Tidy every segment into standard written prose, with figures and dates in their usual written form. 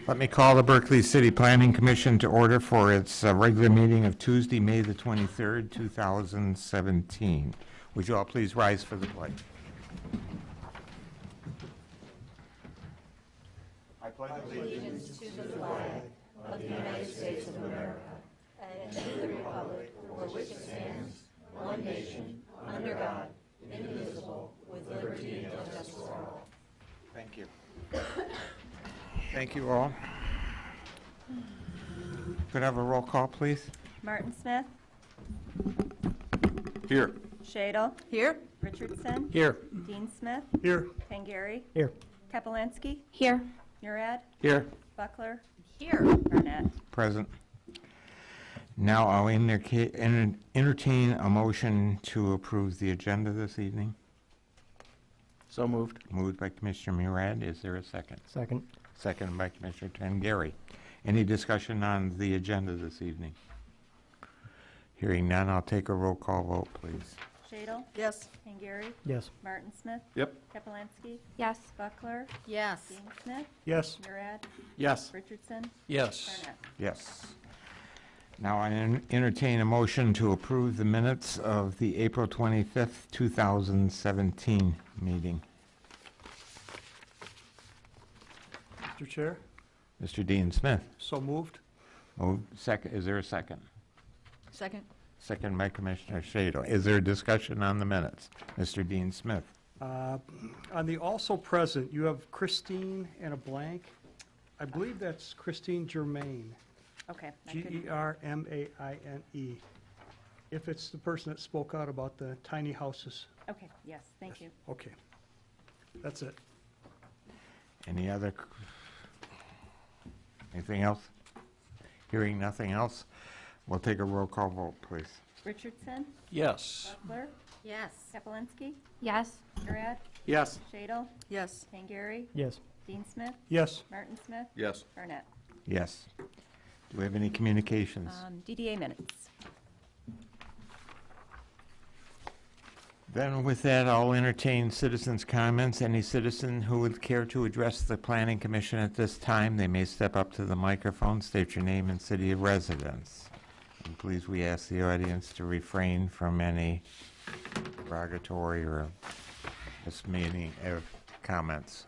Let me call the Berkeley City Planning Commission to order for its regular meeting of Tuesday, May the 23rd, 2017. Would you all please rise for the pledge? I pledge allegiance to the flag of the United States of America and to the republic for which it stands, one nation, under God, indivisible, with liberty and justice for all. Thank you. Thank you all. Could I have a roll call, please? Martin Smith. Here. Shadle. Here. Richardson. Here. Dean Smith. Here. Tangari. Here. Kapelanski. Here. Murad. Here. Buckler. Here. Burnett. Present. Now I'll entertain a motion to approve the agenda this evening. So moved. Moved by Commissioner Murad. Is there a second? Second. Second by Commissioner Tangari. Any discussion on the agenda this evening? Hearing none, I'll take a roll call vote, please. Shadle. Yes. Tangari. Yes. Martin Smith. Yep. Kapelanski. Yes. Buckler. Yes. Dean Smith. Yes. Murad. Yes. Richardson. Yes. Burnett. Yes. Now I entertain a motion to approve the minutes of the April 25th, 2017 meeting. Mr. Chair, Mr. Dean Smith. so moved. Second. Is there a second? Second. Second by Commissioner Shadle. Is there a discussion on the minutes? Mr. Dean Smith. On the also present, you have Christine and a blank. I believe that's Christine Germain, Okay. I could- Germaine. If it's the person that spoke out about the tiny houses. Okay. Yes. Thank you. Okay. That's it. Any other? Anything else? Hearing nothing else, we'll take a roll call vote, please. Richardson. Yes. Buckler. Yes. Kapelanski. Yes. Murad. Yes. Shadle. Yes. Tangari. Yes. Dean Smith. Yes. Martin Smith. Yes. Burnett. Yes. Do we have any communications? DDA minutes. Then with that, I'll entertain citizens' comments. Any citizen who would care to address the Planning Commission at this time, they may step up to the microphone, state your name and city of residence. And please, we ask the audience to refrain from any derogatory or mismeaning comments.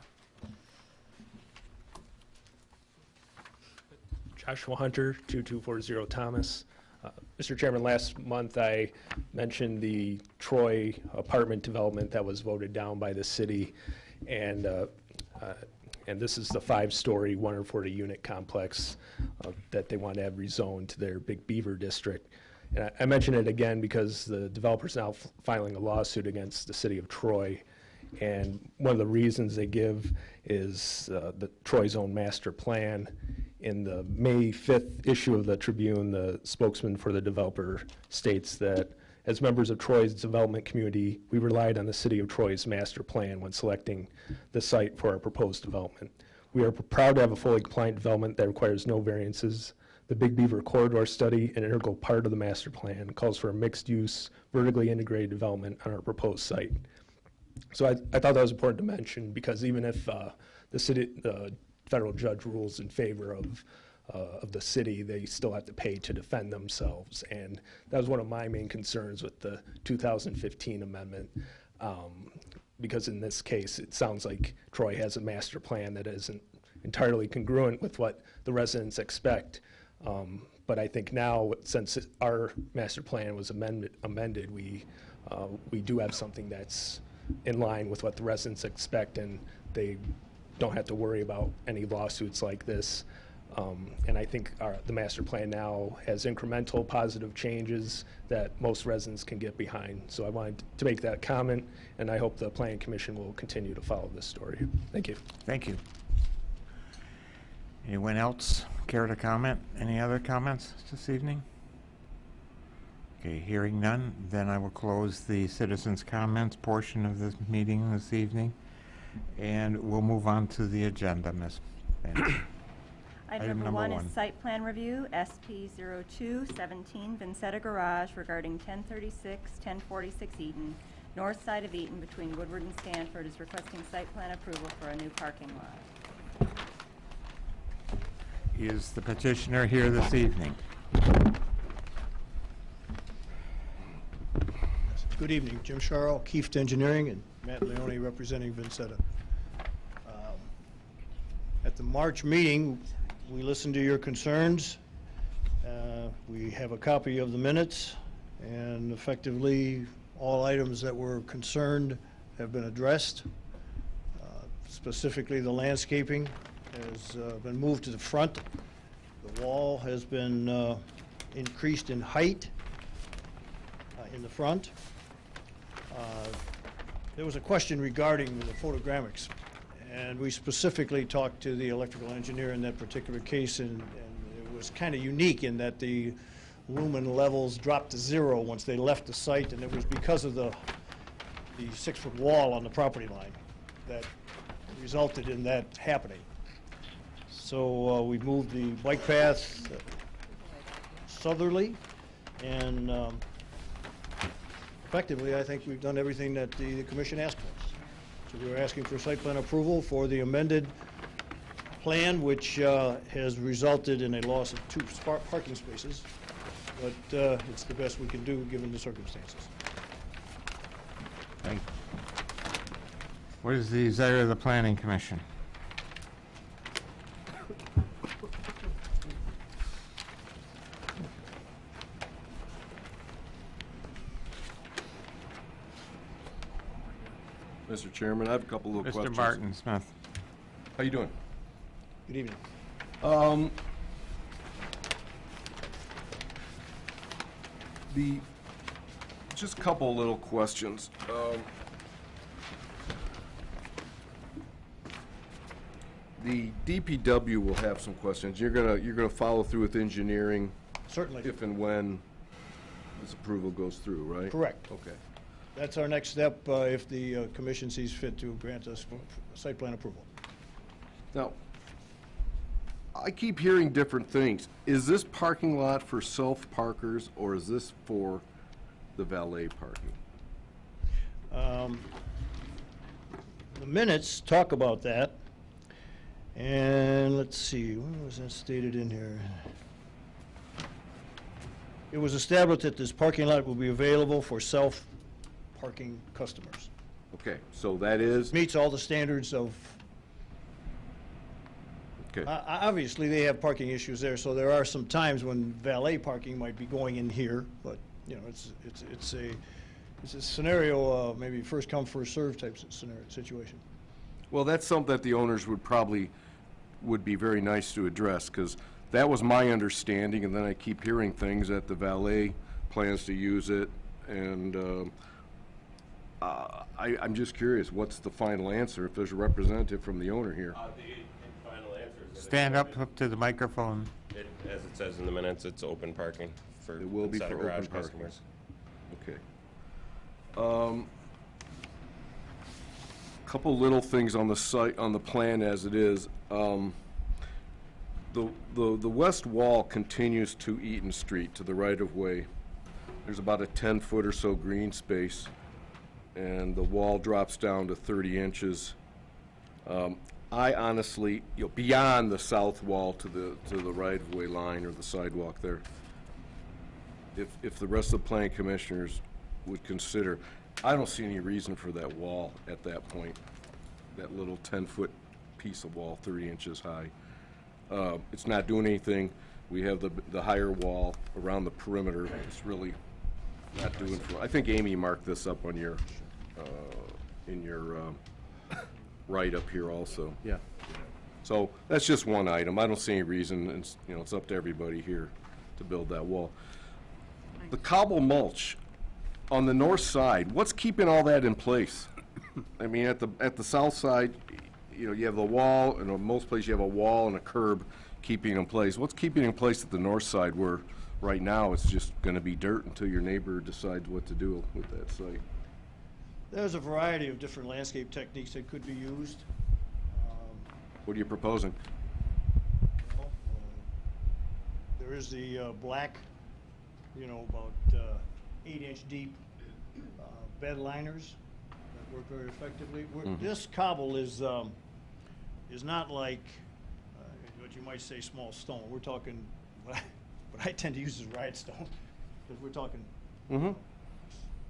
Joshua Hunter, 2240 Thomas. Mr. Chairman, last month I mentioned the Troy apartment development that was voted down by the city, and this is the 5-story, 140-unit complex that they want to have rezoned to their Big Beaver district. And I mention it again because the developer's now filing a lawsuit against the city of Troy, and one of the reasons they give is the Troy's own master plan. In the May 5th issue of the Tribune, the spokesman for the developer states that as members of Troy's development community, we relied on the city of Troy's master plan when selecting the site for our proposed development. We are proud to have a fully compliant development that requires no variances. The Big Beaver Corridor Study, an integral part of the master plan, calls for a mixed-use, vertically integrated development on our proposed site. So I thought that was important to mention because even if the federal judge rules in favor of the city, they still have to pay to defend themselves. And that was one of my main concerns with the 2015 amendment, because in this case, it sounds like Troy has a master plan that isn't entirely congruent with what the residents expect. But I think now, since our master plan was amended, we do have something that's in line with what the residents expect, and they don't have to worry about any lawsuits like this. And I think the master plan now has incremental positive changes that most residents can get behind. So I wanted to make that comment, and I hope the Planning Commission will continue to follow this story. Thank you. Thank you. Anyone else care to comment? Any other comments this evening? Okay, hearing none, then I will close the citizens' comments portion of this meeting this evening. And we'll move on to the agenda, Ms. Bennett. Item number one is site plan review, SP 0217 Vincetta Garage regarding 1036, 1046 Eaton, north side of Eaton between Woodward and Stanford, is requesting site plan approval for a new parking lot. is the petitioner here this evening. Good evening, Jim Sharrow, Kieft Engineering, and Matt Leone representing Vincetta. At the March meeting, we listened to your concerns. We have a copy of the minutes, and effectively, all items that were concerned have been addressed. Specifically, the landscaping has been moved to the front. The wall has been increased in height in the front. There was a question regarding the photogrammics, and we specifically talked to the electrical engineer in that particular case, and it was kind of unique in that the lumen levels dropped to 0 once they left the site, and it was because of the 6-foot wall on the property line that resulted in that happening. So we moved the bike path southerly, and effectively, I think we've done everything that the commission asked for us. So we were asking for site plan approval for the amended plan, which has resulted in a loss of 2 parking spaces, but it's the best we can do given the circumstances. Thank you. What is the desire of the Planning Commission? Mr. Chairman, I have a couple little questions. Mr. Martin Smith. How you doing? Good evening. Just a couple little questions. The DPW will have some questions. You're gonna follow through with engineering Certainly. if and when this approval goes through, right? Correct. Okay. That's our next step if the commission sees fit to grant us site plan approval. Now, I keep hearing different things. Is this parking lot for self-parkers, or is this for the valet parking? The minutes talk about that. And let's see, when was that stated in here? It was established that this parking lot will be available for self-parking customers. Okay, so that is, Meets all the standards of, okay, obviously, they have parking issues there, so there are some times when valet parking might be going in here, but, you know, it's a scenario, maybe first come, first served type situation. well, that's something that the owners would be very nice to address, because that was my understanding, and then I keep hearing things that the valet plans to use it, and I'm just curious, what's the final answer, if there's a representative from the owner here? The final answer is that Stand up to the microphone. as it says in the minutes, it's open parking for It will be Vincetta for garage open parking. customers. Okay. Couple little things on the site, on the plan as it is. The west wall continues to Eaton Street, to the right-of-way. There's about a 10-foot or so green space, and the wall drops down to 30 inches. I honestly, beyond the south wall to the right-of-way line or the sidewalk there, if the rest of the planning commissioners would consider, I don't see any reason for that wall at that point, that little 10-foot piece of wall, 30 inches high. It's not doing anything. We have the higher wall around the perimeter. It's really not doing for, I think Amy marked this up on your, in your write-up here also. Yeah. So that's just one item. I don't see any reason, it's, it's up to everybody here to build that wall. The cobble mulch on the north side, what's keeping all that in place? I mean, at the south side, you have the wall, and in most places you have a wall and a curb keeping it in place. What's keeping it in place at the north side where right now it's just gonna be dirt until your neighbor decides what to do with that site? There's a variety of different landscape techniques that could be used. What are you proposing? Well, there is the black, about 8-inch deep bed liners that work very effectively. This cobble is not like, but you might say small stone. We're talking, what I tend to use is riot stone, because we're talking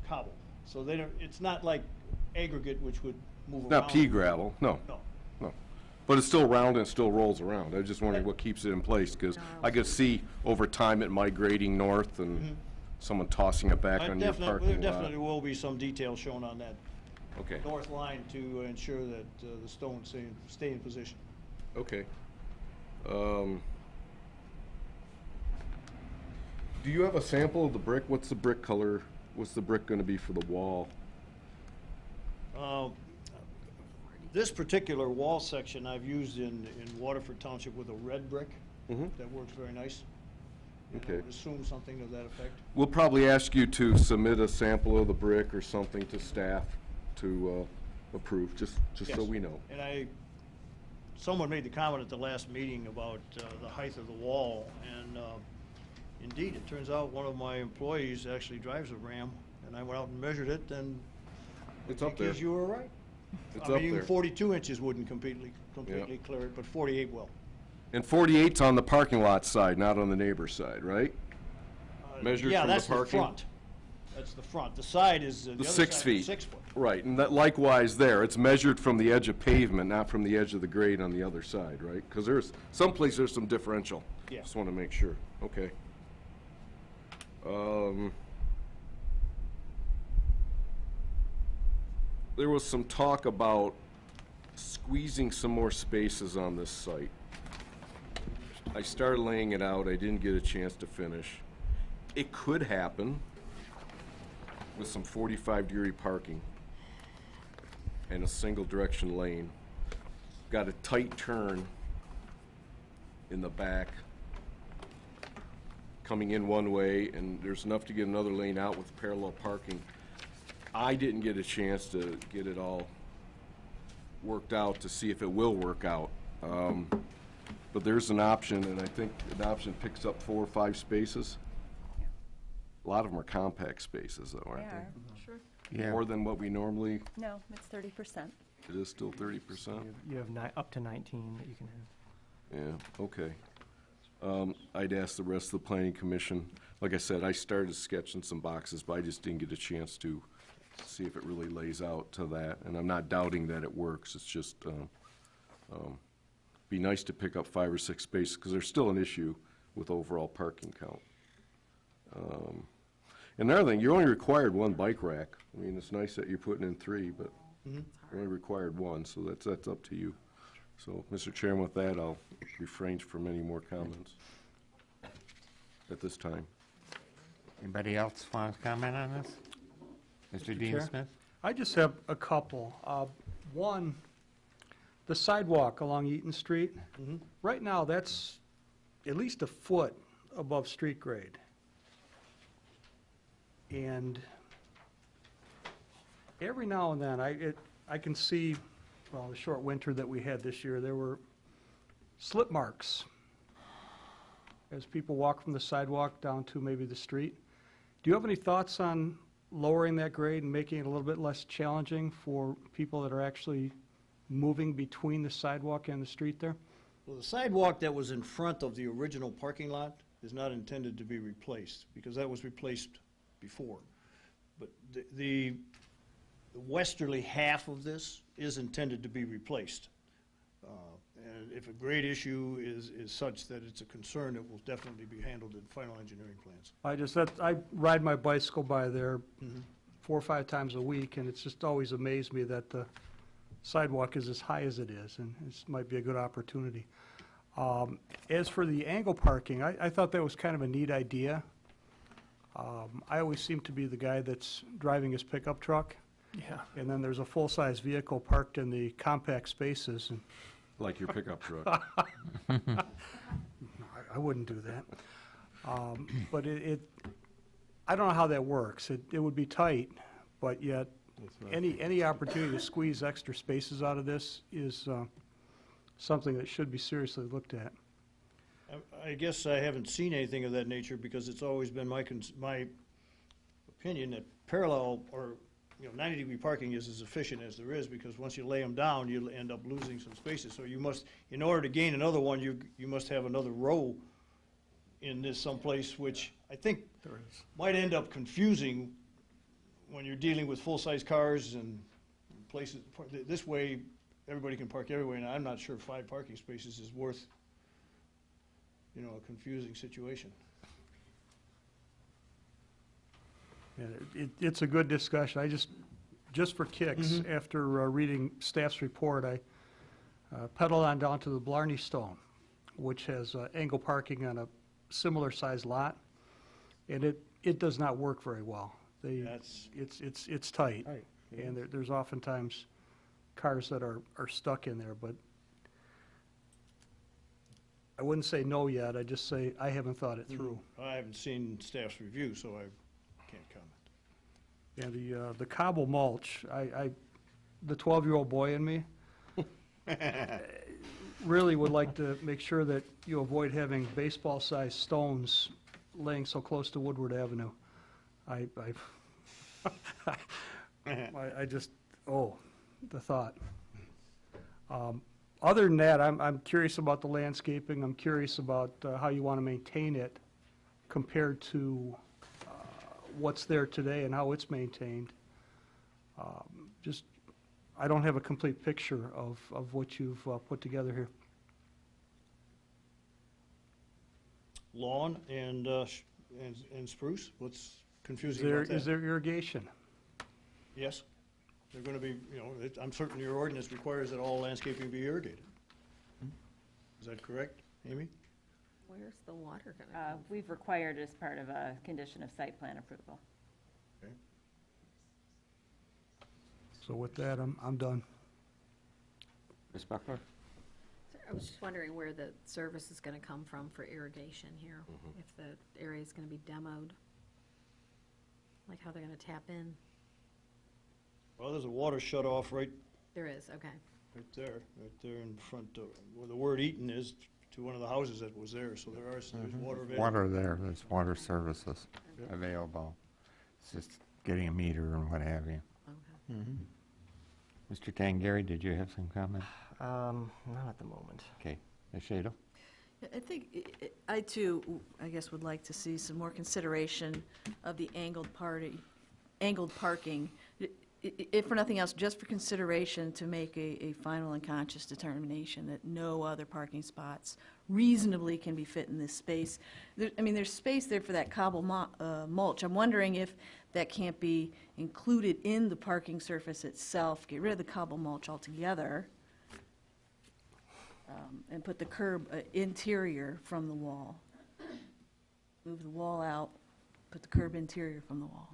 cobble. So they don't, it's not like aggregate, which would move around. Not pea gravel, no. No. No. But it's still round and it still rolls around. I was just wondering what keeps it in place, because I could see over time it migrating north and someone tossing it back on your There parking lot. definitely will be some detail shown on that Okay, north line to ensure that the stones stay in position. okay. Do you have a sample of the brick? What's the brick color? What's the brick gonna be for the wall? This particular wall section I've used in Waterford Township with a red brick. That works very nice. And I Okay. would assume something to that effect. We'll probably ask you to submit a sample of the brick or something to staff to approve, just so Yes. we know. And someone made the comment at the last meeting about the height of the wall, and indeed, it turns out one of my employees actually drives a Ram, and I went out and measured it, and It's up there. because you were right. It's I mean, up even there. 42 inches wouldn't completely clear it, but 48 will. And 48's on the parking lot side, not on the neighbor's side, right? Measured Yeah, from the that's the parking? front. That's the front. The side is, the other 6 side feet. is 6 foot. Right, and that likewise there, it's measured from the edge of pavement, not from the edge of the grade on the other side, right? Because someplace there's some differential. Yeah. Just want to make sure, okay. There was some talk about squeezing some more spaces on this site. I started laying it out, I didn't get a chance to finish. It could happen with some 45-degree parking and a single direction lane. Got a tight turn in the back, coming in one way, and there's enough to get another lane out with parallel parking. I didn't get a chance to get it all worked out to see if it will work out. But there's an option, and I think the option picks up 4 or 5 spaces. A lot of them are compact spaces, though, They aren't are, they? sure. Yeah. More than what we normally, No, it's 30%. it is still 30%? You have up to 19 that you can have. Yeah, okay. I'd ask the rest of the planning commission, like I said, I started sketching some boxes, but I just didn't get a chance to see if it really lays out to that, and I'm not doubting that it works, it's just, be nice to pick up 5 or 6 spaces, because there's still an issue with overall parking count. And another thing, you're only required 1 bike rack. I mean, it's nice that you're putting in 3, but you're only required 1, so that's up to you. So, Mr. Chairman, with that, I'll refrain from any more comments at this time. Anybody else want to comment on this? Mr. Dean Chair? Smith? I just have a couple. One, the sidewalk along Eaton Street. Right now, that's at least a foot above street grade. And every now and then, I can see, well, the short winter that we had this year, there were slip marks as people walk from the sidewalk down to maybe the street. Do you have any thoughts on lowering that grade and making it a little bit less challenging for people that are actually moving between the sidewalk and the street there? Well, the sidewalk that was in front of the original parking lot is not intended to be replaced, because that was replaced before. But the westerly half of this is intended to be replaced. And if a grade issue is such that it's a concern, it will definitely be handled in final engineering plans. I ride my bicycle by there 4 or 5 times a week, and it's just always amazed me that the sidewalk is as high as it is, and this might be a good opportunity. As for the angle parking, I thought that was kind of a neat idea. I always seem to be the guy that's driving his pickup truck, Yeah. and then there's a full-size vehicle parked in the compact spaces, and Like your pickup truck. I wouldn't do that. But I don't know how that works. It would be tight, but yet, any opportunity to squeeze extra spaces out of this is something that should be seriously looked at. I guess I haven't seen anything of that nature, because it's always been my opinion that parallel or you know, 90-degree parking is as efficient as there is, because once you lay them down, you'll end up losing some spaces. So you must, in order to gain another one, you must have another row in this someplace, which I think might end up confusing when you're dealing with full-size cars and places. This way, everybody can park everywhere, and I'm not sure 5 parking spaces is worth, you know, a confusing situation. And it's a good discussion. Just for kicks, after reading staff's report, I pedaled on down to the Blarney Stone, which has angle parking on a similar sized lot, and it does not work very well. It's tight, and there's oftentimes cars that are stuck in there, but I wouldn't say no yet. I'd just say I haven't thought it through. I haven't seen staff's review, so I can't comment. And the cobble mulch, the 12-year-old boy in me really would like to make sure that you avoid having baseball-sized stones laying so close to Woodward Avenue. I just, the thought. Other than that, I'm curious about the landscaping. I'm curious about how you want to maintain it compared to what's there today and how it's maintained. I don't have a complete picture of what you've put together here. Lawn and spruce? What's confusing about that? Is there irrigation? Yes. They're going to be, you know, I'm certain your ordinance requires that all landscaping be irrigated. Is that correct, Amy? Where's the water gonna We've required as part of a condition of site plan approval. Okay. So with that, I'm done. Ms. Buckler? I was just wondering where the service is gonna come from for irrigation here, if the area is gonna be demoed. Like how they're gonna tap in. Well, there's a water shut-off right There is, okay. there in front of, where the word Eaton is, to one of the houses that was there, so there's water available. Water there, there's water services available. It's just getting a meter and what have you. Okay. Mr. Tangari, did you have some comments? Not at the moment. Okay. Ms. Shado? I think, I too, I guess, would like to see some more consideration of the angled parking, if for nothing else, just for consideration to make a final and conscious determination that no other parking spots reasonably can be fit in this space. There's space there for that cobble mulch. I'm wondering if that can't be included in the parking surface itself, get rid of the cobble mulch altogether, and put the curb interior from the wall. Move the wall out, put the curb interior from the wall.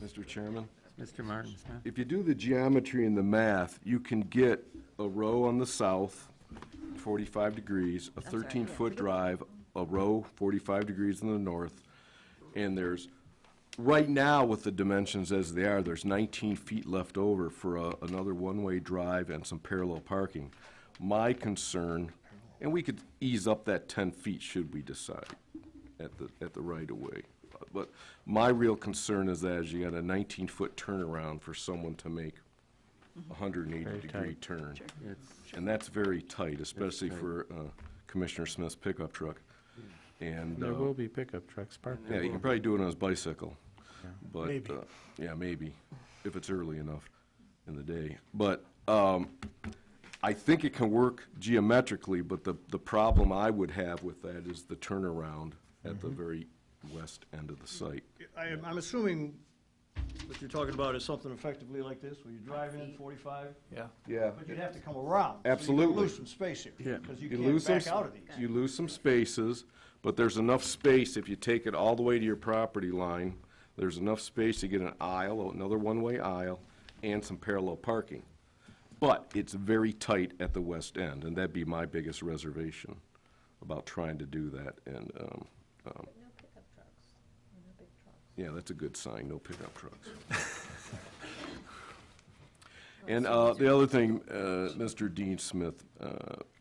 Mr. Chairman? Mr. Martin Smith? If you do the geometry and the math, you can get a row on the south, 45 degrees, a That's right, 13-foot yeah. drive, a row 45 degrees in the north, and there's, right now with the dimensions as they are, there's 19 feet left over for another one-way drive and some parallel parking. My concern, and we could ease up that 10 feet should we decide at the right-of-way. But my real concern is that you got a 19-foot turnaround for someone to make a 180-degree turn. And that's very tight, especially for Commissioner Smith's pickup truck. And There will be pickup trucks parked there. yeah, you can probably do it on his bicycle. But, Maybe. yeah, maybe, if it's early enough in the day. But I think it can work geometrically, but the problem I would have with that is the turnaround at the very west end of the site. I'm assuming what you're talking about is something effectively like this, where you drive in 45, Yeah. Yeah. but you'd have to come around. So Absolutely. you're gonna lose some space here. Yeah. Because you You can't lose some, back out of these. you lose some spaces, but there's enough space if you take it all the way to your property line. There's enough space to get an aisle, another one-way aisle, and some parallel parking. But it's very tight at the west end, and that'd be my biggest reservation about trying to do that. And, No pickup trucks, no big trucks. yeah, that's a good sign, no pickup trucks. And the other thing, Mr. Dean Smith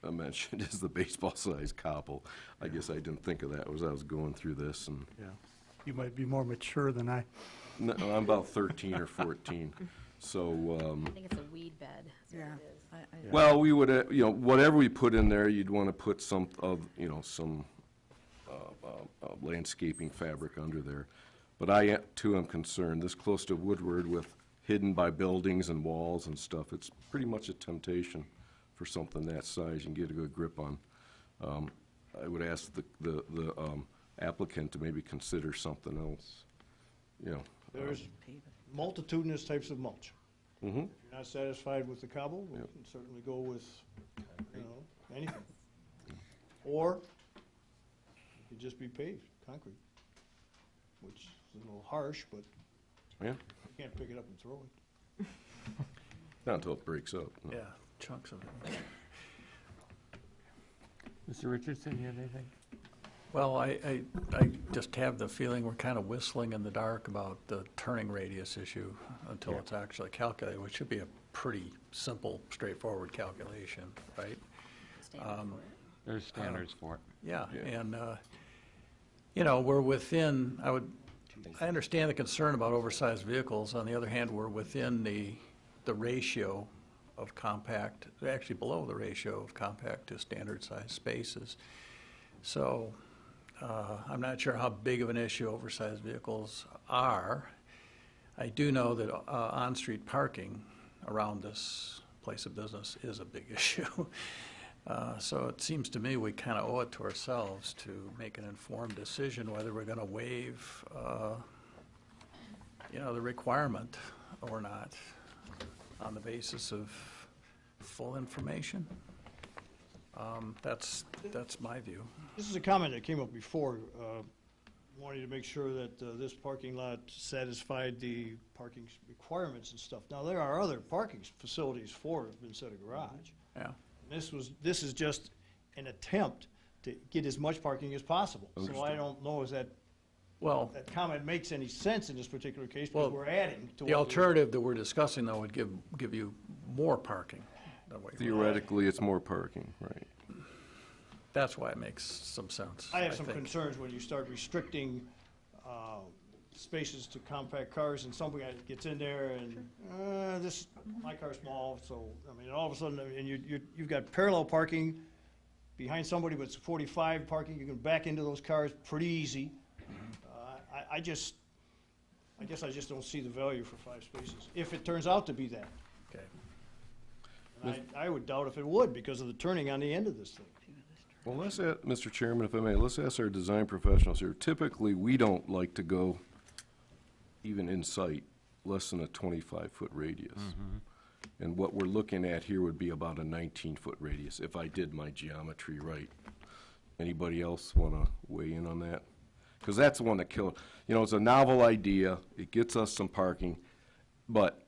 mentioned is the baseball-sized cobble. I guess I didn't think of that as I was going through this, and Yeah. You might be more mature than I. no, I'm about 13 or 14. So, I think it's a weed bed. That's what it is. well, we would, whatever we put in there, you'd want to put some landscaping fabric under there. But I, too, am concerned, this close to Woodward with hidden by buildings and walls and stuff, it's pretty much a temptation for something that size you can get a good grip on. I would ask the applicant to maybe consider something else, There's multitudinous types of mulch. Mm-hmm. If you're not satisfied with the cobble, we can certainly go with, anything. Or it could just be paved, concrete, which is a little harsh, but Yeah, you can't pick it up and throw it. not until it breaks up. no. Yeah, chunks of it. Mr. Richardson, you have anything? Well, I just have the feeling we're kind of whistling in the dark about the turning radius issue until it's actually calculated, which should be a pretty simple, straightforward calculation, right? There's standards for it. Yeah, and, we're within, I understand the concern about oversized vehicles. On the other hand, we're within the ratio of compact, actually below the ratio of compact to standard-sized spaces. So I'm not sure how big of an issue oversized vehicles are. I do know that on-street parking around this place of business is a big issue. So it seems to me we kind of owe it to ourselves to make an informed decision whether we're going to waive, the requirement or not on the basis of full information. That's my view. This is a comment that came up before, wanting to make sure that this parking lot satisfied the parking requirements and stuff. Now, there are other parking facilities for Vincetta Garage. Yeah. This is just an attempt to get as much parking as possible. So I don't know if that comment makes any sense in this particular case, because we're adding to The alternative that we're discussing, though, would give you more parking. Theoretically, it's more parking, right? That's why it makes some sense. I have some think. concerns when you start restricting spaces to compact cars, and somebody gets in there and, my car's small, so, all of a sudden, and you've got parallel parking behind somebody with 45 parking, you can back into those cars pretty easy. I guess I just don't see the value for 5 spaces, if it turns out to be that. Okay. And I would doubt if it would, because of the turning on the end of this thing. Well, let's ask, Mr. Chairman, if I may, let's ask our design professionals here. Typically, we don't like to go, even in sight, less than a 25-foot radius. And what we're looking at here would be about a 19-foot radius, if I did my geometry right. Anybody else want to weigh in on that? Because that's the one that killed. It's a novel idea. It gets us some parking, but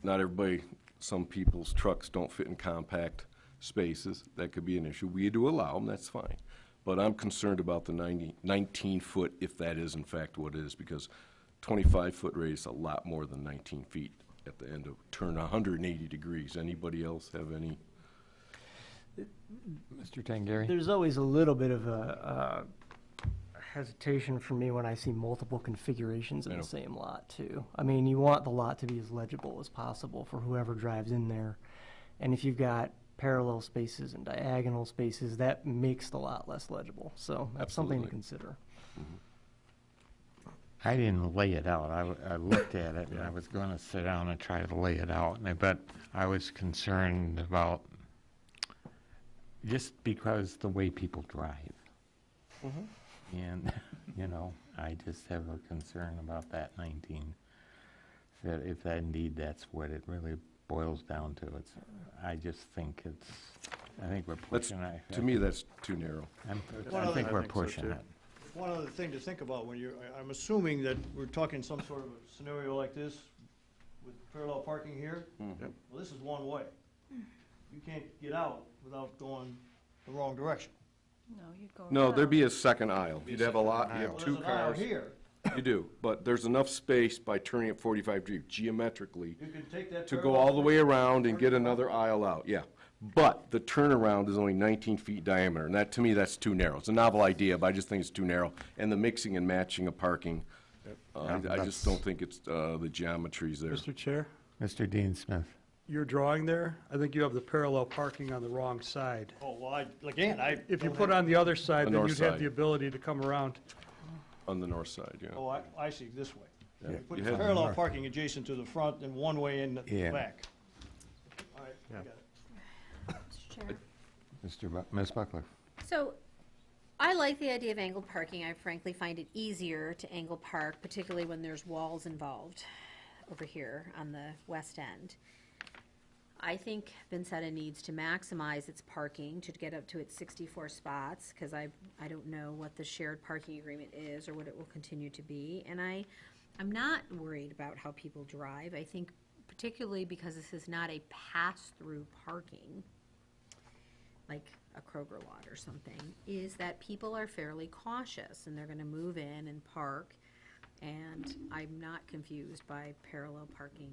not everybody, some people's trucks don't fit in compact spaces. That could be an issue. We do allow them, that's fine. But I'm concerned about the 19-foot, if that is in fact what it is, because 25-foot radius is a lot more than 19 feet at the end of turn 180 degrees. Anybody else have any? Mr. Tangari? There's always a little bit of a hesitation for me when I see multiple configurations in the same lot, too. You want the lot to be as legible as possible for whoever drives in there. And if you've got parallel spaces and diagonal spaces, that makes the lot less legible. So that's something to consider. I didn't lay it out. I looked at it, and I was going to sit down and try to lay it out, but I was concerned about just because the way people drive. And, I just have a concern about that 19, that if that indeed that's what it really boils down to. I just think I think we're pushing it. To me, that's too narrow. I think we're pushing it. One other thing to think about when I'm assuming that we're talking some sort of a scenario like this with parallel parking here. Well, this is one way. You can't get out without going the wrong direction. No, you'd go No, there'd around. be a second aisle. You'd have a lot, you have Well, two there's an aisle cars. here. You do, but there's enough space by turning it 45 degrees geometrically You can take that to go all the way around and get another aisle out, yeah. But the turnaround is only 19 feet diameter, and that, to me, that's too narrow. It's a novel idea, but I just think it's too narrow. And the mixing and matching of parking, I just don't think it's, the geometry's there. Mr. Chair, Mr. Dean Smith. your drawing there, I think you have the parallel parking on the wrong side. Oh, well, again, If you put on the other side, The then north you'd have side. the ability to come around. On the north side, yeah. Oh, I see, this way. Yeah. You put You had- parallel parking adjacent to the front and one way in the Yeah. back. All right, I got it. Mr. Chair. Ms. Buckler. So, I like the idea of angled parking. I frankly find it easier to angle park, particularly when there's walls involved over here on the west end. I think Vincetta needs to maximize its parking to get up to its 64 spots, because I don't know what the shared parking agreement is or what it will continue to be. And I'm not worried about how people drive. I think particularly because this is not a pass-through parking, like a Kroger lot or something, is that people are fairly cautious and they're gonna move in and park. And I'm not confused by parallel parking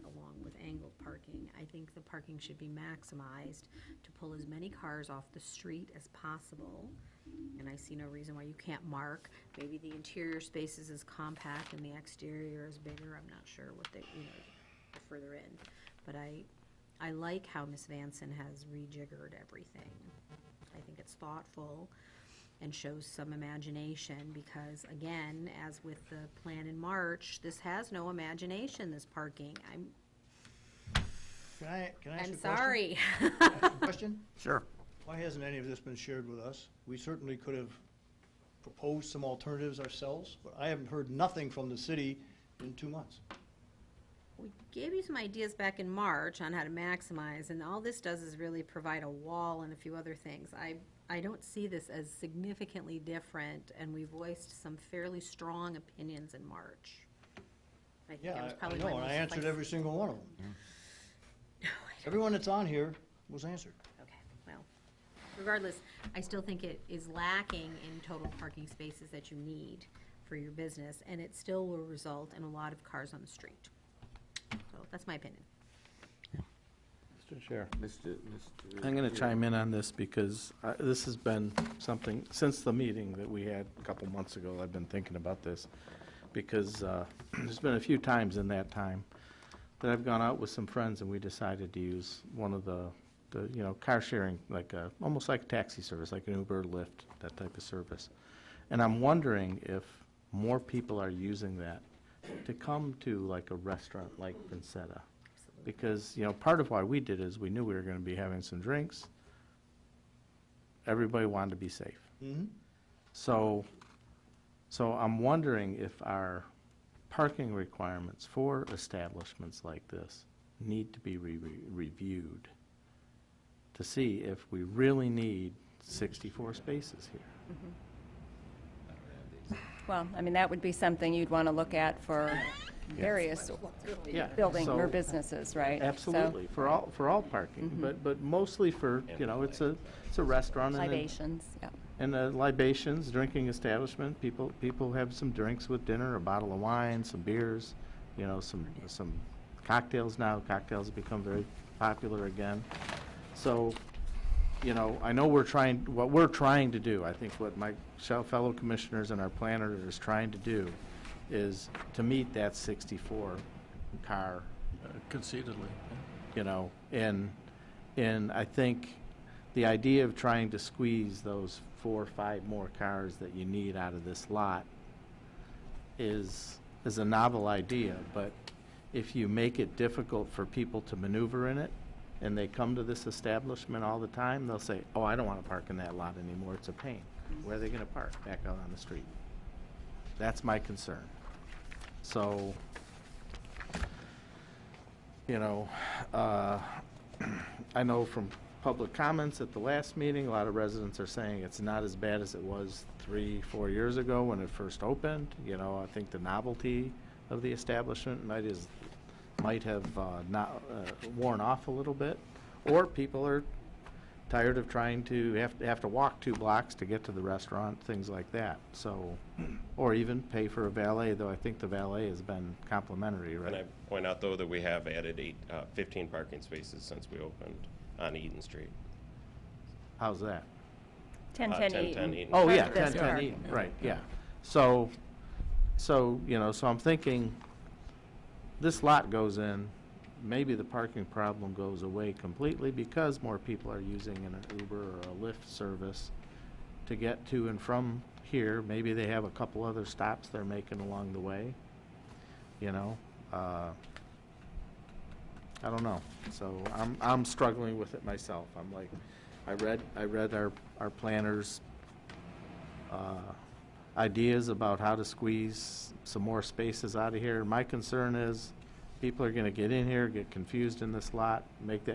along with angled parking. I think the parking should be maximized to pull as many cars off the street as possible. And I see no reason why you can't mark. Maybe the interior space is as compact and the exterior is bigger. I'm not sure what they, the further in. But I like how Ms. Vanson has rejiggered everything. I think it's thoughtful and shows some imagination, because again, as with the plan in March, this has no imagination, this parking. Can I ask you a I'm question? sorry. Question? Sure. Why hasn't any of this been shared with us? We certainly could have proposed some alternatives ourselves, but I haven't heard nothing from the city in 2 months. We gave you some ideas back in March on how to maximize, and all this does is really provide a wall and a few other things. I don't see this as significantly different, and we voiced some fairly strong opinions in March. I think that was Yeah, I probably know, my and I most answered decisive- every single one of them. No, I don't. Everyone that's on here was answered. Okay, well, regardless, I still think it is lacking in total parking spaces that you need for your business, and it still will result in a lot of cars on the street. So that's my opinion. Mr. Chair. I'm going to chime in on this because this has been something, since the meeting that we had a couple months ago, I've been thinking about this, because there's been a few times in that time that I've gone out with some friends and we decided to use one of the car sharing, like almost like a taxi service, like an Uber, Lyft, that type of service. And I'm wondering if more people are using that to come to like a restaurant like Vincetta. Because, part of why we did is we knew we were going to be having some drinks. Everybody wanted to be safe. Mm-hmm. So I'm wondering if our parking requirements for establishments like this need to be reviewed to see if we really need 64 spaces here. Well, I mean, that would be something you'd want to look at for various Yeah, building or so- businesses, right? So- Absolutely, for all parking, but mostly for, it's a restaurant. and then- Libations, yeah. And libations, drinking establishment, people have some drinks with dinner, a bottle of wine, some beers, some cocktails now. Cocktails have become very popular again. So, I know what we're trying to do, I think what my fellow commissioners and our planner is trying to do is to meet that 64 car, Conceitedly. and I think the idea of trying to squeeze those 4 or 5 more cars that you need out of this lot is a novel idea, but if you make it difficult for people to maneuver in it, and they come to this establishment all the time, they'll say, oh, I don't want to park in that lot anymore, it's a pain. Where are they going to park? Back out on the street. That's my concern. So, I know from public comments at the last meeting, a lot of residents are saying it's not as bad as it was 3-4 years ago when it first opened. I think the novelty of the establishment might have not worn off a little bit, or people are tired of trying to have to walk 2 blocks to get to the restaurant, things like that. So, or even pay for a valet, though I think the valet has been complimentary, right? And I point out, though, that we have added 15 parking spaces since we opened on Eaton Street. How's that? 1010 Eaton. Eaton. Oh, yeah, Front desk 10 parking. Eaton, right, yeah. So, you know, so I'm thinking, this lot goes in, maybe the parking problem goes away completely because more people are using an Uber or a Lyft service to get to and from here. Maybe they have a couple other stops they're making along the way, you know. I don't know. So I'm struggling with it myself. I'm like, I read our planners' ideas about how to squeeze some more spaces out of here. My concern is people are going to get in here, get confused in this lot,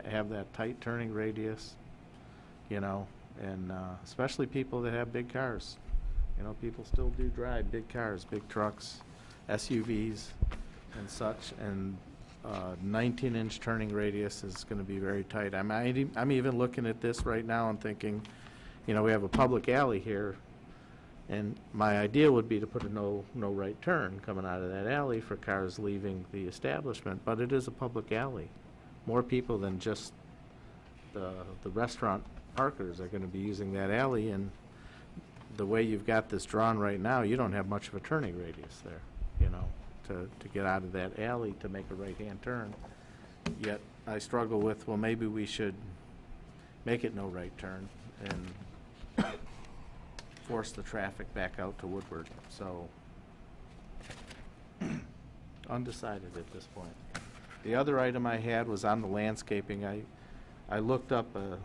have that tight turning radius, you know, and especially people that have big cars. You know, people still do drive big cars, big trucks, SUVs, and such. And 19-inch turning radius is going to be very tight. I'm even looking at this right now and thinking, you know, we have a public alley here. And my idea would be to put a no right turn coming out of that alley for cars leaving the establishment, but it is a public alley. More people than just the restaurant parkers are going to be using that alley, and the way you've got this drawn right now, you don't have much of a turning radius there, you know, to get out of that alley to make a right-hand turn. Yet I struggle with, well, maybe we should make it no right turn and force the traffic back out to Woodward. So undecided at this point. The other item I had was on the landscaping. I looked up a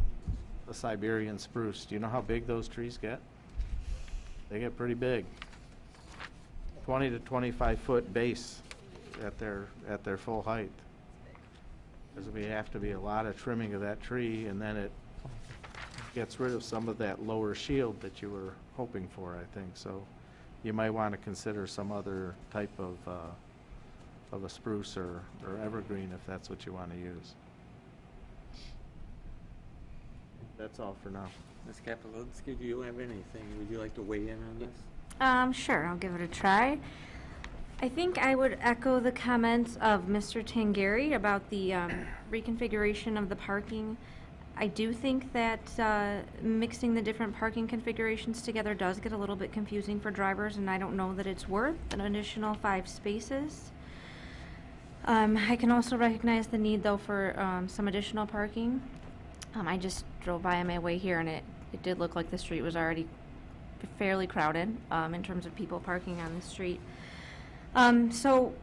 Siberian spruce. Do you know how big those trees get? They get pretty big. 20 to 25 foot base at their full height. There's going to have to be a lot of trimming of that tree, and then it gets rid of some of that lower shield that you were hoping for, I think. So you might want to consider some other type of a spruce or evergreen if that's what you want to use. That's all for now. Ms. Kapelowski, do you have anything? Would you like to weigh in on this? Sure, I'll give it a try. I think I would echo the comments of Mr. Tangari about the reconfiguration of the parking. I do think that mixing the different parking configurations together does get a little bit confusing for drivers, and I don't know that it's worth an additional 5 spaces. I can also recognize the need, though, for some additional parking. I just drove by on my way here, and it did look like the street was already fairly crowded in terms of people parking on the street. So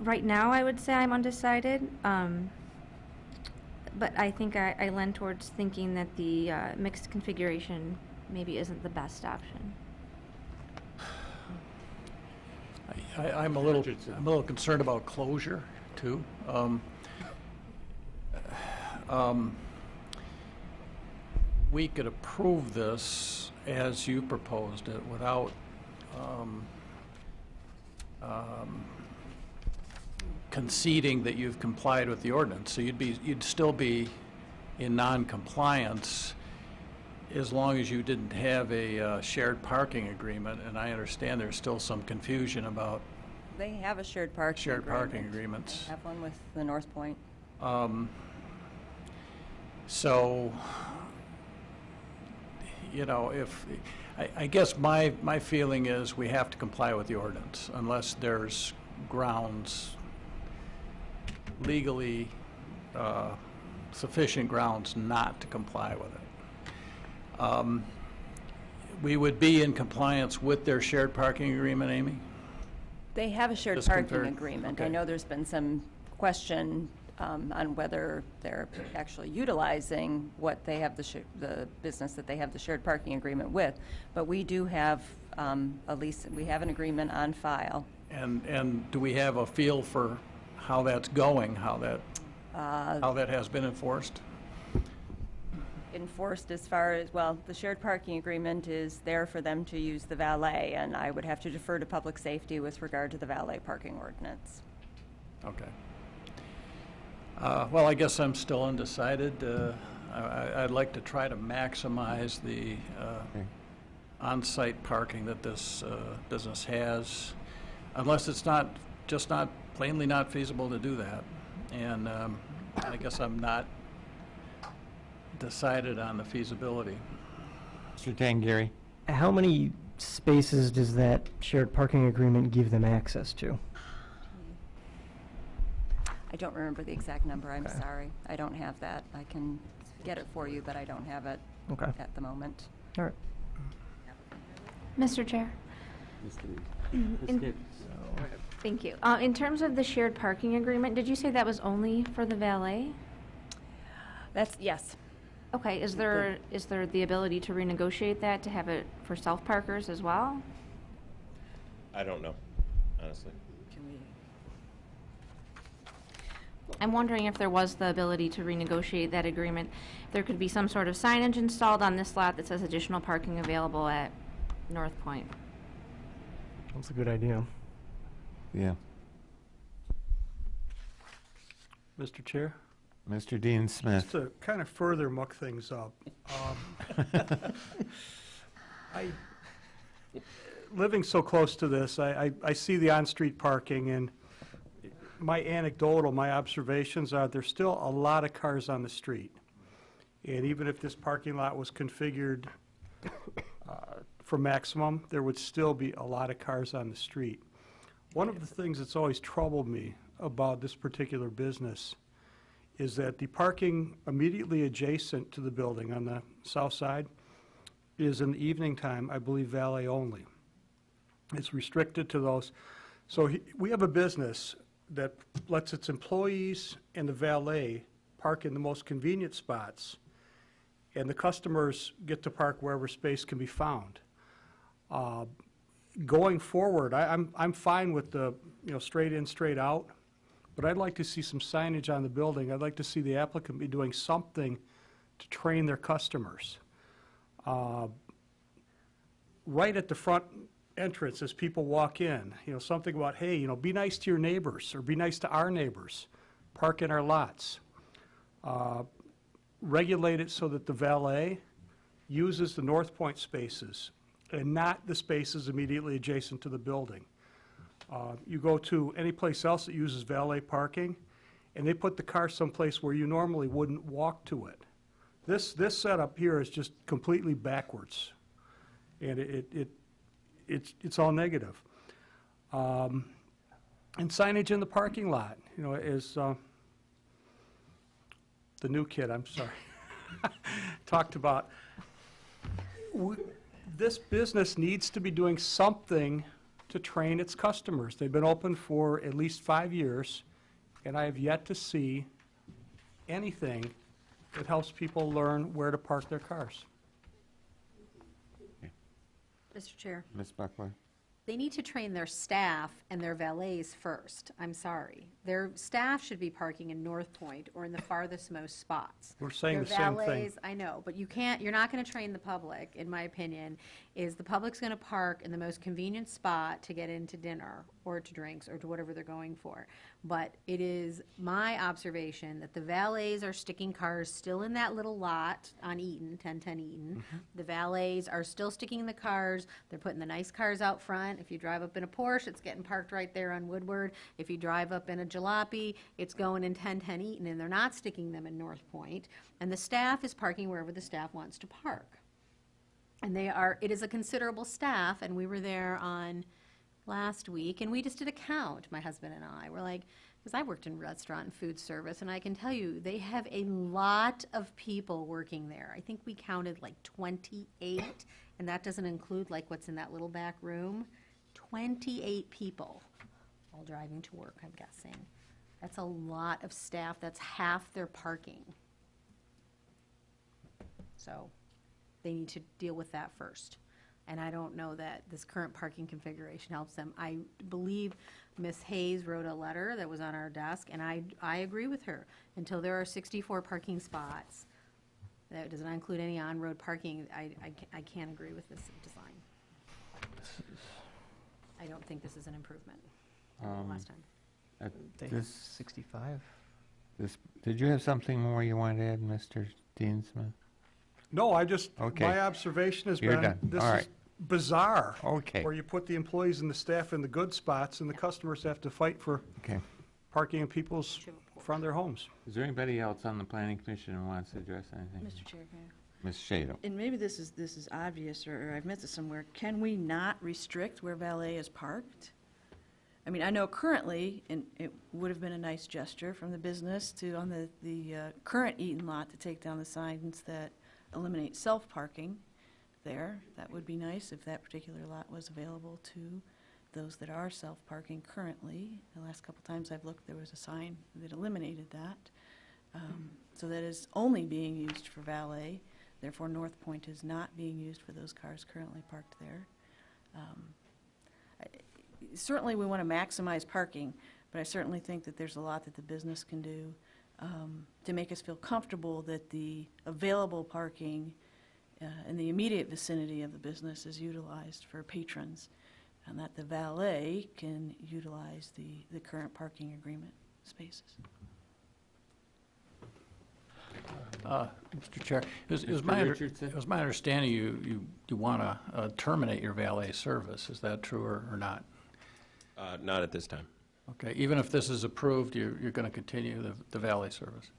right now I would say I'm undecided, but I think I lend towards thinking that the mixed configuration maybe isn't the best option. I'm a little concerned about closure too. We could approve this as you proposed it without conceding that you've complied with the ordinance. So you'd still be in non-compliance as long as you didn't have a shared parking agreement. And I understand there's still some confusion about They have a shared parking agreements. They have one with the North Point. So, you know, I guess my feeling is we have to comply with the ordinance unless there's grounds, legally sufficient grounds not to comply with it. We would be in compliance with their shared parking agreement, Amy? They have a shared Just parking confirm. agreement. Okay. I know there's been some question on whether they're actually utilizing what they have the business that they have the shared parking agreement with. But we do have a lease. We have an agreement on file. And do we have a feel for how that's going, how that has been enforced? Enforced as far as, well, the shared parking agreement is there for them to use the valet, and I would have to defer to public safety with regard to the valet parking ordinance. Okay. Well, I guess I'm still undecided. I'd like to try to maximize the on-site parking that this business has, unless it's not plainly not feasible to do that. And I guess I'm not decided on the feasibility. Mr. Tangari? How many spaces does that shared parking agreement give them access to? I don't remember the exact number, I'm sorry. I don't have that. I can get it for you, but I don't have it Okay. at the moment. All right. Mr. Chair. Thank you. In terms of the shared parking agreement, did you say that was only for the valet? Yes. Okay, is there the ability to renegotiate that, to have it for self-parkers as well? I don't know, honestly. I'm wondering if there was the ability to renegotiate that agreement. There could be some sort of signage installed on this lot that says additional parking available at North Point. That's a good idea. Yeah. Mr. Chair? Mr. Dean Smith? Just to kind of further muck things up, living so close to this, I see the on-street parking, and my observations are there's still a lot of cars on the street. And even if this parking lot was configured for maximum, there would still be a lot of cars on the street. One of the things that's always troubled me about this particular business is that the parking immediately adjacent to the building on the south side is in the evening time, I believe, valet only. It's restricted to those. So we have a business that lets its employees and the valet park in the most convenient spots, and the customers get to park wherever space can be found. Going forward, I'm fine with the straight in, straight out, but I'd like to see some signage on the building. I'd like to see the applicant be doing something to train their customers. Right at the front entrance as people walk in, something about, hey, be nice to your neighbors, or be nice to our neighbors. Park in our lots. Regulate it so that the valet uses the North Point spaces and not the spaces immediately adjacent to the building. You go to any place else that uses valet parking, and they put the car someplace where you normally wouldn't walk to it. This setup here is just completely backwards, and it's all negative. And signage in the parking lot, is the new kid, I'm sorry, talked about. This business needs to be doing something to train its customers. They've been open for at least 5 years, and I have yet to see anything that helps people learn where to park their cars. Mr. Chair, Ms. Buckler? they need to train their staff and their valets first. I'm sorry. Their staff should be parking in North Point or in the farthest most spots. We're saying Their the same thing. valets, I know, but you're not going to train the public, in my opinion, is the public's going to park in the most convenient spot to get into dinner or to drinks or to whatever they're going for. But it is my observation that the valets are sticking cars still in that little lot on Eaton, 1010 Eaton. The valets are still sticking the cars. They're putting the nice cars out front. If you drive up in a Porsche, it's getting parked right there on Woodward. If you drive up in a Jalopy, it's going in 1010 Eaton, and they're not sticking them in North Point. And the staff is parking wherever the staff wants to park. And it is a considerable staff, and we were there on last week, and we just did a count, my husband and I. We're like, because I worked in restaurant and food service, and I can tell you, they have a lot of people working there. I think we counted like 28, and that doesn't include like what's in that little back room. 28 people all driving to work, I'm guessing. That's a lot of staff. That's half their parking. So they need to deal with that first. And I don't know that this current parking configuration helps them. I believe Ms. Hayes wrote a letter that was on our desk, and I agree with her. Until there are 64 parking spots, that does not include any on-road parking, I can't agree with this design. I don't think this is an improvement from last time. This, 65? did you have something more you wanted to add, Mr. Dean Smith? No, Okay. my observation has You're been, done. this All is right. bizarre. Okay. Where you put the employees and the staff in the good spots, and the customers have to fight for Okay. parking in people's, front of their homes. Is there anybody else on the planning commission who wants to address anything? Mr. Chair, can I- Ms. Shado? and maybe this is obvious, or I've missed it somewhere, can we not restrict where valet is parked? I mean, I know currently, and it would have been a nice gesture from the business to, on the current Eaton lot, to take down the signs that eliminate self-parking there. That would be nice if that particular lot was available to those that are self-parking currently. The last couple times I've looked, there was a sign that eliminated that. So that is only being used for valet. Therefore, North Point is not being used for those cars currently parked there. Certainly, we want to maximize parking, but I certainly think that there's a lot that the business can do to make us feel comfortable that the available parking in the immediate vicinity of the business is utilized for patrons, and that the valet can utilize the current parking agreement spaces. Mr. Chair, it was Richardson? my understanding you want to terminate your valet service. Is that true or not? Not at this time. Okay, even if this is approved, you're going to continue the valet service.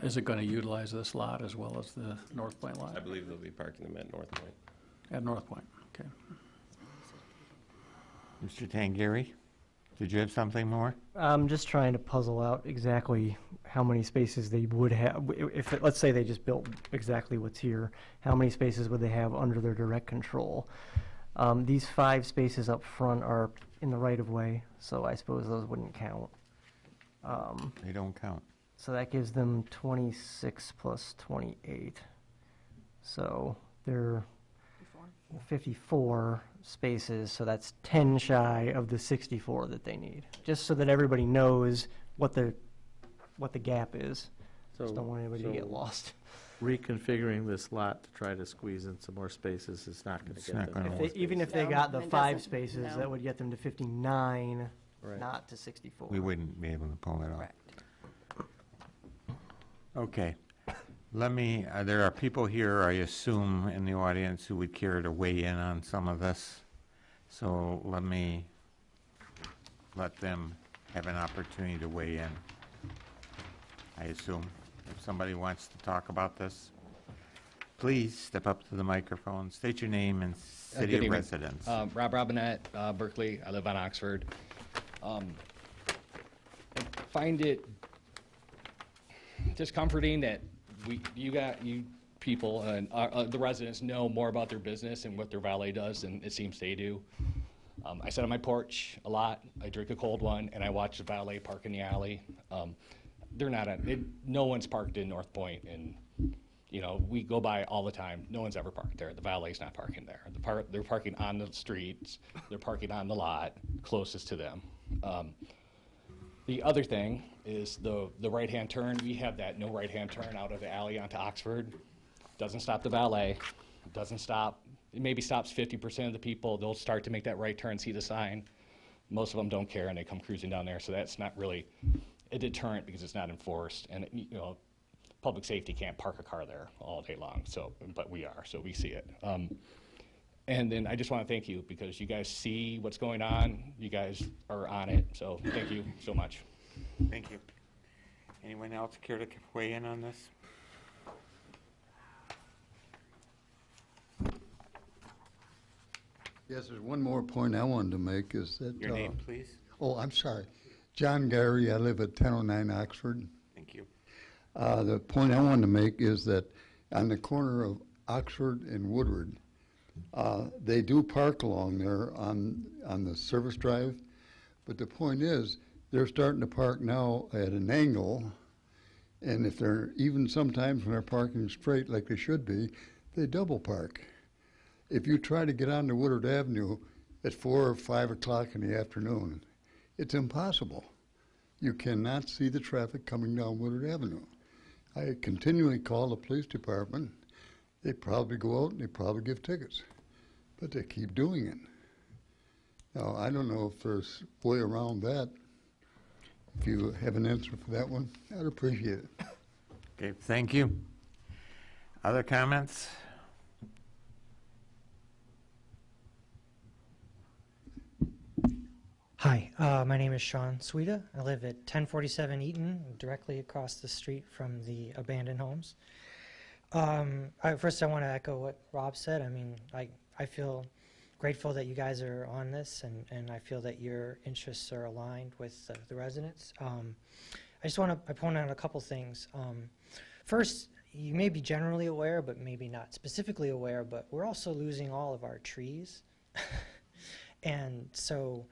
Is it going to utilize this lot as well as the North Point lot? I believe they'll be parking them at North Point. At North Point, okay. Mr. Tangari, did you have something more? I'm just trying to puzzle out exactly how many spaces they would have. Let's say they just built exactly what's here, how many spaces would they have under their direct control? These 5 spaces up front are in the right-of-way, so I suppose those wouldn't count. They don't count. So that gives them 26 plus 28. So they're 54 spaces, so that's 10 shy of the 64 that they need. Just so that everybody knows what the gap is. Just don't want anybody to get lost. Reconfiguring this lot to try to squeeze in some more spaces is not going to get not them. gonna work. Even if they No, got the it 5 doesn't. spaces, No. that would get them to 59, Right. not to 64. We wouldn't be able to pull it off. Correct. Okay. There are people here, I assume, in the audience who would care to weigh in on some of this. So let them have an opportunity to weigh in. I assume, if somebody wants to talk about this, please step up to the microphone, state your name and city Good of evening. residence. Rob Robinette, Berkley. I live on Oxford. I find it discomforting that you people and the residents know more about their business and what their valet does than it seems they do. I sit on my porch a lot. I drink a cold one, and I watch the valet park in the alley. No one's parked in North Point, and we go by all the time. No one's ever parked there. The valet's not parking there. They're parking on the streets. They're parking on the lot closest to them. The other thing is the right-hand turn. We have that no right-hand turn out of the alley onto Oxford. Doesn't stop the valet. Doesn't stop. It maybe stops 50% of the people. They'll start to make that right turn, see the sign. Most of them don't care, and they come cruising down there. So that's not really a deterrent because it's not enforced. And public safety can't park a car there all day long. But we are, so we see it. And then I just want to thank you because you guys see what's going on. You guys are on it. So thank you so much. Thank you. Anyone else care to weigh in on this? Yes, there's one more point I wanted to make is that... Your name, please. Oh, I'm sorry. John Gary, I live at 1009 Oxford. Thank you. The point I wanted to make is that on the corner of Oxford and Woodward, they do park along there on the service drive, but the point is they're starting to park now at an angle, and if they're, even sometimes when they're parking straight like they should be, they double park. If you try to get onto Woodward Avenue at 4 or 5 o'clock in the afternoon, it's impossible. You cannot see the traffic coming down Woodward Avenue. I continually call the police department. They probably go out and they probably give tickets, but they keep doing it. Now, I don't know if there's a way around that. If you have an answer for that one, I'd appreciate it. Okay, thank you. Other comments? Hi, my name is Sean Sweda. I live at 1047 Eaton, directly across the street from the abandoned homes. First, I want to echo what Rob said. I mean, I feel grateful that you guys are on this, and I feel that your interests are aligned with the residents. I just want to point out a couple things. First, you may be generally aware, but maybe not specifically aware, but we're also losing all of our trees. And so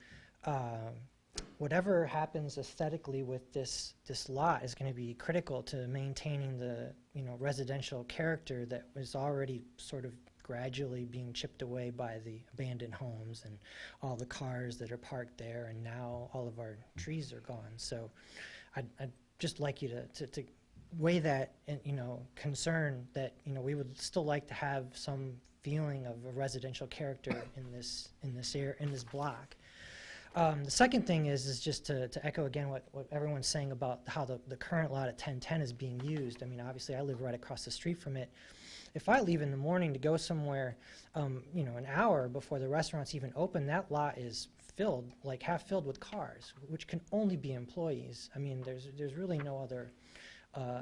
whatever happens aesthetically with this lot is going to be critical to maintaining the residential character that was already sort of gradually being chipped away by the abandoned homes and all the cars that are parked there, and now all of our trees are gone. So I'd just like you to weigh that concern that we would still like to have some feeling of a residential character in this block. The second thing is just to echo again what everyone's saying about how the current lot at 1010 is being used. I mean, obviously I live right across the street from it. If I leave in the morning to go somewhere, an hour before the restaurant's even open, that lot is filled, like half filled with cars, which can only be employees. I mean, there's really no other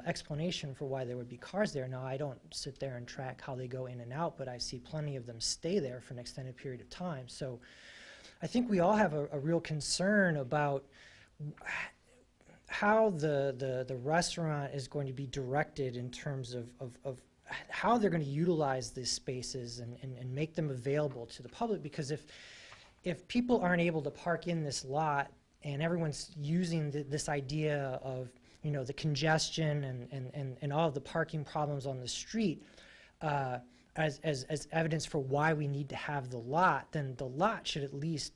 explanation for why there would be cars there. Now, I don't sit there and track how they go in and out, but I see plenty of them stay there for an extended period of time. So I think we all have a real concern about how the restaurant is going to be directed in terms of how they're going to utilize these spaces and make them available to the public. Because if people aren't able to park in this lot and everyone's using this idea of the congestion and all of the parking problems on the street as evidence for why we need to have the lot, then the lot should at least,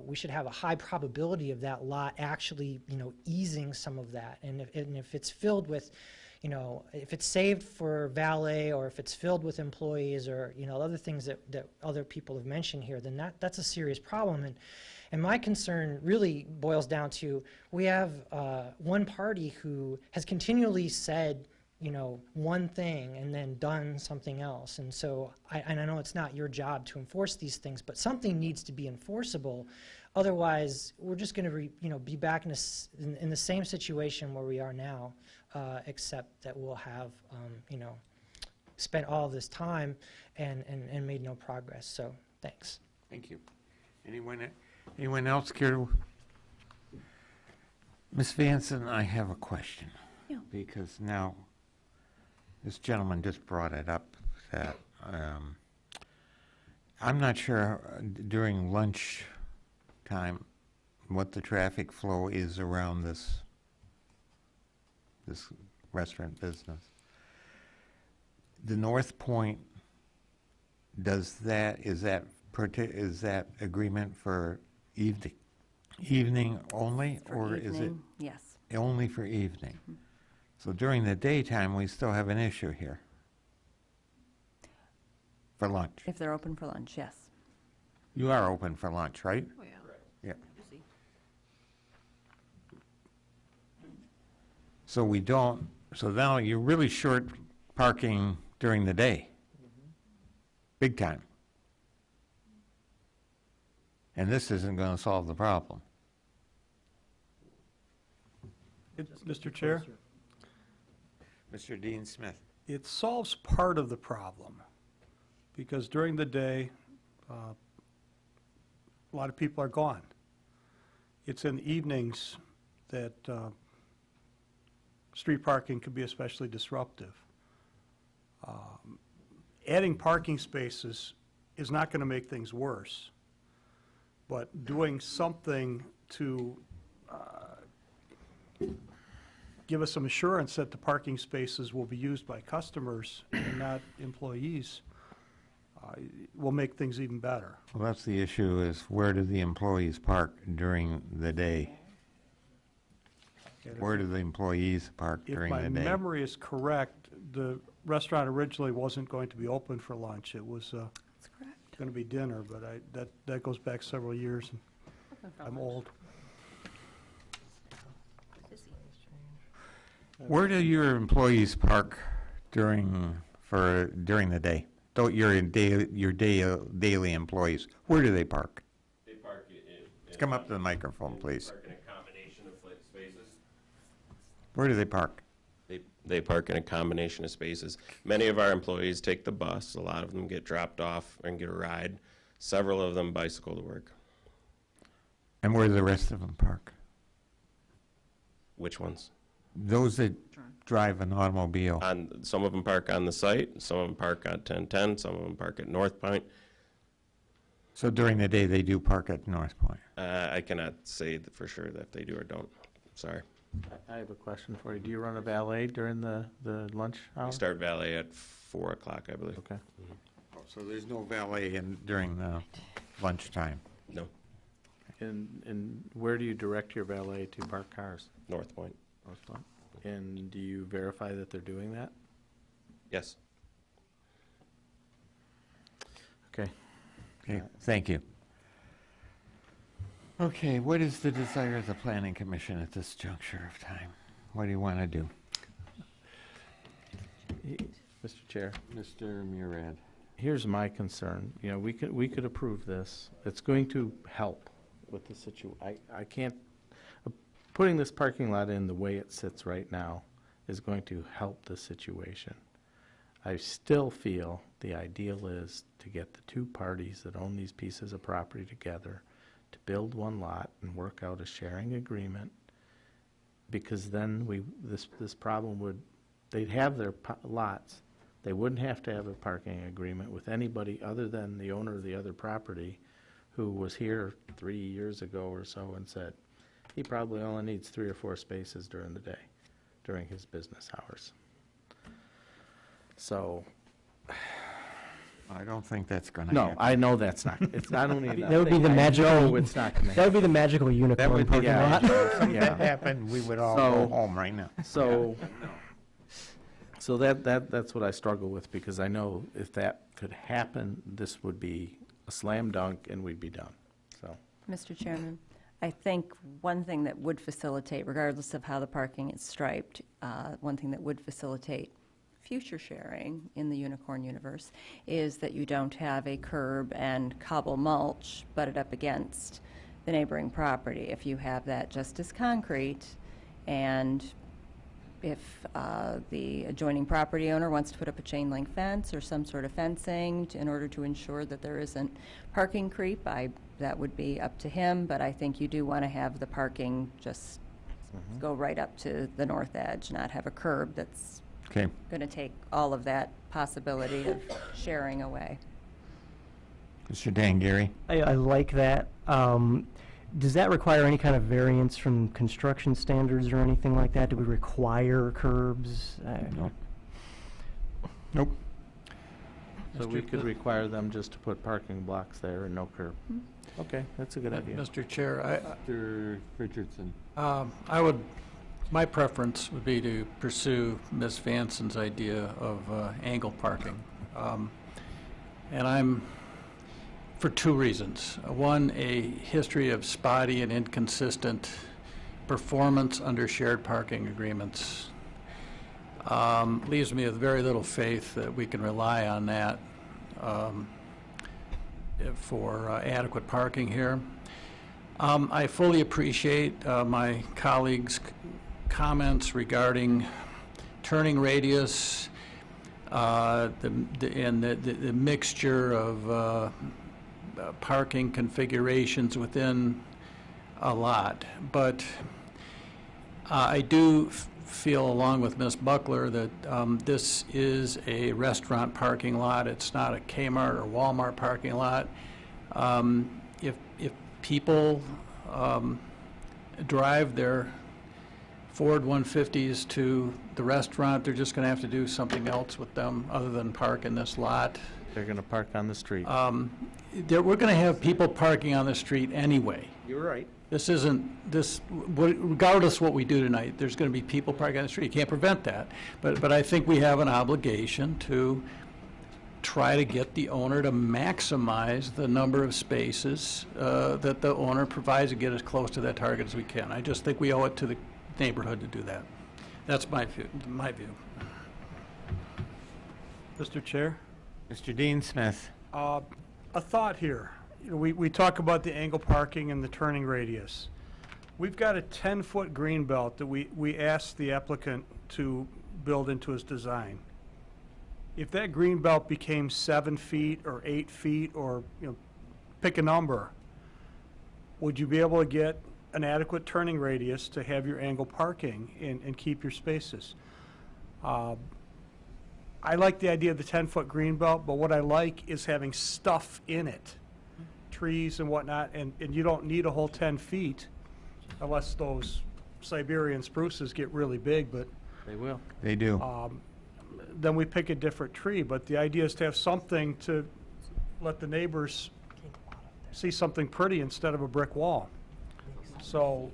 we should have a high probability of that lot actually, easing some of that. And if it's filled with, if it's saved for valet, or if it's filled with employees, or, other things that other people have mentioned here, then that's a serious problem. And my concern really boils down to, we have one party who has continually said, one thing and then done something else. And so I know it's not your job to enforce these things, but something needs to be enforceable. Otherwise, we're just going to be back in the same situation where we are now, except that we'll have spent all this time and made no progress. So thanks. Thank you. Anyone else care to? Ms. Vanson, I have a question. Yeah. Because now, this gentleman just brought it up that I'm not sure during lunch time what the traffic flow is around this restaurant business. The North Point, is that agreement for evening only, or is it Yes. only for evening? So during the daytime, we still have an issue here for lunch. If they're open for lunch, yes. You are open for lunch, right? Oh, yeah. Yeah. So now you're really short parking during the day. Big time. And this isn't going to solve the problem. Mr. Chair? Mr. Dean Smith. It solves part of the problem, because during the day, a lot of people are gone. It's in the evenings that street parking can be especially disruptive. Adding parking spaces is not going to make things worse, but doing something to give us some assurance that the parking spaces will be used by customers and not employees will make things even better. Well, that's the issue, is where do the employees park during the day? Where do the employees park during the If day? my memory is correct, the restaurant originally wasn't going to be open for lunch. It was going to be dinner, but that goes back several years, and I'm old. Where do your employees park for during the day? Your daily employees, where do they park? They park Come up to the microphone, please. Park in a combination of spaces. Where do they park? They park in a combination of spaces. Many of our employees take the bus. A lot of them get dropped off and get a ride. Several of them bicycle to work. And where do the rest of them park? Which ones? Those that drive an automobile. Some of them park on the site. Some of them park on 1010. Some of them park at North Point. So during the day, they do park at North Point? I cannot say for sure that if they do or don't. Sorry. I have a question for you. Do you run a valet during the lunch hour? We start valet at 4 o'clock, I believe. Okay. So there's no valet during the lunchtime? No. And where do you direct your valet to park cars? North Point. North Point. And do you verify that they're doing that? Yes. Okay. Okay, thank you. Okay, what is the desire of the Planning Commission at this juncture of time? What do you want to do? Mr. Chair. Mr. Murad. Here's my concern. You know, we could approve this. It's going to help with the I can't, putting this parking lot in the way it sits right now is going to help the situation. I still feel the ideal is to get the two parties that own these pieces of property together to build one lot and work out a sharing agreement, because then this problem would, they'd have their lots. They wouldn't have to have a parking agreement with anybody other than the owner of the other property, who was here 3 years ago or so and said he probably only needs 3 or 4 spaces during the day, during his business hours. So I don't think that's going to no, happen. I know that's not. It's not only That would be the magical. it's not going to That would be the magical unicorn parking lot. If something happened, we would all go home right now. So that's what I struggle with, because I know if that could happen, this would be a slam dunk and we'd be done. So, Mr. Chairman, I think one thing that would facilitate, regardless of how the parking is striped, one thing that would facilitate future sharing in the unicorn universe is that you don't have a curb and cobble mulch butted up against the neighboring property. If you have that just as concrete, and if the adjoining property owner wants to put up a chain link fence or some sort of fencing in order to ensure that there isn't parking creep, that would be up to him, but I think you do want to have the parking just go right up to the north edge, not have a curb that's going to take all of that possibility of sharing away. Mr. Dangary? I like that. Does that require any kind of variance from construction standards or anything like that? Do we require curbs? No. Nope. so we could require them just to put parking blocks there and no curb. Okay, that's a good idea. Mr. Chair, Mr. Richardson? my preference would be to pursue Ms. Vanson's idea of angle parking. And I'm, for 2 reasons. One, a history of spotty and inconsistent performance under shared parking agreements leaves me with very little faith that we can rely on that for adequate parking here. I fully appreciate my colleagues' comments regarding turning radius and the mixture of parking configurations within a lot. But I do feel, along with Ms. Buckler, that this is a restaurant parking lot. It's not a Kmart or Walmart parking lot. If people drive their Ford 150s to the restaurant, they're just going to have to do something else with them other than park in this lot. They're going to park on the street. We're going to have people parking on the street anyway. You're right. Regardless of what we do tonight, there's going to be people parking on the street. You can't prevent that. But I think we have an obligation to try to get the owner to maximize the number of spaces that the owner provides and get as close to that target as we can. I just think we owe it to the neighborhood to do that. That's my view. Mr. Chair, Mr. Dean Smith. a thought here. You know, we talk about the angle parking and the turning radius. We've got a 10-foot green belt that we asked the applicant to build into his design. If that green belt became 7 feet or 8 feet or, pick a number, would you be able to get an adequate turning radius to have your angle parking and keep your spaces? I like the idea of the 10-foot green belt, but what I like is having stuff in it, trees and whatnot, and you don't need a whole 10 feet unless those Siberian spruces get really big, but They will. They do. then we pick a different tree. But the idea is to have something to let the neighbors see something pretty instead of a brick wall. So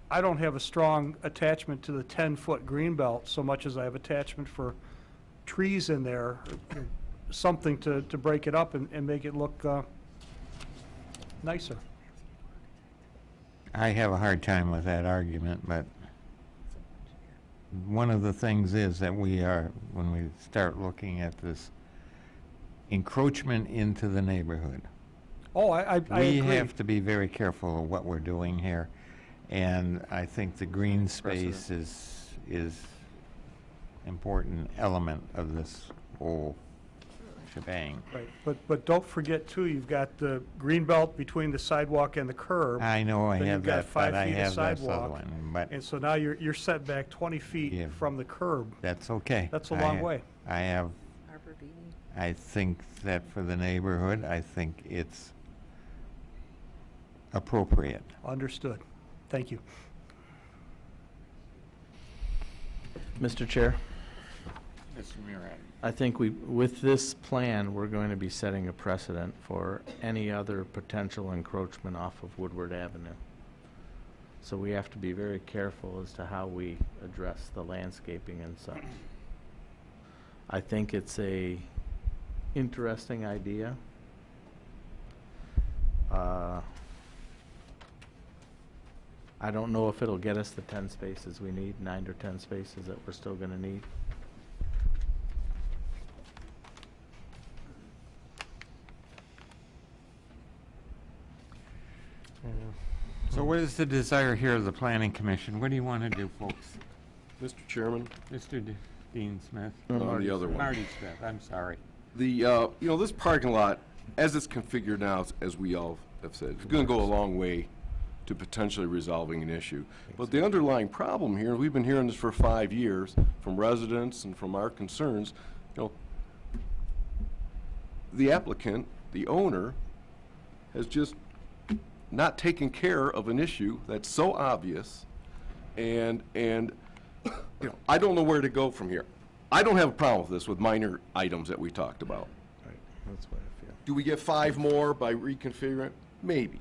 I don't have a strong attachment to the 10-foot green belt so much as I have attachment for trees in there, something to break it up and make it look nicer. I have a hard time with that argument, but one of the things is that when we start looking at this encroachment into the neighborhood, Oh, I we agree. have to be very careful of what we're doing here. And I think the green space is important element of this whole shebang. Right, but don't forget too, you've got the green belt between the sidewalk and the curb. I know I Then have you've got that, 5 but I feet of have this other sidewalk, one, but And so now you're set back 20 feet Yeah. from the curb. that's okay. That's a long I- way. I think that for the neighborhood, I think it's appropriate. Understood. Thank you. Mr. Chair, Mr. Murad. I think with this plan, we're going to be setting a precedent for any other potential encroachment off of Woodward Avenue. So we have to be very careful as to how we address the landscaping and such. I think it's a interesting idea. I don't know if it'll get us the 10 spaces we need, 9 or 10 spaces that we're still gonna need. So what is the desire here of the planning commission? What do you want to do, folks? Mr. Chairman, Mr. Dean Smith? on the other one. Marty Smith, I'm sorry. This parking lot, as it's configured now, as we all have said, it's going to go a long way to potentially resolving an issue. But the underlying problem here, we've been hearing this for 5 years from residents and from our concerns, the applicant, the owner, has just not taken care of an issue that's so obvious, and I don't know where to go from here. I don't have a problem with this, with minor items that we talked about. Right, that's what I feel. Do we get 5 more by reconfiguring? Maybe.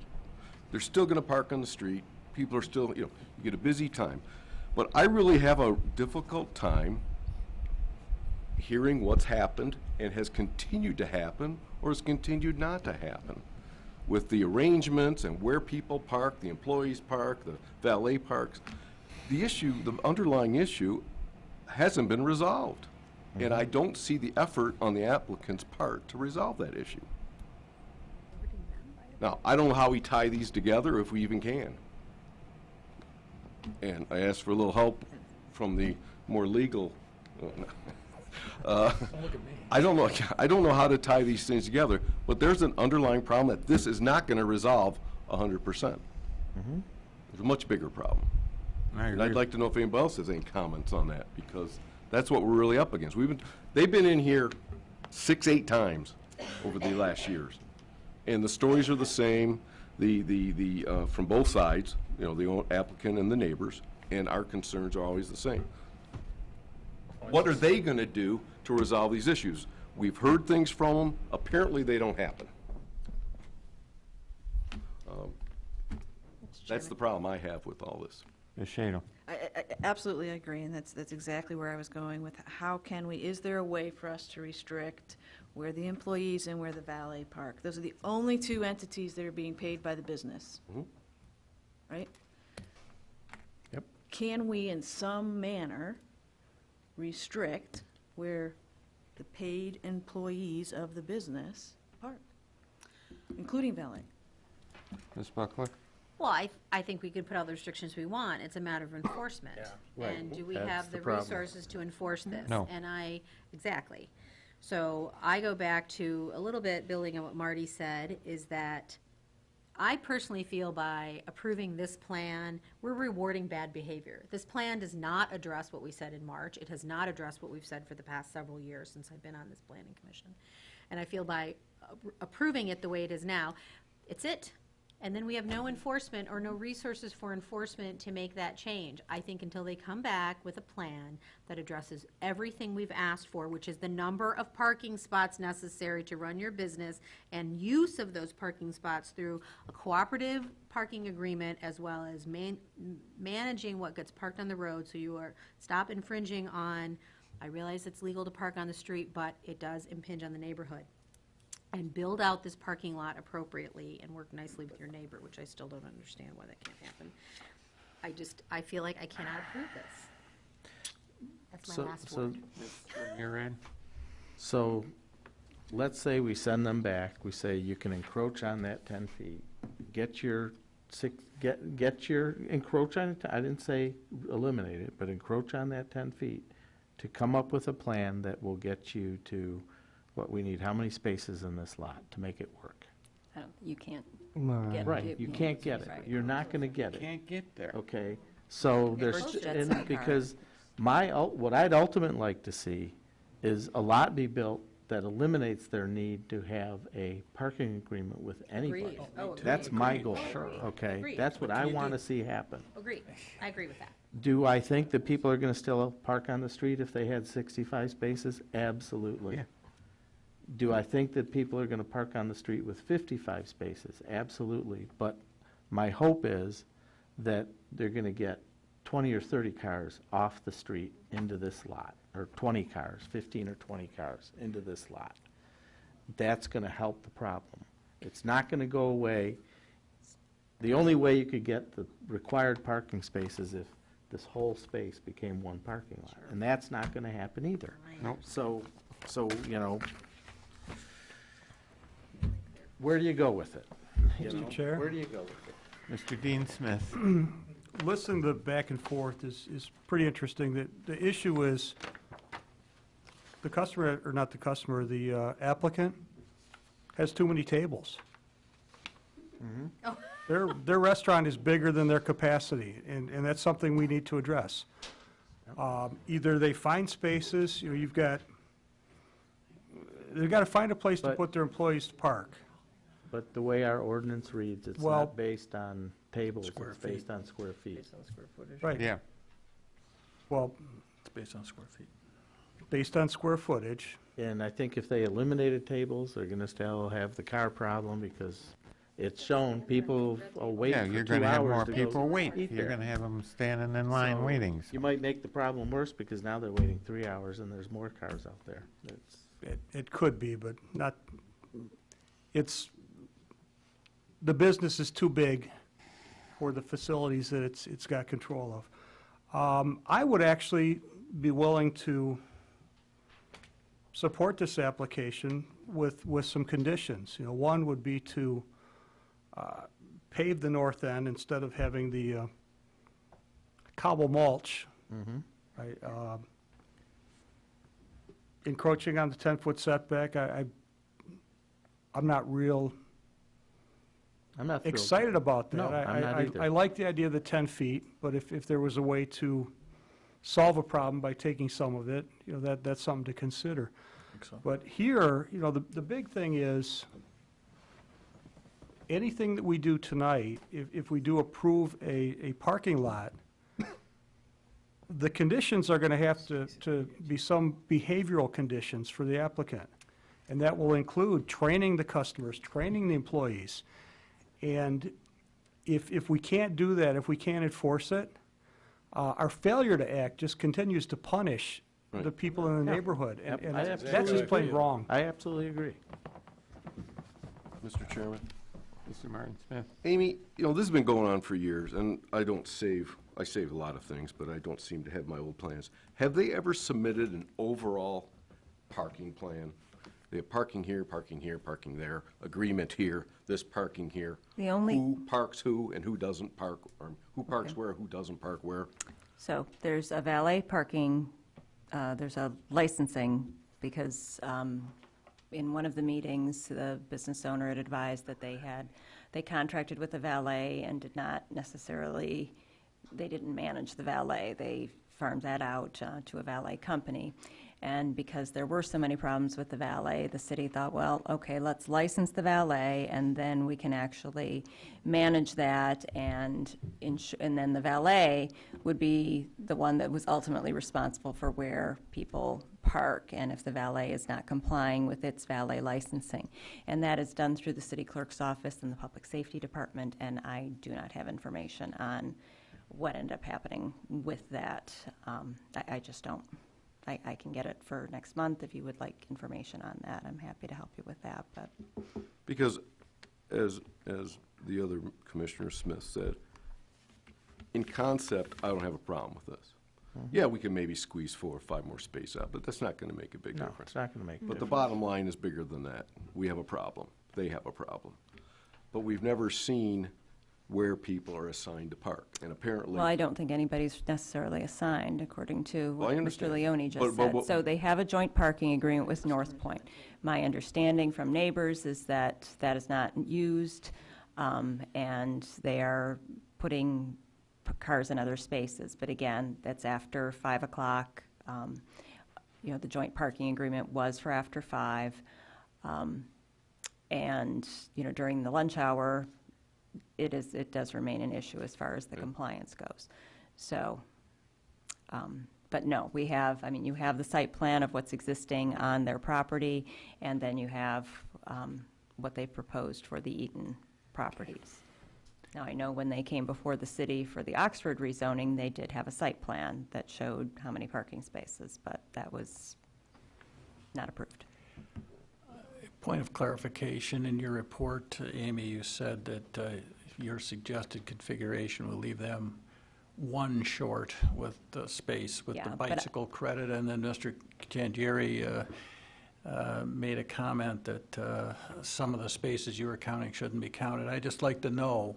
They're still gonna park on the street. People are still, you get a busy time. But I really have a difficult time hearing what's happened and has continued to happen or has continued not to happen with the arrangements and where people park, the employees park, the valet parks. The issue, the underlying issue, hasn't been resolved. And I don't see the effort on the applicant's part to resolve that issue. Now, I don't know how we tie these together, if we even can. And I asked for a little help from the more legal. I don't know how to tie these things together, but there's an underlying problem that this is not going to resolve 100%. It's a much bigger problem. And I'd like to know if anybody else has any comments on that, because that's what we're really up against. They've been in here 6, 8 times over the last years, and the stories are the same. From both sides, the applicant and the neighbors, and our concerns are always the same. What are they going to do to resolve these issues? We've heard things from them. Apparently, they don't happen. That's the problem I have with all this. Ms. Shadle. I absolutely agree, and that's exactly where I was going with how can we, is there a way for us to restrict where the employees and where the valet park? Those are the only 2 entities that are being paid by the business. Right? Yep. Can we, in some manner, restrict where the paid employees of the business park, including valet. Ms. Buckler? Well, I think we could put all the restrictions we want. It's a matter of enforcement. Right. And do we That's have the the problem. resources to enforce this? No. Exactly. So I go back to a little bit building on what Marty said, is that I personally feel by approving this plan, we're rewarding bad behavior. This plan does not address what we said in March. It has not addressed what we've said for the past several years since I've been on this planning commission. And I feel by approving it the way it is now, it's it. And then we have no enforcement or no resources for enforcement to make that change. I think until they come back with a plan that addresses everything we've asked for, which is the number of parking spots necessary to run your business and use of those parking spots through a cooperative parking agreement, as well as managing what gets parked on the road, so you stop infringing on, I realize it's legal to park on the street, but it does impinge on the neighborhood. And build out this parking lot appropriately and work nicely with your neighbor, which I still don't understand why that can't happen. I feel like I cannot approve this. That's my last word. You're in? So, let's say we send them back, we say you can encroach on that 10 feet. Get your encroach on it, I didn't say eliminate it, but encroach on that 10 feet to come up with a plan that will get you to what we need, how many spaces in this lot to make it work. You can't Right. get. Right, you can't get it. Right. You're not gonna get it. Can't get there. Okay, so there's, First jet and set because what I'd ultimately like to see is a lot be built that eliminates their need to have a parking agreement with anybody. Agreed. Oh, agreed. That's my Agreed. goal, Sure. okay? Agreed. That's what I want to see happen. Agreed. I agree with that. Do I think that people are going to still park on the street if they had 65 spaces? Absolutely. Yeah. Do I think that people are going to park on the street with 55 spaces? Absolutely. But my hope is that they're going to get 20 or 30 cars off the street into this lot, or 20 cars, 15 or 20 cars into this lot. That's going to help the problem. It's not going to go away. The only way you could get the required parking spaces if this whole space became one parking lot. And that's not going to happen either. Nope. So, you know, where do you go with it? You Mr. know, Chair? Where do you go with it? Mr. Dean Smith? Listening to the back and forth is pretty interesting. The issue is the customer, or not the customer, the applicant has too many tables. Their restaurant is bigger than their capacity, and that's something we need to address. Either they find spaces, you know, they've got to find a place to But- put their employees to park. But the way our ordinance reads, it's Well- not based on tables, it's based on square feet. Based on square footage. Right. Yeah. Well, It's based on square feet. based on square footage, And I think if they eliminated tables, they're gonna still have the car problem because it's shown people will wait Yeah, for 2 hours you're gonna have more to go people wait. eat You're there. gonna have them standing in line So, waiting. You might make the problem worse because now they're waiting 3 hours and there's more cars out there. it could be, but not, the business is too big for the facilities that it's got control of. I would actually be willing to support this application with some conditions. You know, one would be to pave the north end instead of having the cobble mulch. Right, encroaching on the 10-foot setback, I'm not real I'm not thrilled. excited about that. No, I'm not either. I like the idea of the 10 feet, but if there was a way to solve a problem by taking some of it, you know, that's something to consider. So. But here, you know, the big thing is, anything that we do tonight, if we do approve a parking lot, the conditions are gonna have to be some behavioral conditions for the applicant. And that will include training the customers, training the employees. And if we can't do that, if we can't enforce it, our failure to act just continues to punish the people in the neighborhood. And I that's absolutely just plain agree. wrong. I absolutely agree. Mr. Chairman? Mr. Martin Smith? Amy, you know, this has been going on for years, and I save a lot of things, but I don't seem to have my old plans. Have they ever submitted an overall parking plan. They have parking here, parking here, parking there, agreement here, this parking here. The only- Who parks who and who doesn't park, or who parks where, who doesn't park where. So there's a valet parking, there's a licensing, because in one of the meetings, the business owner had advised that they contracted with a valet and did not necessarily, they didn't manage the valet. They farmed that out to a valet company. And because there were so many problems with the valet, the city thought, well, okay, let's license the valet, and then we can actually manage that, and then the valet would be the one that was ultimately responsible for where people park, and if the valet is not complying with its valet licensing. And that is done through the city clerk's office and the public safety department, and I do not have information on what ended up happening with that. I just don't. I can get it for next month if you would like information on that. I'm happy to help you with that. But Because as the other Commissioner Smith said, in concept, I don't have a problem with this. Yeah, we can maybe squeeze 4 or 5 more space out, but that's not going to make a big No, difference. it's not going to make a But the difference. bottom line is bigger than that. We have a problem. They have a problem. But we've never seen where people are assigned to park, and apparently. well, I don't think anybody's necessarily assigned, according to Well, I what Mr. understand. Leone just But- said. So they have a joint parking agreement with North Point. My understanding from neighbors is that that is not used, and they are putting cars in other spaces. But again, that's after 5 o'clock. The joint parking agreement was for after 5. And, during the lunch hour, it does remain an issue as far as the compliance goes. So, but no, you have the site plan of what's existing on their property, and then you have what they proposed for the Eaton properties. Now, I know when they came before the city for the Oxford rezoning, they did have a site plan that showed how many parking spaces, but that was not approved. Point of clarification, in your report, Amy, you said that your suggested configuration will leave them 1 short with the space with Yeah, the but bicycle credit, and then Mr. Tangieri made a comment that some of the spaces you were counting shouldn't be counted. I'd just like to know,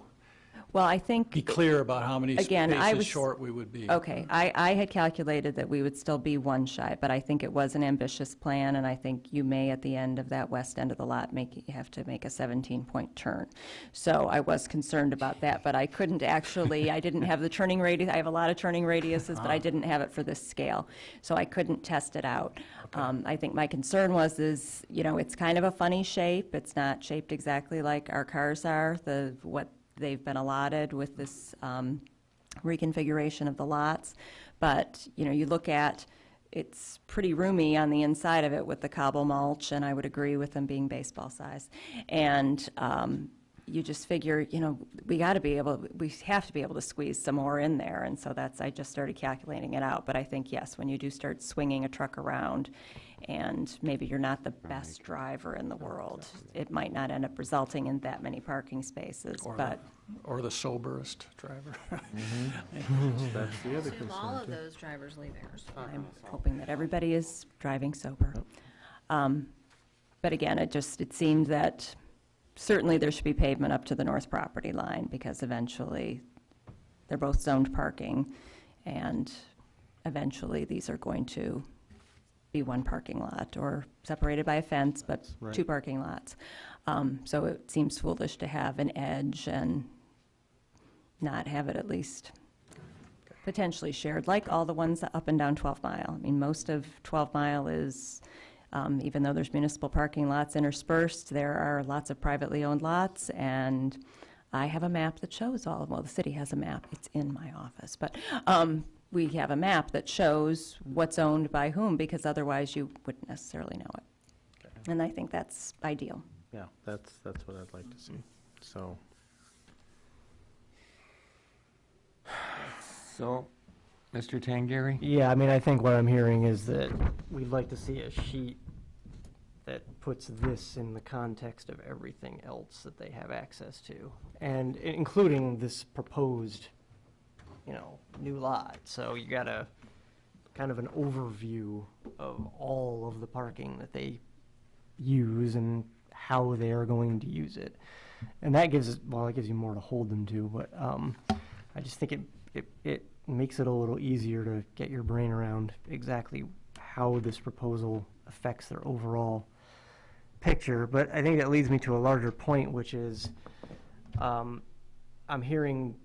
Well, I think. be clear about how many Again, I spaces was- short we would be. Okay, I had calculated that we would still be 1 shy, but I think it was an ambitious plan, and I think you may, at the end of that west end of the lot, have to make a 17-point turn. So I was concerned about that, but I couldn't actually, I didn't have the turning radius, I have a lot of turning radiuses, but I didn't have it for this scale, so I couldn't test it out. I think my concern is, it's kind of a funny shape, it's not shaped exactly like our cars are, what they've been allotted with this reconfiguration of the lots. But, you look at, it's pretty roomy on the inside of it with the cobble mulch, and I would agree with them being baseball size. And you just figure, we have to be able to squeeze some more in there. And so I just started calculating it out. But I think, yes, when you do start swinging a truck around, and maybe you're not the best driver in the world, it might not end up resulting in that many parking spaces, but. Or the soberest driver. That's the other Assume all concern, of too. those drivers leave theirs. I'm hoping that everybody is driving sober. But again, it seemed that certainly there should be pavement up to the north property line, because eventually they're both zoned parking, and eventually these are going to be 1 parking lot, or separated by a fence, but Right. 2 parking lots. So it seems foolish to have an edge and not have it at least potentially shared, like all the ones up and down 12 Mile. I mean, most of 12 Mile is, even though there's municipal parking lots interspersed, there are lots of privately owned lots, and I have a map that shows all of, well, the city has a map, it's in my office, but we have a map that shows what's owned by whom, because otherwise you wouldn't necessarily know it. And I think that's ideal. Yeah, that's what I'd like to see, so. So, Mr. Tangieri? Yeah, I think what I'm hearing is that we'd like to see a sheet that puts this in the context of everything else that they have access to, and including this proposed, new lot. So you gotta kind of an overview of all of the parking that they use and how they are going to use it. And that gives, it gives you more to hold them to, but I just think it makes it a little easier to get your brain around exactly how this proposal affects their overall picture. But I think that leads me to a larger point, which is I'm hearing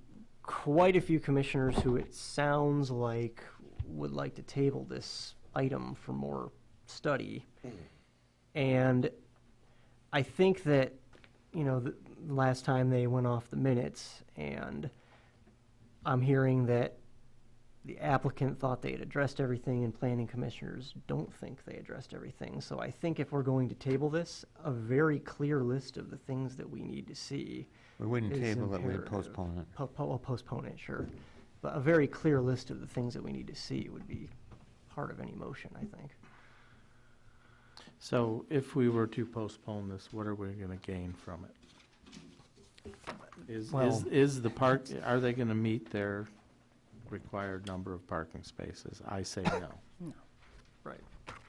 quite a few commissioners who it sounds like would like to table this item for more study. And I think that, the last time they went off the minutes, and I'm hearing that the applicant thought they had addressed everything, and planning commissioners don't think they addressed everything. So I think if we're going to table this, a very clear list of the things that we need to see. We wouldn't is table it, we'd imperative. postpone it. Postpone it, sure. But a very clear list of the things that we need to see would be part of any motion, I think. So if we were to postpone this, what are we going to gain from it? Is the park, are they going to meet their required number of parking spaces? I say no. No. Right.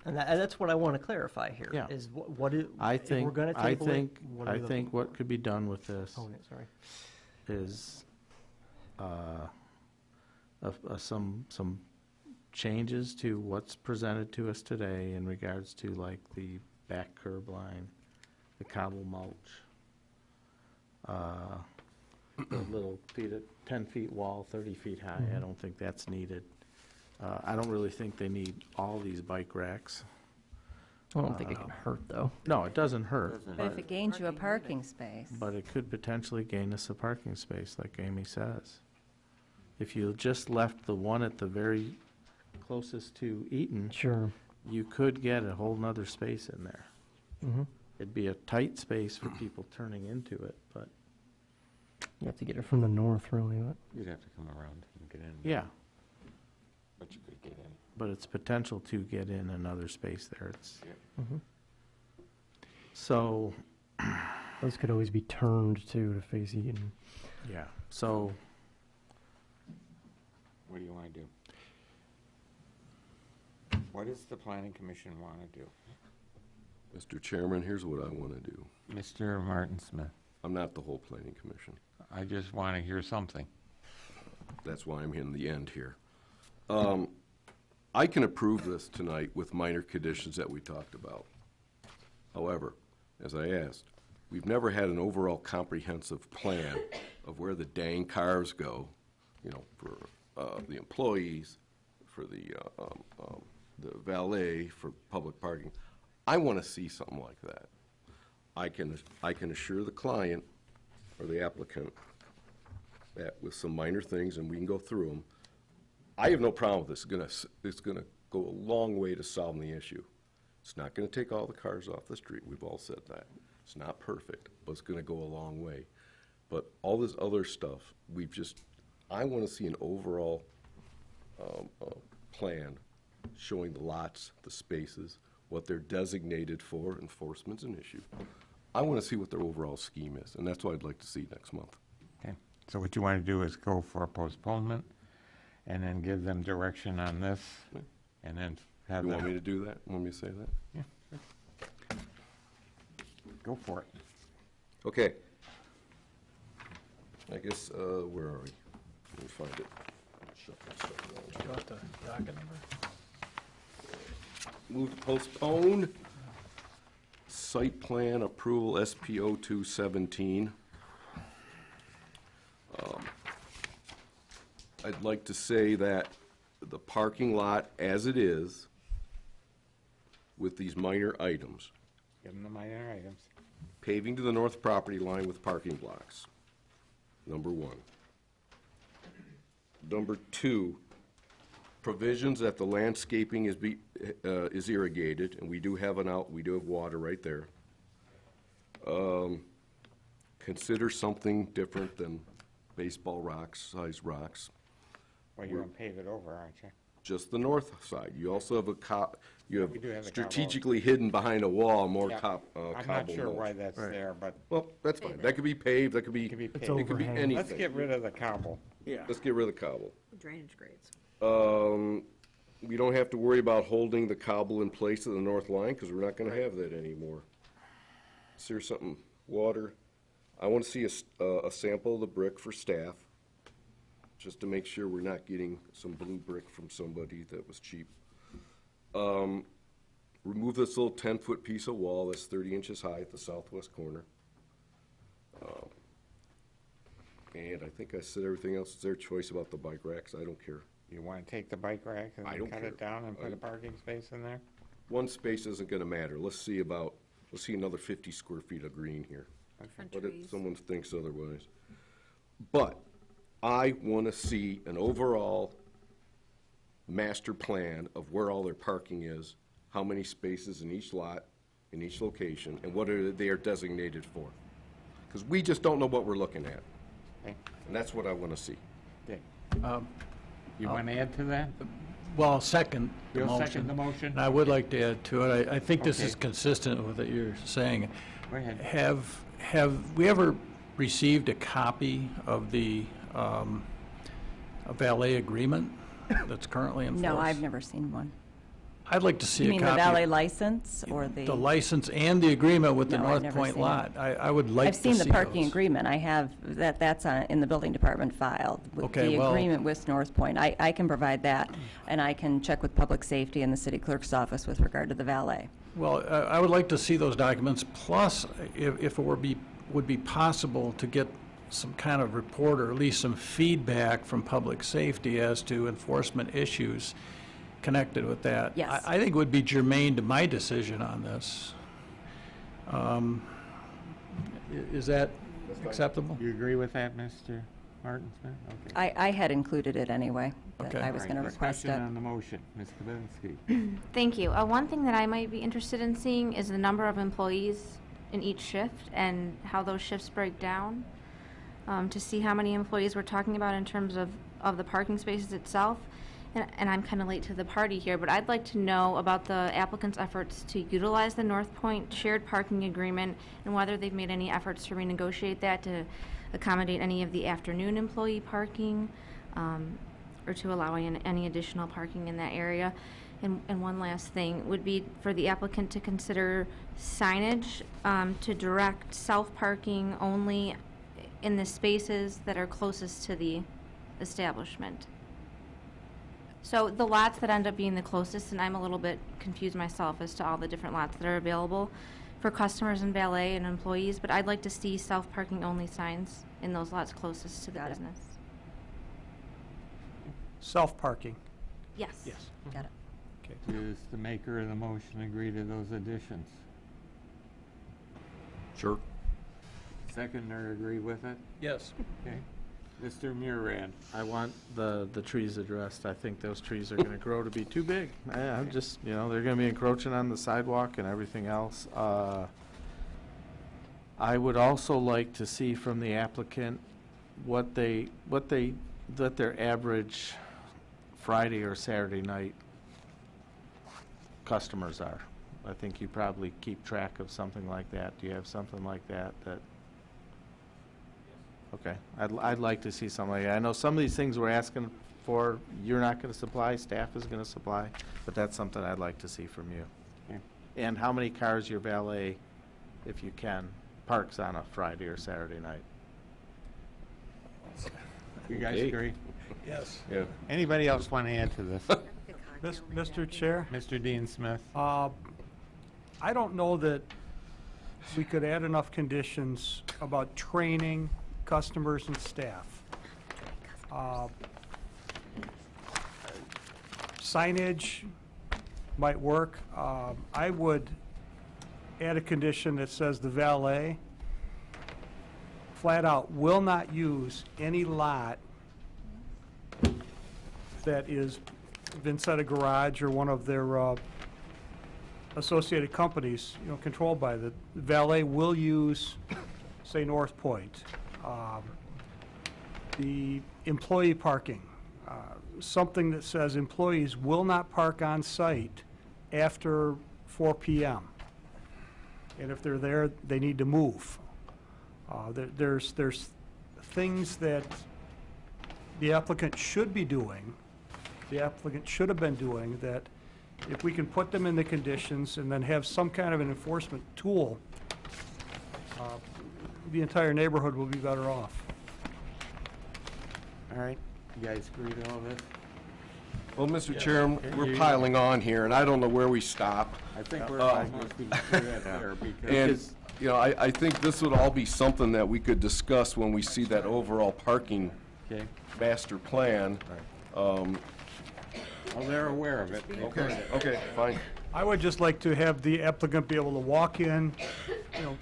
And that's what I want to clarify here. Yeah. Is what is, I if we're think, going to I table it, think, what are I we looking think what for? could be done with this Postpone it, sorry. is some changes to what's presented to us today in regards to like the back curb line, the cobble mulch, the little 10 feet wall, 30 feet high. I don't think that's needed. I don't really think they need all these bike racks. I don't think it can hurt, though. No, it doesn't hurt. But if it gains you a parking space. But it could potentially gain us a parking space, like Amy says. If you just left the one at the very closest to Eaton, Sure. you could get a whole nother space in there. Mm-hmm. It'd be a tight space for people turning into it, but, You have to get it from the north, really. But You'd have to come around and get in. yeah. But you could get in. But it's potential to get in another space there. It's, Mhm. so, Those could always be turned, too, to face Eaton. yeah, so, What do you want to do? What does the planning commission want to do? Mr. Chairman, here's what I want to do. Mr. Martin Smith, I'm not the whole planning commission. I just want to hear something. That's why I'm in the end here. I can approve this tonight with minor conditions that we talked about. However, as I asked, we've never had an overall comprehensive plan of where the dang cars go, for the employees, for the valet, for public parking. I want to see something like that. I can assure the client or the applicant that with some minor things, and we can go through them, I have no problem with this. It's gonna go a long way to solving the issue. It's not gonna take all the cars off the street. We've all said that. It's not perfect, but it's gonna go a long way. But all this other stuff, I want to see an overall plan showing the lots, the spaces, what they're designated for. Enforcement's an issue. I want to see what their overall scheme is, and that's what I'd like to see next month. Okay, so what you want to do is go for a postponement, and then give them direction on this, and then have You them. want me to do that? Want me to say that? Yeah. Go for it. Okay. I guess, where are we? Let me find it. Shut that stuff down. Do you want the docket number? Move to postpone. Site plan approval, SPO 217. I'd like to say that the parking lot as it is, with these minor items, Give them the minor items. paving to the north property line with parking blocks, number one. Number two, provisions that the landscaping is irrigated, and we do have water right there. Consider something different than baseball size rocks. Well, you're going to pave it over, aren't you? Just the north side. You also have you We do have have a strategically hidden behind a wall more Yeah. cobble I'm not sure mulch. why that's Right. there, but Well, that's fine. That could be paved, that could be, it can be it paved. could be overhang. anything. Let's get rid of the cobble. yeah. Let's get rid of the cobble. Drainage grades. we don't have to worry about holding the cobble in place of the north line, because we're not gonna have that anymore. Is there something, water? I want to see a sample of the brick for staff, just to make sure we're not getting some blue brick from somebody that was cheap. Remove this little 10-foot piece of wall that's 30 inches high at the southwest corner. And I think I said everything else. It's their choice about the bike racks. I don't care. You want to take the bike rack and I don't cut it care. down and put a parking space in there? One space isn't gonna matter. Let's see another 50 square feet of green here. But if someone thinks otherwise. But I want to see an overall master plan of where all their parking is, how many spaces in each lot, in each location, and what they are designated for. Because we just don't know what we're looking at. Okay. And that's what I want to see. Okay. You want to add to that? Well, second the You'll motion. second the motion? And I would like to add to it, I think this Okay. is consistent with what you're saying. Go ahead. Have we ever received a copy of the a valet agreement that's currently in force? No, I've never seen one. I'd like to see You a mean copy. the valet license or the? The license and the agreement with the No, I've North never Point seen lot. I would like to see I've seen the parking those. agreement. I have, that's in the building department file. With Okay, the well- agreement with North Point. I can provide that, and I can check with public safety and the city clerk's office with regard to the valet. Well, I would like to see those documents, plus if it would be possible to get some kind of report or at least some feedback from public safety as to enforcement issues connected with that. Yes. I think it would be germane to my decision on this. Is that acceptable? You agree with that, Mr. Martin Smith? Okay. I had included it anyway, that Okay. I was All going to right, request discussion it. on the motion. Ms. Kavinsky. Thank you. One thing that I might be interested in seeing is the number of employees in each shift and how those shifts break down, to see how many employees we're talking about in terms of the parking spaces itself. And I'm kind of late to the party here, but I'd like to know about the applicant's efforts to utilize the North Point shared parking agreement and whether they've made any efforts to renegotiate that to accommodate any of the afternoon employee parking, or to allow any additional parking in that area. And one last thing would be for the applicant to consider signage to direct self-parking only in the spaces that are closest to the establishment. So the lots that end up being the closest, and I'm a little bit confused myself as to all the different lots that are available for customers and valet and employees, but I'd like to see self-parking only signs in those lots closest to the business. Self-parking. Yes. Yes. Got it. Does the maker of the motion agree to those additions? Sure. Seconder agree with it? Yes. Okay. Mr. Murad. I want the trees addressed. I think those trees are gonna grow to be too big. I'm just, they're gonna be encroaching on the sidewalk and everything else. I would also like to see from the applicant what their average Friday or Saturday night customers are. I think you probably keep track of something like that. Do you have something like that? Okay, I'd like to see something like that. I know some of these things we're asking for, you're not gonna supply, staff is gonna supply, but that's something I'd like to see from you. Okay. And how many cars your valet, if you can, parks on a Friday or Saturday night. You guys Okay. agree? Yes. Yeah. Anybody else want to add to this? Mr. Chair? Mr. Dean Smith? I don't know that we could add enough conditions about training customers and staff. Signage might work. I would add a condition that says the valet flat out will not use any lot that is inside a garage or one of their associated companies, controlled by the valet will use, say, North Point. The employee parking, something that says employees will not park on site after 4 p.m. And if they're there, they need to move. There's things that the applicant should be doing the applicant should have been doing, that if we can put them in the conditions and then have some kind of an enforcement tool, the entire neighborhood will be better off. All right, you guys agree to all this? Well, Mr. Chairman, we're piling on here, and I don't know where we stop. I think we're there because. And, you know, I think this would all be something that we could discuss when we see that overall parking Okay. master plan. Well, they're aware of it. Okay, fine. I would just like to have the applicant be able to walk in, you know,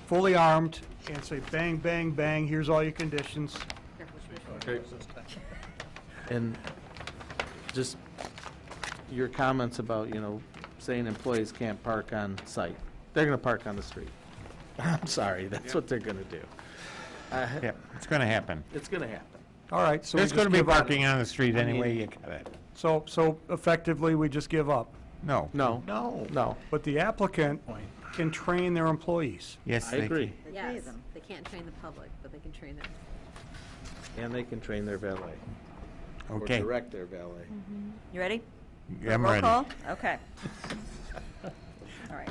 fully armed and say, bang, bang, bang, here's all your conditions. Okay. And just your comments about, saying employees can't park on site. They're gonna park on the street. I'm sorry, that's what they're gonna do. Yeah, it's going to happen. It's gonna happen. All right, so we There's just going to be give up. parking on the street anyway you cut it. So effectively, we just give up. No. No. No. No, But the applicant can train their employees. Yes, I they agree. They pay them. They can't train the public, but they can train them. And they can train their valet. Okay. Or direct their valet. You ready? I'm Roll ready. call? Okay. All right.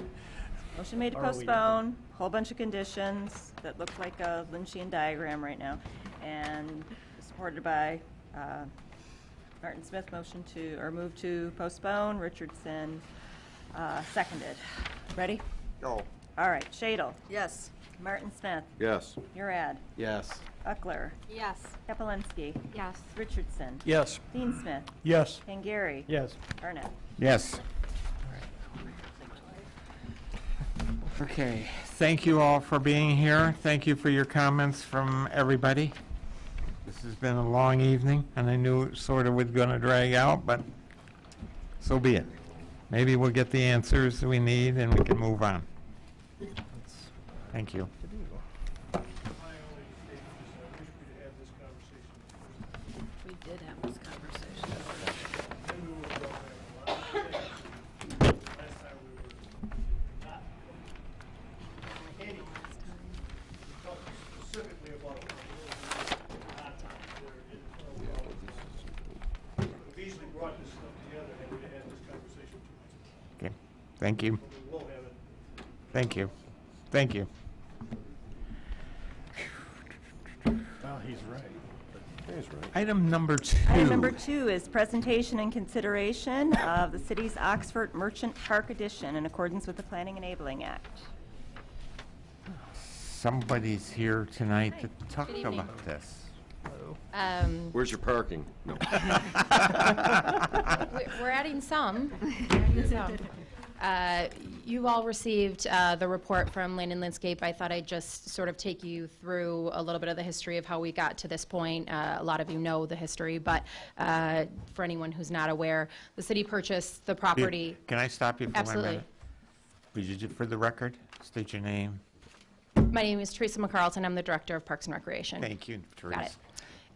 Motion made to postpone, whole bunch of conditions that look like a Lynchian diagram right now, and supported by Martin Smith, move to postpone, Richardson seconded. Ready? Go. All right, Shadle, Yes. Martin Smith, Yes. Murad, Yes. Uckler, Yes. Kapelinski, Yes. Richardson, Yes. Dean Smith, Yes. Tangari, Yes. Burnett. Yes. Okay, thank you all for being here. Thank you for your comments from everybody. This has been a long evening, and I knew it sort of was going to drag out, but so be it. Maybe we'll get the answers we need and we can move on. Thank you. We did have this conversation. Specifically about we've easily brought this stuff together and we'd have had this conversation 2 months ago. Okay, thank you. We'll have it. Thank you. Thank you. Well, he's right. Item number 2. Item number 2 is presentation and consideration of the city's Oxford Merchant Park Edition in accordance with the Planning Enabling Act. Somebody's here tonight to talk about this. Where's your parking? No. We're adding some. You all received the report from Land and Landscape. I thought I'd just sort of take you through a little bit of the history of how we got to this point. A lot of you know the history, but for anyone who's not aware, the city purchased the property. Can I stop you for 1 Absolutely. minute? Would you, for the record, state your name? My name is Teresa McCarlton. I'm the Director of Parks and Recreation. Thank you, Teresa.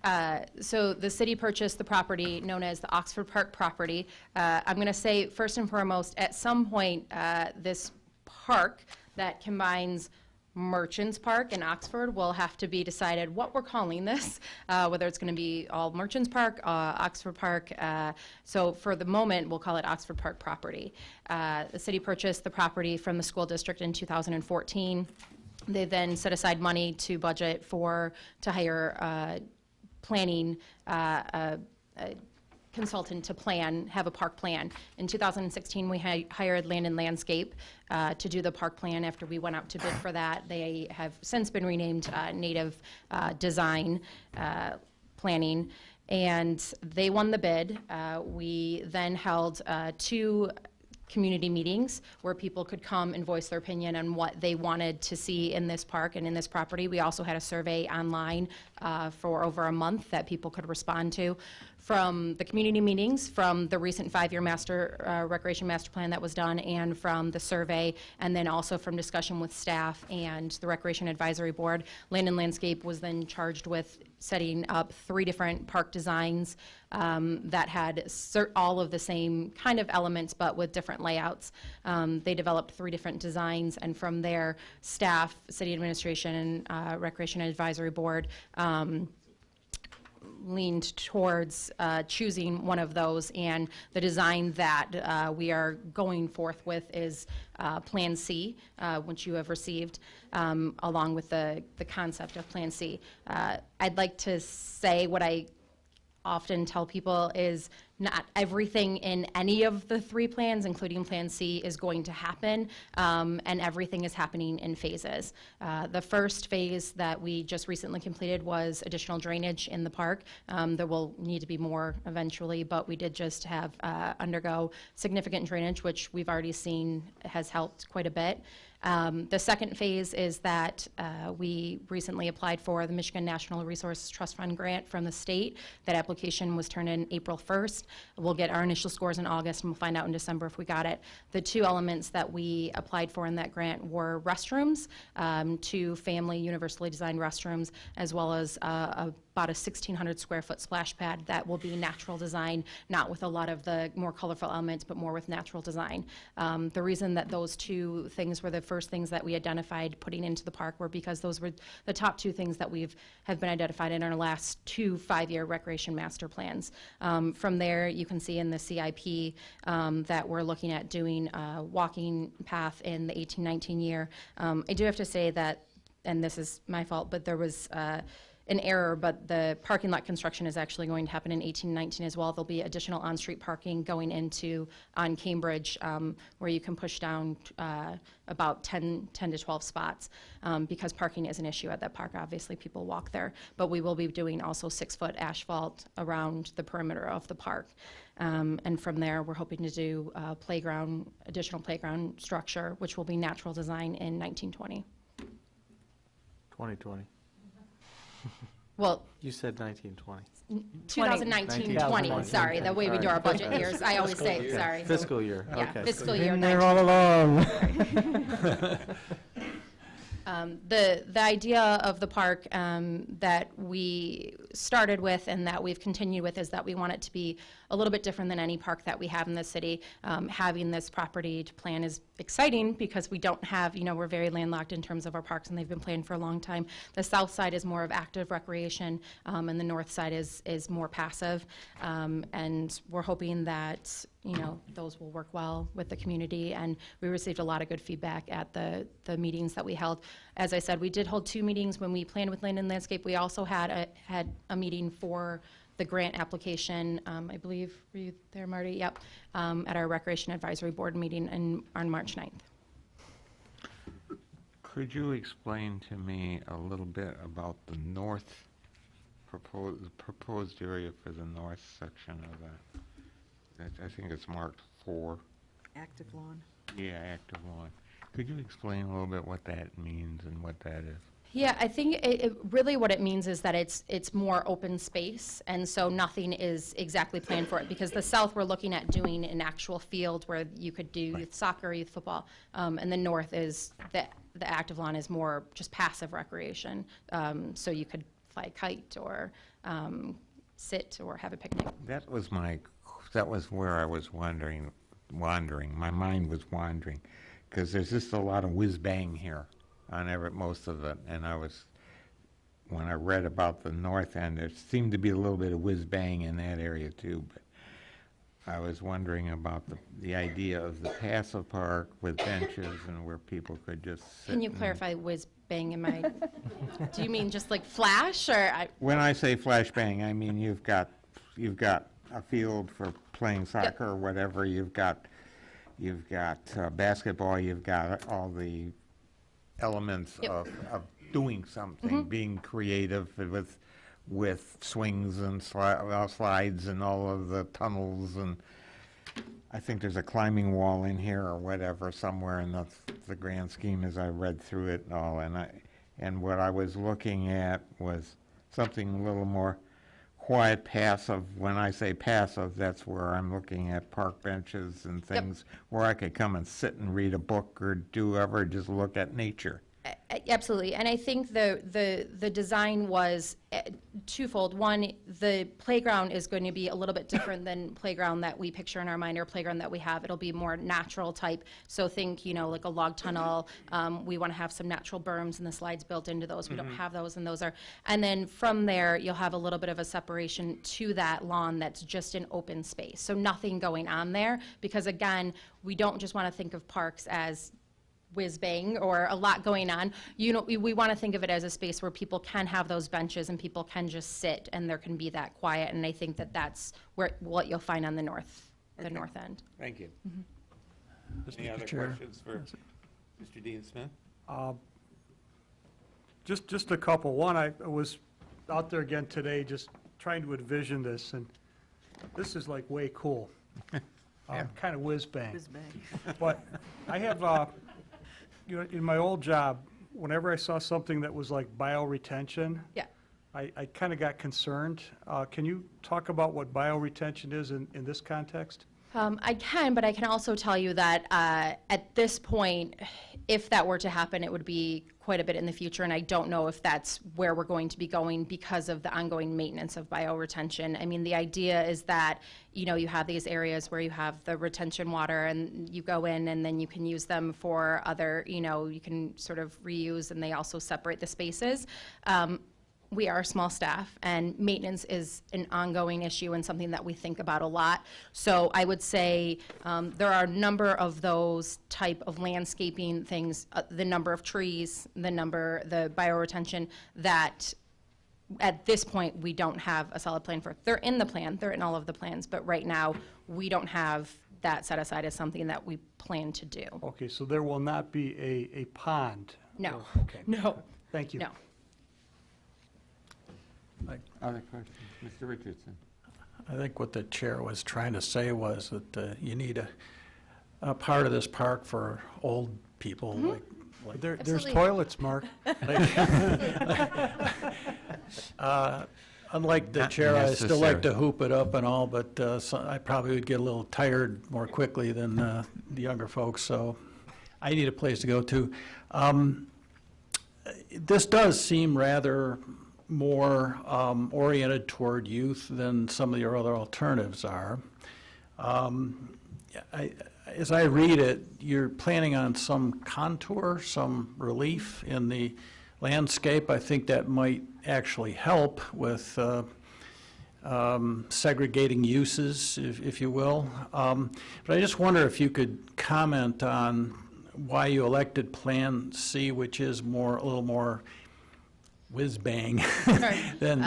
Got it. So the city purchased the property known as the Oxford Park property. I'm going to say, first and foremost, at some point, this park that combines Merchants Park and Oxford will have to be decided what we're calling this, whether it's going to be all Merchants Park, Oxford Park. So for the moment, we'll call it Oxford Park property. The city purchased the property from the school district in 2014. They then set aside money to budget to hire planning a consultant to have a park plan. In 2016, we hired Land and Landscape to do the park plan after we went out to bid for that. They have since been renamed Native Design Planning, and they won the bid. We then held 2 community meetings where people could come and voice their opinion on what they wanted to see in this park and in this property. We also had a survey online for over a month that people could respond to. From the community meetings, from the recent 5-year recreation master plan that was done, and from the survey, and then also from discussion with staff and the Recreation Advisory Board, Land and Landscape was then charged with setting up 3 different park designs that had all of the same kind of elements but with different layouts. They developed 3 different designs, and from there, staff, city administration, and Recreation Advisory Board leaned towards choosing one of those, and the design that we are going forth with is Plan C, which you have received, along with the concept of Plan C. I'd like to say what I often tell people is not everything in any of the 3 plans, including Plan C, is going to happen, and everything is happening in phases. The first phase that we just recently completed was additional drainage in the park. There will need to be more eventually, but we did just have undergo significant drainage, which we've already seen has helped quite a bit. The second phase is that we recently applied for the Michigan National Resource Trust Fund grant from the state. That application was turned in April 1st. We'll get our initial scores in August, and we'll find out in December if we got it. The 2 elements that we applied for in that grant were restrooms, 2 family universally designed restrooms, as well as about a 1,600 square foot splash pad that will be natural design, not with a lot of the more colorful elements, but more with natural design. The reason that those 2 things were the first things that we identified putting into the park were because those were the top 2 things that have been identified in our last 2 5-year recreation master plans. From there, you can see in the CIP that we're looking at doing a walking path in the 18-19 year. I do have to say that, and this is my fault, but there was an error, but the parking lot construction is actually going to happen in 18-19 as well. There'll be additional on-street parking going into on Cambridge, where you can push down about 10 to 12 spots, because parking is an issue at that park. Obviously, people walk there, but we will be doing also 6-foot asphalt around the perimeter of the park. And from there, we're hoping to do additional playground structure, which will be natural design in 1920. 2020. Well, You said 1920. 2019-20, sorry, the way we do our budget years, I always say, sorry. Fiscal year, Yeah, okay. fiscal year Been there all 19. along. The idea of the park that we started with and that we've continued with is that we want it to be a little bit different than any park that we have in the city. Having this property to plan is exciting because we don't have, we're very landlocked in terms of our parks, and they've been planned for a long time. The south side is more of active recreation, and the north side is more passive. And we're hoping that those will work well with the community, and we received a lot of good feedback at the meetings that we held. As I said, we did hold 2 meetings when we planned with Land and Landscape. We also had a meeting for the grant application, I believe, were you there, Marty? Yep, at our Recreation Advisory Board meeting on March 9th. Could you explain to me a little bit about the proposed area for the north section of that? I think it's marked 4. Active lawn. Yeah, active lawn. Could you explain a little bit what that means and what that is? Yeah, I think really what it means is that it's more open space, and so nothing is exactly planned for it, because the south we're looking at doing an actual field where you could do youth soccer, youth football, and the north is the active lawn is more just passive recreation, so you could fly a kite or sit or have a picnic. That was where I was wandering. My mind was wandering, because there's just a lot of whiz-bang here on most of it. And when I read about the north end, there seemed to be a little bit of whiz-bang in that area too. But I was wondering about the idea of the passive park with benches and where people could just sit. Can you clarify whiz-bang? Do you mean just like flash, or? When I say flashbang, I mean you've got a field for playing soccer or whatever. You've got basketball. You've got all the elements of doing something, being creative with swings and slides and all of the tunnels, and I think there's a climbing wall in here or whatever somewhere in the grand scheme as I read through it and all. And what I was looking at was something a little more quiet, passive. When I say passive, that's where I'm looking at park benches and things where I could come and sit and read a book or do whatever, just look at nature. Absolutely, and I think the design was twofold. One, the playground is going to be a little bit different than playground that we picture in our mind or playground that we have. It'll be more natural type, so think, like a log tunnel. We want to have some natural berms and the slides built into those. We don't have those, and those are, and then from there, you'll have a little bit of a separation to that lawn that's just an open space, so nothing going on there, because again, we don't just want to think of parks as whiz-bang or a lot going on. We want to think of it as a space where people can have those benches and people can just sit and there can be that quiet, and I think that that's what you'll find on the north end. Thank you. Mr. Any other Chair. questions for Mr. Dean Smith? Just a couple. One, I was out there again today just trying to envision this, and this is like way cool. Kind of whiz-bang. Whiz-bang. But I have, in my old job, whenever I saw something that was like bioretention, Yeah. I kind of got concerned. Can you talk about what bioretention is in this context? I can, but I can also tell you that at this point, if that were to happen, it would be quite a bit in the future, and I don't know if that's where we're going to be going because of the ongoing maintenance of bioretention. I mean, the idea is that, you have these areas where you have the retention water and you go in and then you can use them for other, you can sort of reuse, and they also separate the spaces. We are a small staff, and maintenance is an ongoing issue and something that we think about a lot. So I would say there are a number of those type of landscaping things, the number of trees, the bioretention, that at this point we don't have a solid plan for. They're in the plan, they're in all of the plans, but right now we don't have that set aside as something that we plan to do. Okay, so there will not be a pond? No. Okay. No. Thank you. No. Other questions? Mr. Richardson? I think what the chair was trying to say was that you need a part of this park for old people, like There's Absolutely. toilets, Mark. unlike the Not chair, I still necessary. like to hoop it up and all, but I probably would get a little tired more quickly than the younger folks, so I need a place to go to. This does seem rather more oriented toward youth than some of your other alternatives are. As I read it, you're planning on some contour, some relief in the landscape. I think that might actually help with segregating uses, if you will. But I just wonder if you could comment on why you elected Plan C, which is a little more whiz-bang than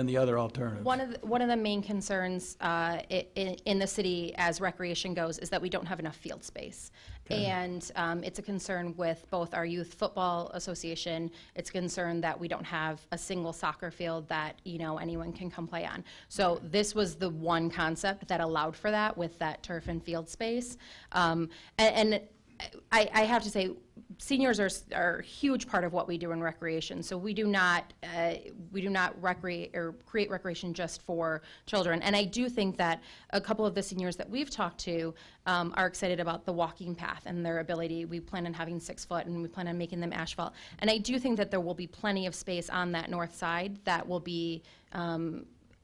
the other alternatives. One of the main concerns in the city as recreation goes is that we don't have enough field space. Okay. And it's a concern with both our youth football association. It's a concern that we don't have a single soccer field that anyone can come play on. So this was the one concept that allowed for that with that turf and field space. And I have to say, seniors are a huge part of what we do in recreation. So we do not create recreation just for children. And I do think that a couple of the seniors that we've talked to are excited about the walking path and their ability. We plan on having 6 foot, and we plan on making them asphalt. And I do think that there will be plenty of space on that north side that will be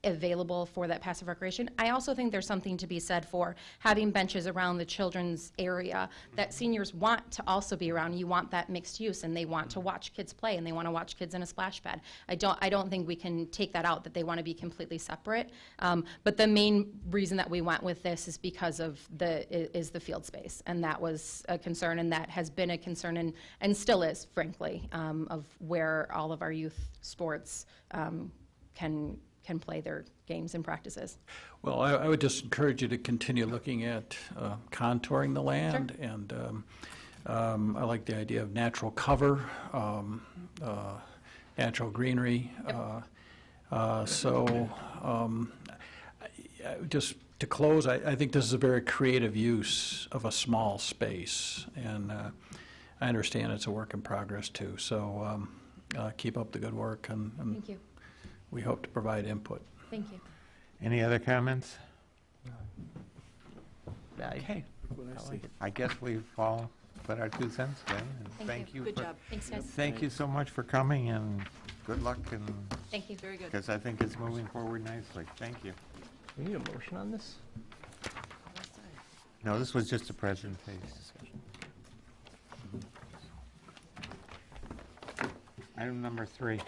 available for that passive recreation. I also think there's something to be said for having benches around the children's area that seniors want to also be around. You want that mixed use, and they want to watch kids play, and they want to watch kids in a splash pad. I don't think we can take that out, that they want to be completely separate. But the main reason that we went with this is because of the field space, and that was a concern, and that has been a concern and still is, frankly, of where all of our youth sports can play their games and practices. Well, I would just encourage you to continue looking at contouring the land, Sure. and I like the idea of natural cover, natural greenery. Yep. Just to close, I think this is a very creative use of a small space, and I understand it's a work in progress too. So keep up the good work, and Thank you. we hope to provide input. Thank you. Any other comments? Yeah, Okay. I guess we've all put our 2 cents in. And Thank you. Good for- job. Thanks, guys. Thank you so much for coming, and good luck, and, Thank you. Very good. because I think it's moving forward nicely. Thank you. We need a motion on this? No, this was just a presentation. Item number 3.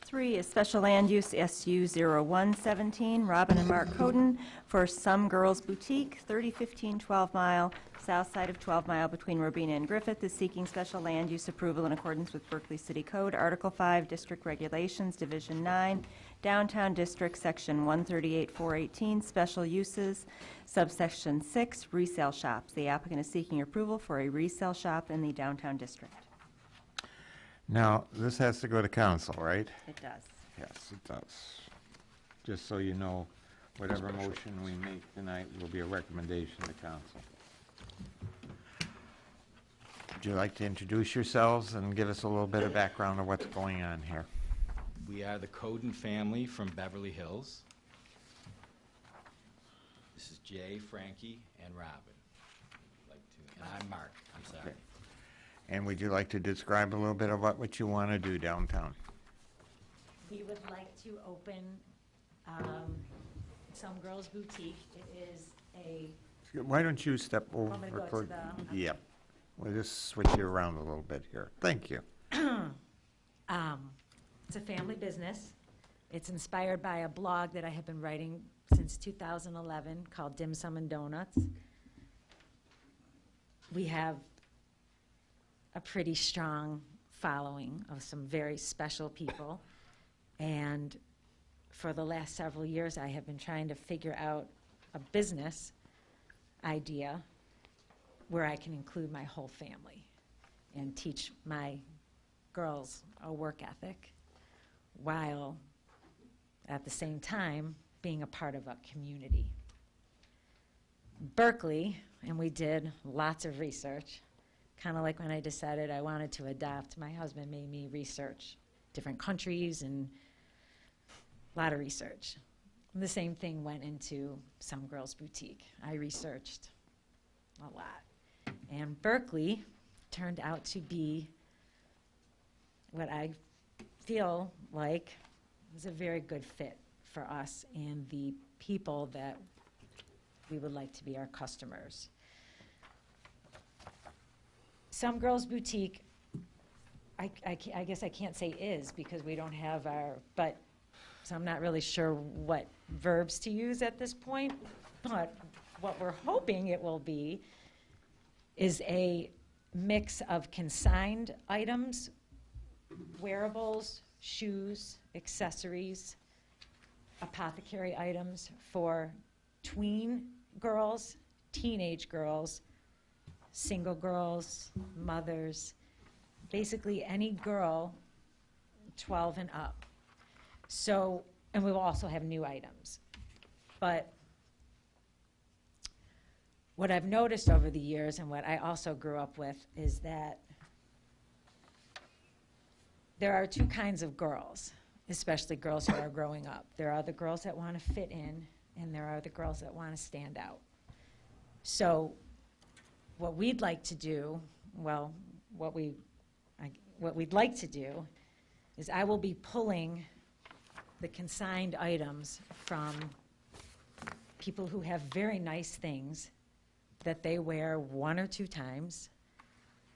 3 is special land use SU 0117, Robin and Mark Coden for Some Girls Boutique, 3015 12 Mile, south side of 12 Mile between Robina and Griffith, is seeking special land use approval in accordance with Berkeley City Code, Article 5, District Regulations, Division 9, Downtown District, Section 138-418, Special Uses, Subsection 6, Resale Shops. The applicant is seeking approval for a resale shop in the Downtown District. Now, this has to go to council, right? It does. Yes, it does. Just so you know, whatever motion we make tonight will be a recommendation to council. Would you like to introduce yourselves and give us a little bit of background of what's going on here? We are the Coden family from Beverly Hills. This is Jay, Frankie, and Robin. And I'm Mark, I'm sorry. Okay. And would you like to describe a little bit of what you want to do downtown? We would like to open Some Girls Boutique. It is a, Why don't you step over? Want me to go to the- Yep. We'll just switch you around a little bit here. Thank you. it's a family business. It's inspired by a blog that I have been writing since 2011 called Dim Sum and Donuts. We have a pretty strong following of some very special people. And for the last several years, I have been trying to figure out a business idea where I can include my whole family and teach my girls a work ethic while at the same time being a part of a community. Berkeley, and we did lots of research, kind of like when I decided I wanted to adopt, my husband made me research different countries and a lot of research. And the same thing went into Some Girls Boutique. I researched a lot. And Berkeley turned out to be what I feel like is a very good fit for us and the people that we would like to be our customers. Some Girls Boutique, I guess I can't say is because we don't have our, but, so I'm not really sure what verbs to use at this point, but what we're hoping it will be is a mix of consigned items, wearables, shoes, accessories, apothecary items for tween girls, teenage girls, single girls, mothers, basically any girl 12 and up. So, and we will also have new items. But what I've noticed over the years and what I also grew up with is that there are two kinds of girls, especially girls who are growing up. There are the girls that want to fit in, and there are the girls that want to stand out. So what we'd like to do, well, what we'd like to do is I will be pulling the consigned items from people who have very nice things that they wear 1 or 2 times,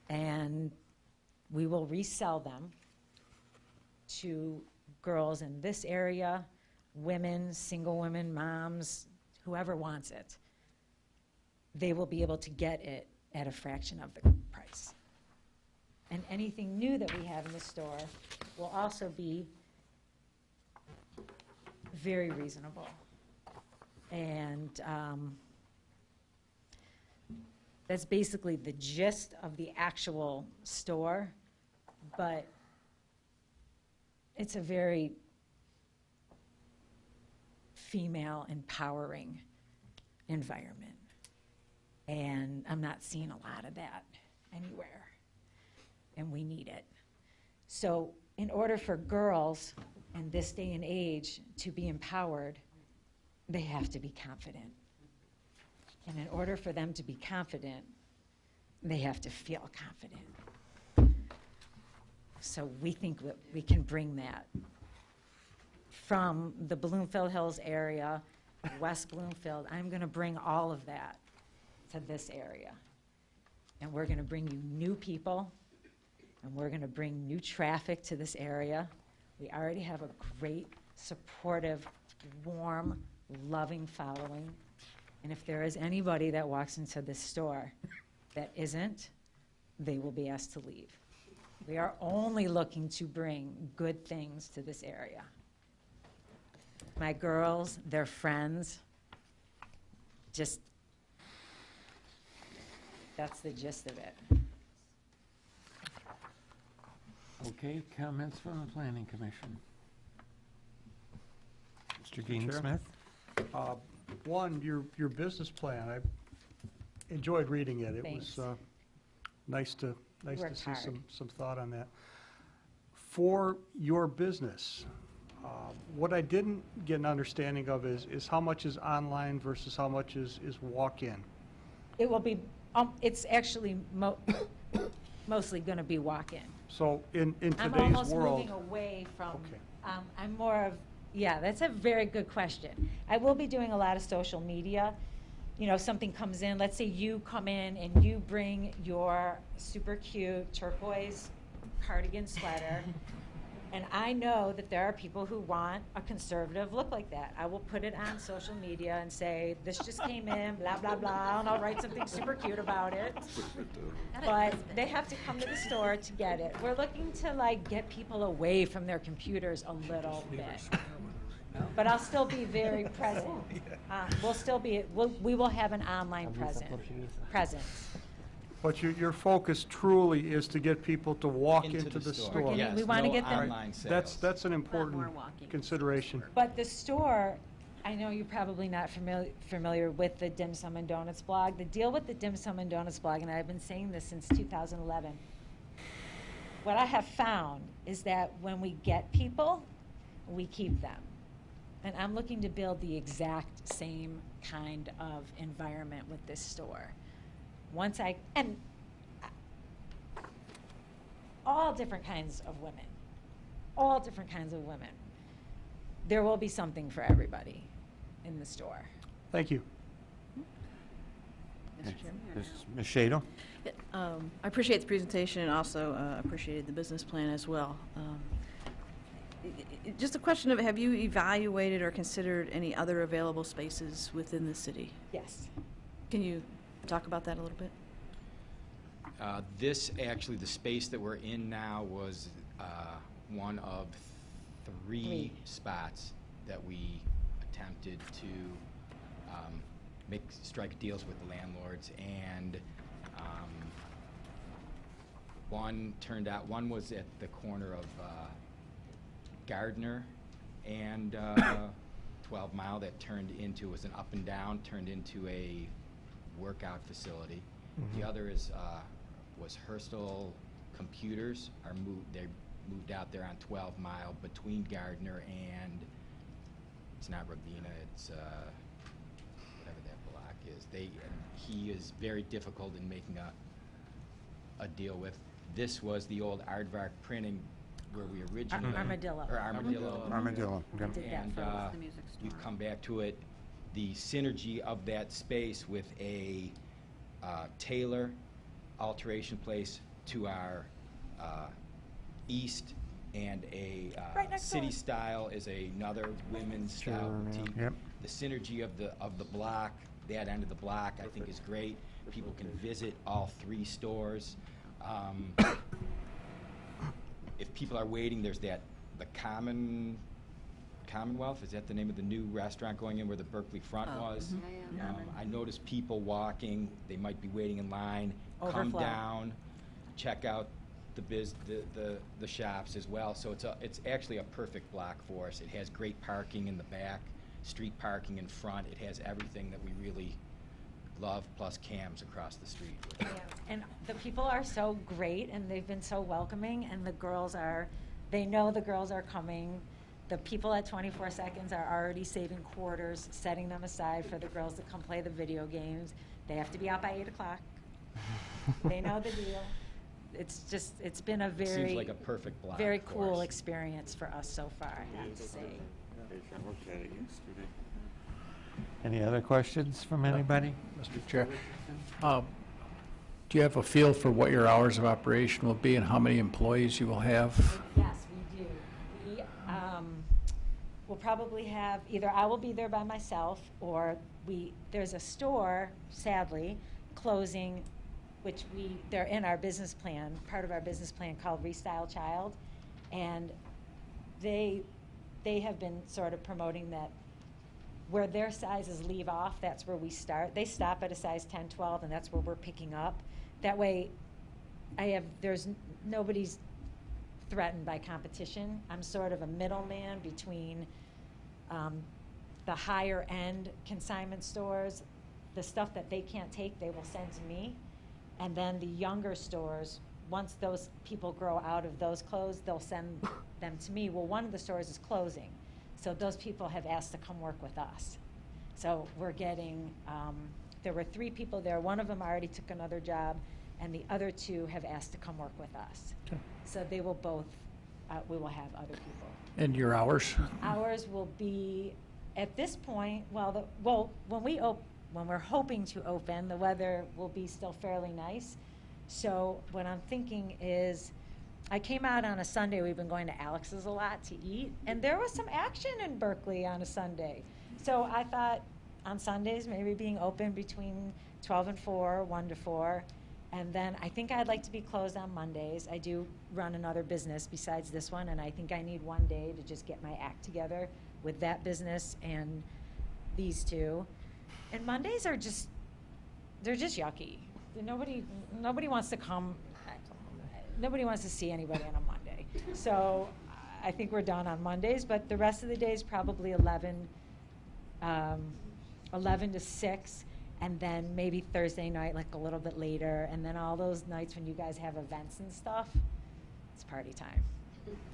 and we will resell them to girls in this area, women, single women, moms, whoever wants it. They will be able to get it at a fraction of the price. And anything new that we have in the store will also be very reasonable. And that's basically the gist of the actual store, but it's a very female empowering environment. And I'm not seeing a lot of that anywhere, and we need it. So in order for girls in this day and age to be empowered, they have to be confident. And in order for them to be confident, they have to feel confident. So we think that we can bring that from the Bloomfield Hills area, West Bloomfield. I'm going to bring all of that to this area. And we're going to bring you new people, and we're going to bring new traffic to this area. We already have a great, supportive, warm, loving following. And if there is anybody that walks into this store that isn't, they will be asked to leave. We are only looking to bring good things to this area. My girls, their friends, just, that's the gist of it. Okay, comments from the Planning Commission? Mr. Dean Chair? Smith? One, your business plan, I enjoyed reading it. It Thanks. was nice to worked see hard. some thought on that. For your business, what I didn't get an understanding of is how much is online versus how much is walk-in? It will be, it's actually mostly going to be walk-in. So in I'm today's almost world, moving away from, Okay. I'm more of, yeah, that's a very good question. I will be doing a lot of social media. You know, something comes in, let's say you come in and you bring your super cute turquoise cardigan sweater, and I know that there are people who want a conservative look like that. I will put it on social media and say, this just came in, blah, blah, blah, and I'll write something super cute about it. But they have to come to the store to get it. We're looking to like get people away from their computers a little bit. But I'll still be very present. We'll still be, we will have an online presence. but your focus truly is to get people to walk into the store. Yes, we wanna no get them- online sales. That's an important consideration. But the store, I know you're probably not familiar with the Dim Sum and Donuts blog. The deal with the Dim Sum and Donuts blog, and I've been saying this since 2011, what I have found is that when we get people, we keep them. And I'm looking to build the exact same kind of environment with this store. All different kinds of women. There will be something for everybody in the store. Thank you. Mr. Chairman? Ms. Shado? I appreciate the presentation and also appreciated the business plan as well. Just a question of, have you evaluated or considered any other available spaces within the city? Yes. Can you talk about that a little bit? This, actually, the space that we're in now was one of three spots that we attempted to strike deals with the landlords, and one was at the corner of Gardner and 12 Mile that was an up and down, turned into a workout facility. The other was Herstal Computers. They moved out there on 12 Mile between Gardner and, it's not Ravina, it's whatever that block is. He is very difficult in making a deal with. This was the old Aardvark printing where we originally... Armadillo. Or Armadillo. Armadillo, okay. Did that And for we've come back to it. The synergy of that space with a tailor alteration place to our east, and a Right next city door. style is another women's style boutique. Yep. The synergy of the block, that end of the block, I think is great. People can visit all three stores. If people are waiting, there's the Commonwealth, is that the name of the new restaurant going in where the Berkley front was? I noticed people walking, they might be waiting in line, come Overflow. down, check out the shops as well. So it's actually a perfect block for us. It has great parking in the back, street parking in front. It has everything that we really love, plus cams across the street. Yeah. And the people are so great, and they've been so welcoming, and they know the girls are coming. The people at 24 Seconds are already saving quarters, setting them aside for the girls to come play the video games. They have to be out by 8 o'clock. They know the deal. It's just, it's been a Seems very, like a perfect block very for cool us. experience for us so far, I have to say. Any other questions from anybody? Mr. Chair, do you have a feel for what your hours of operation will be and how many employees you will have? Yes, we do. We will probably have, either I will be there by myself, or there's a store, sadly, closing, which they're in our business plan, part of our business plan called Restyle Child, and they have been sort of promoting that where their sizes leave off, that's where we start. They stop at a size 10, 12, and that's where we're picking up. That way, nobody's threatened by competition. I'm sort of a middleman between the higher end consignment stores. The stuff that they can't take, they will send to me. And then the younger stores, once those people grow out of those clothes, they'll send them to me. Well, one of the stores is closing, so those people have asked to come work with us. So we're getting, there were 3 people there. One of them already took another job, and the other 2 have asked to come work with us. Okay. So they will both, we will have other people. And your hours? Ours will be, at this point, when we're hoping to open, the weather will be still fairly nice. So what I'm thinking is, I came out on a Sunday. We've been going to Alex's a lot to eat, and there was some action in Berkley on a Sunday. So I thought on Sundays, maybe being open between 12 and 4, 1 to 4, and then I think I'd like to be closed on Mondays. I do run another business besides this one, and I think I need one day to just get my act together with that business and these 2. And Mondays are just, they're just yucky. Nobody wants to come, nobody wants to see anybody on a Monday. So I think we're done on Mondays, but the rest of the days probably 11 to 6, and then maybe Thursday night, like a little bit later, and then all those nights when you guys have events and stuff, it's party time.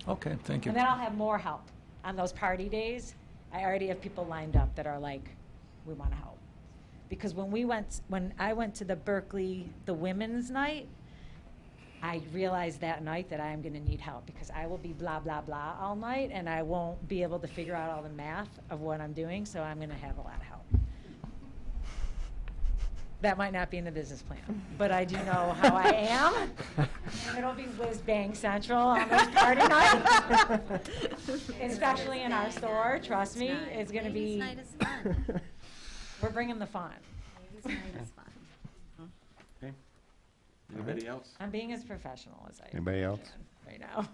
Okay, thank you. And then I'll have more help on those party days. I already have people lined up that are like, we want to help. Because when I went to the Berkley, the women's night, I realized that night that I am going to need help, because I will be blah, blah, blah all night, and I won't be able to figure out all the math of what I'm doing, so I'm going to have a lot of help. That might not be in the business plan, but I do know how I am. And it'll be whiz-bang central on those party nights, especially in our store. Trust me, it's going to be. Ladies' night is fun. We're bringing the fun. Ladies' night is fun. Okay. Anybody else? I'm being as professional as I Anybody else? can right now.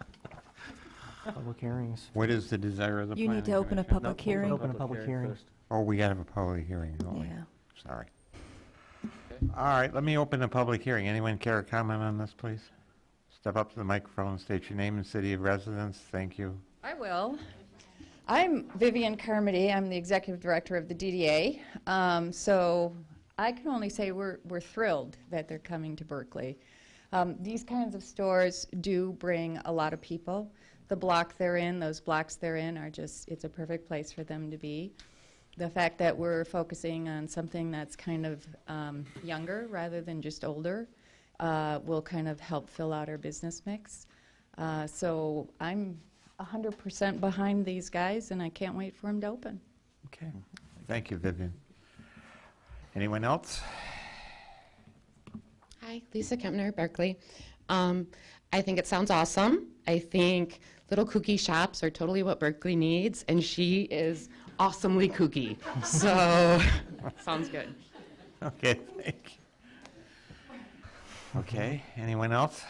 Public hearings. What is the desire of the You planning need to open a commission? public hearing. Open a public hearing. Oh, we gotta have a public hearing, don't we? Yeah. Sorry. All right, let me open the public hearing. Anyone care to comment on this, please? Step up to the microphone, state your name and city of residence. Thank you. I will. I'm Vivian Carmody. I'm the executive director of the DDA. So I can only say we're thrilled that they're coming to Berkley. These kinds of stores do bring a lot of people. The block they're in, those blocks they're in are just, it's a perfect place for them to be. The fact that we're focusing on something that's kind of younger rather than just older will kind of help fill out our business mix. So I'm 100% behind these guys, and I can't wait for them to open. Okay. Thank you, Vivian. Anyone else? Hi, Lisa Kempner, Berkeley. I think it sounds awesome. I think little kooky shops are totally what Berkeley needs, and she is awesomely kooky. So, sounds good. Okay, thank you. Okay, anyone else?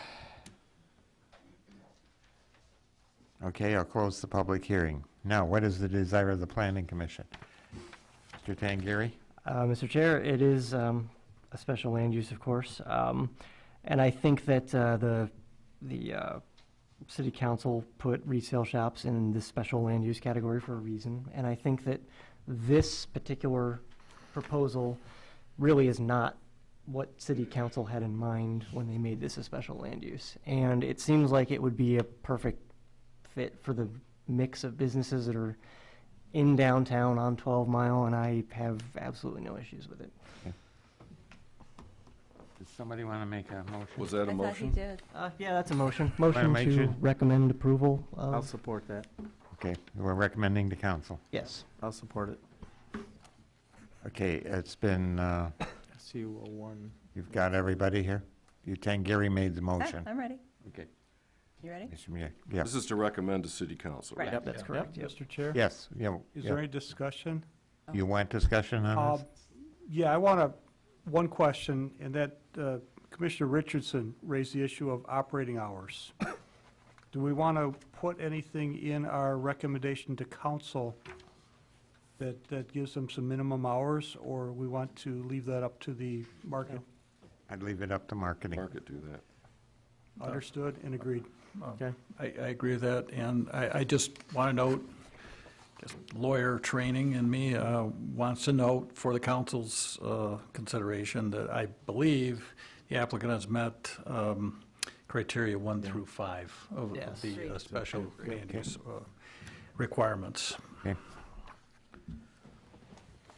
Okay, I'll close the public hearing. Now, what is the desire of the Planning Commission? Mr. Tangiri? Mr. Chair, it is a special land use, of course, and I think that the City Council put resale shops in this special land use category for a reason, and I think that this particular proposal really is not what City Council had in mind when they made this a special land use, and it seems like it would be a perfect fit for the mix of businesses that are in downtown on 12 Mile, and I have absolutely no issues with it. Okay. Somebody want to make a motion? Was that a I thought he motion? did. Yeah, that's a motion. Wanna Motion make to sure- recommend approval I'll of, support that. Okay, we're recommending to council. yes. I'll support it. Okay, it's been, SU 01. you've got everybody here? Gary made the motion. I'm ready. Okay. You ready? Yeah. This is to recommend to city council, right? Right. That's correct, yep. Mr. Chair? Yes, yeah. Is yeah. there any discussion? You want discussion on this? Yeah, I want one question, and that Commissioner Richardson raised the issue of operating hours. Do we want to put anything in our recommendation to council that gives them some minimum hours, or we want to leave that up to the market? I'd leave it up to marketing. Market do that. Understood and agreed. Okay. I agree with that, and I just want to note, just lawyer training in me wants to note for the council's consideration that I believe the applicant has met criteria 1 through 5 of Yes. the special land use requirements. Okay,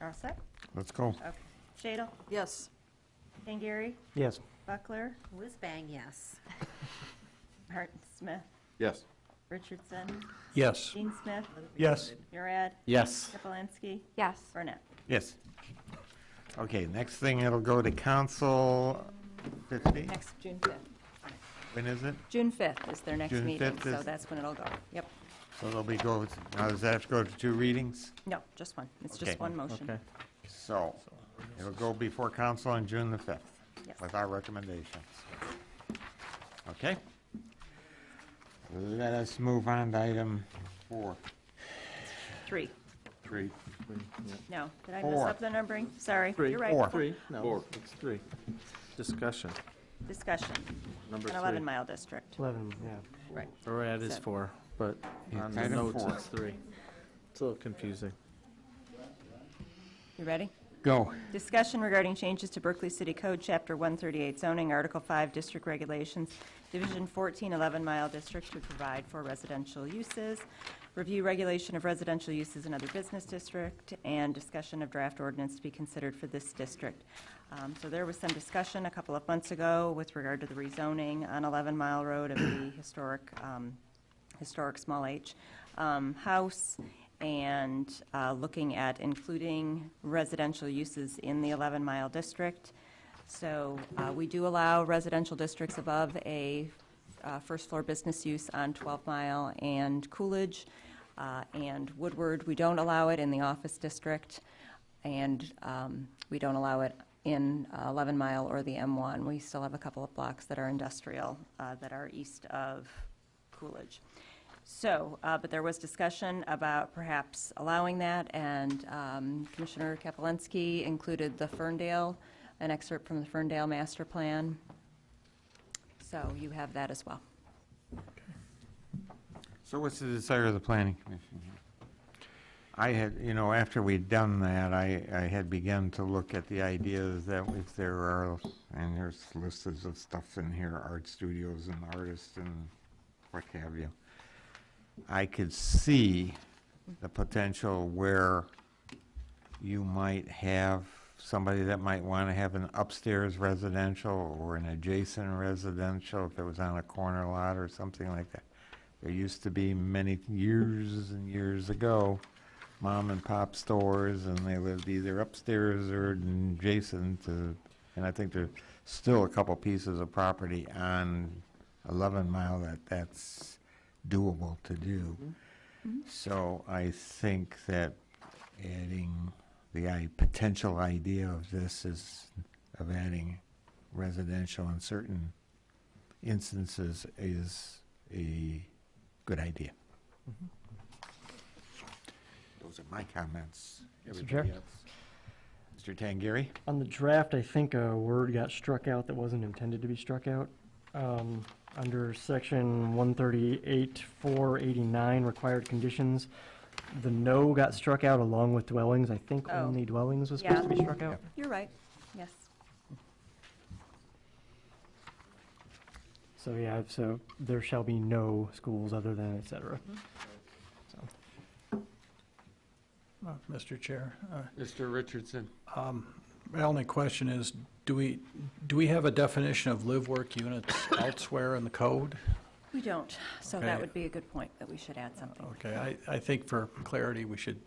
All set? let's go. Okay. Shadle? Yes. Tangary? Yes. Buckler? Whiz bang, yes. Martin Smith? Yes. Richardson? Yes. Dean Smith? Yes. Murad? Yes. Kaplansky? Yes. Burnett? Yes. Okay, next thing, it'll go to council 15? Next, June 5th. When is it? June 5th is their next June meeting, 5th so is- that's when it'll go. Yep. So it'll be now does that have to go to 2 readings? No, just one. It's Okay. just one motion. Okay. So, it'll go before council on June the 5th Yes. with our recommendations. Okay? Let us move on to item 4. 3. 3. No, did I mess 4. up the numbering? Sorry. Three. You're right. 4. 3? No, 4. it's 3. Discussion. Discussion. Number An 3. 11-mile district. 11, yeah. Right. Where we're at is Seven. 4, but Yeah, on the item notes 4. it's 3. It's a little confusing. You ready? Go. Discussion regarding changes to Berkeley City Code, Chapter 138 zoning, Article 5 District Regulations, Division 14 11-mile district to provide for residential uses, review regulation of residential uses in other business district, and discussion of draft ordinance to be considered for this district. So there was some discussion a couple of months ago with regard to the rezoning on 11-mile road of the historic small H house, and looking at including residential uses in the 11-mile district. So we do allow residential districts above a first-floor business use on 12-mile and Coolidge, and Woodward. We don't allow it in the office district, and we don't allow it in 11-mile or the M1. We still have a couple of blocks that are industrial that are east of Coolidge. So, but there was discussion about perhaps allowing that, and Commissioner Kaplansky included the Ferndale, an excerpt from the Ferndale Master Plan. So you have that as well. So what's the desire of the planning commission here? I had, after we'd done that, I had begun to look at the ideas that if there are, and there's lists of stuff in here, art studios and artists and what have you. I could see the potential where you might have somebody that might want to have an upstairs residential or an adjacent residential if it was on a corner lot or something like that. There used to be many years and years ago, mom and pop stores, and they lived either upstairs or adjacent to, and I think there's still a couple pieces of property on 11-mile that's doable to do. So I think that adding the potential idea of this is of adding residential in certain instances is a good idea. Those are my comments. Mr. Chair? Everybody else? Mr. Tangiri? On the draft, I think a word got struck out that wasn't intended to be struck out. Under section 138-489, required conditions, the no got struck out along with dwellings. I think Oh. only dwellings was supposed to be struck out. You're right. Yes. So, yeah, so there shall be no schools other than, et cetera. So, Mr. Chair, Mr. Richardson? my only question is, Do we have a definition of live-work units elsewhere in the code? We don't, so Okay. that would be a good point, that we should add something. Okay, I think for clarity, we should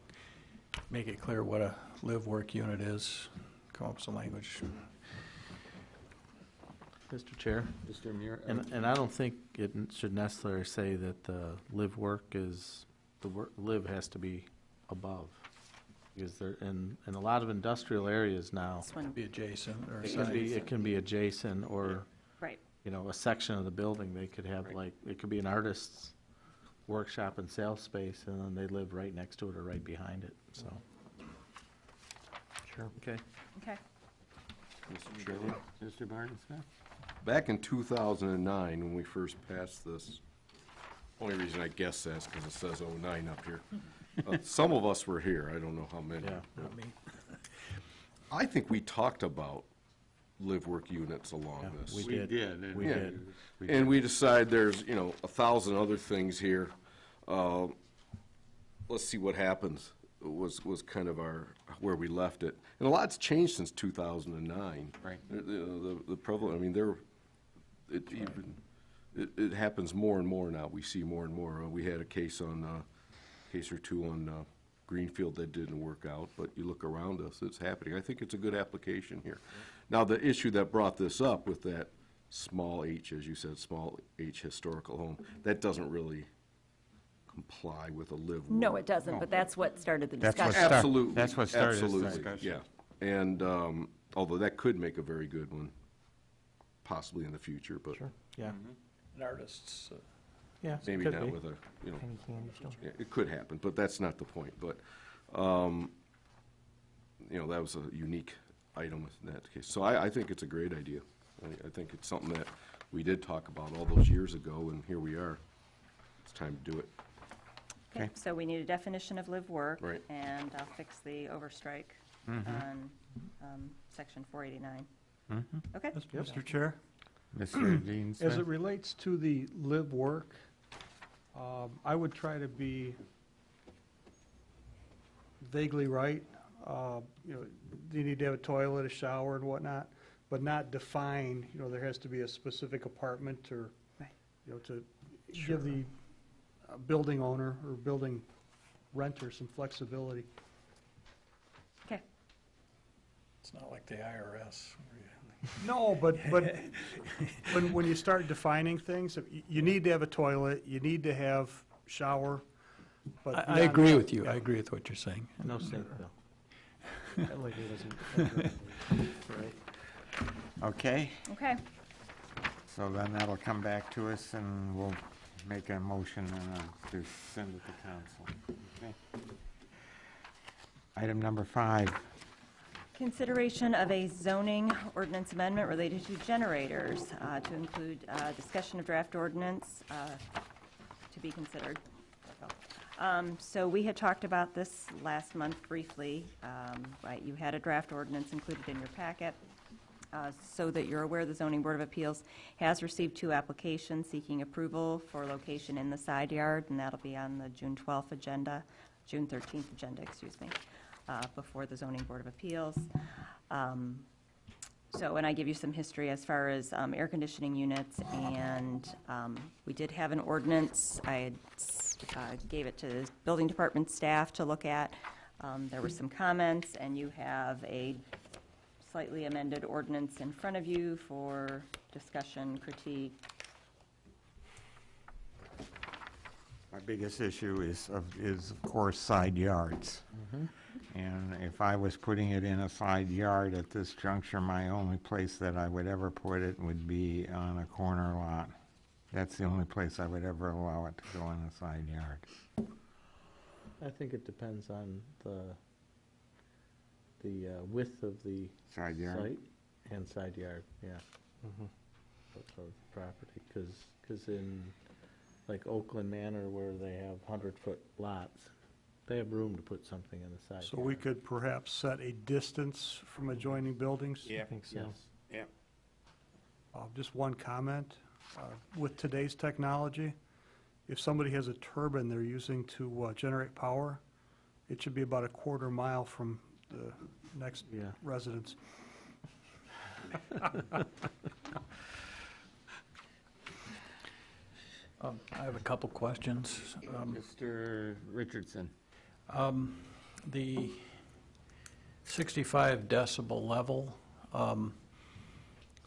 make it clear what a live-work unit is, come up with some language. Mr. Chair? Mr. Muir? And I don't think it should necessarily say that the live-work is, live has to be above. Because there, in a lot of industrial areas now, This one, Be adjacent or it can be adjacent or, right. you know, a section of the building, they could have like, it could be an artist's workshop and sales space, and then they live right next to it or right behind it, so. Sure. Okay. Okay. Mr. Chairman? Mr. Barton Smith? Back in 2009, when we first passed this, only reason I guess that's because it says '09 up here. Some of us were here, I don't know how many. Yeah. Not me. I think we talked about live-work units along this. We did. We Yeah. did. And we decide there's, 1,000 other things here. Let's see what happens, was kind of where we left it. And a lot's changed since 2009. Right. The prevalent, I mean, it happens more and more now. We see more and more. We had a case or two on Greenfield that didn't work out, but you look around us, it's happening. I think it's a good application here. Now, the issue that brought this up with that small h, as you said, small h historical home, that doesn't really comply with a live. No, it doesn't, but that's what started the That's what discussion. Absolutely. That's what started this Absolutely, discussion. yeah. And although that could make a very good one, possibly in the future, but Sure, yeah. An artist's, Yeah, maybe could not be. with a, Penny candy store. yeah, it could happen, but that's not the point. But, that was a unique item in that case. So I think it's a great idea. I think it's something that we did talk about all those years ago, and here we are. It's time to do it. Okay, so we need a definition of live work. Right. And I'll fix the overstrike on section 489. Okay? Mr. Chair? Mr. Dean As Smith? it relates to the live work, I would try to be vaguely right. You need to have a toilet, a shower and whatnot, but not define, there has to be a specific apartment or, Right. To give the building owner or building renter some flexibility. Okay. it's not like the IRS. No, but when you start defining things, you need to have a toilet, you need to have shower, but. I beyond agree that- with you. I agree with what you're saying. No sink though. That lady doesn't. Right. Okay, Okay. so then that'll come back to us and we'll make a motion to send it to council. Okay. Item number 5. Consideration of a zoning ordinance amendment related to generators, to include discussion of draft ordinance to be considered. So we had talked about this last month briefly. Right, you had a draft ordinance included in your packet. So that you're aware, the Zoning Board of Appeals has received 2 applications seeking approval for location in the side yard, and that'll be on the June 12th agenda, June 13th agenda, excuse me, before the Zoning Board of Appeals. And I give you some history as far as air conditioning units, and we did have an ordinance. I gave it to the building department staff to look at. There were some comments, and you have a slightly amended ordinance in front of you for discussion, critique. My biggest issue is of course side yards. And if I was putting it in a side yard at this juncture, my only place that I would ever put it would be on a corner lot. That's the only place I would ever allow it to go in a side yard. I think it depends on the width of the Side yard? site and side yard, yeah. Of property, because in like Oakland Manor where they have 100-foot lots, they have room to put something in the side So yard. we could perhaps set a distance from adjoining buildings? I think so. Yeah. Just one comment. With today's technology, if somebody has a turbine they're using to generate power, it should be about a quarter mile from the next Yeah. residence. I have a couple questions. Mr. Richardson. The 65 decibel level,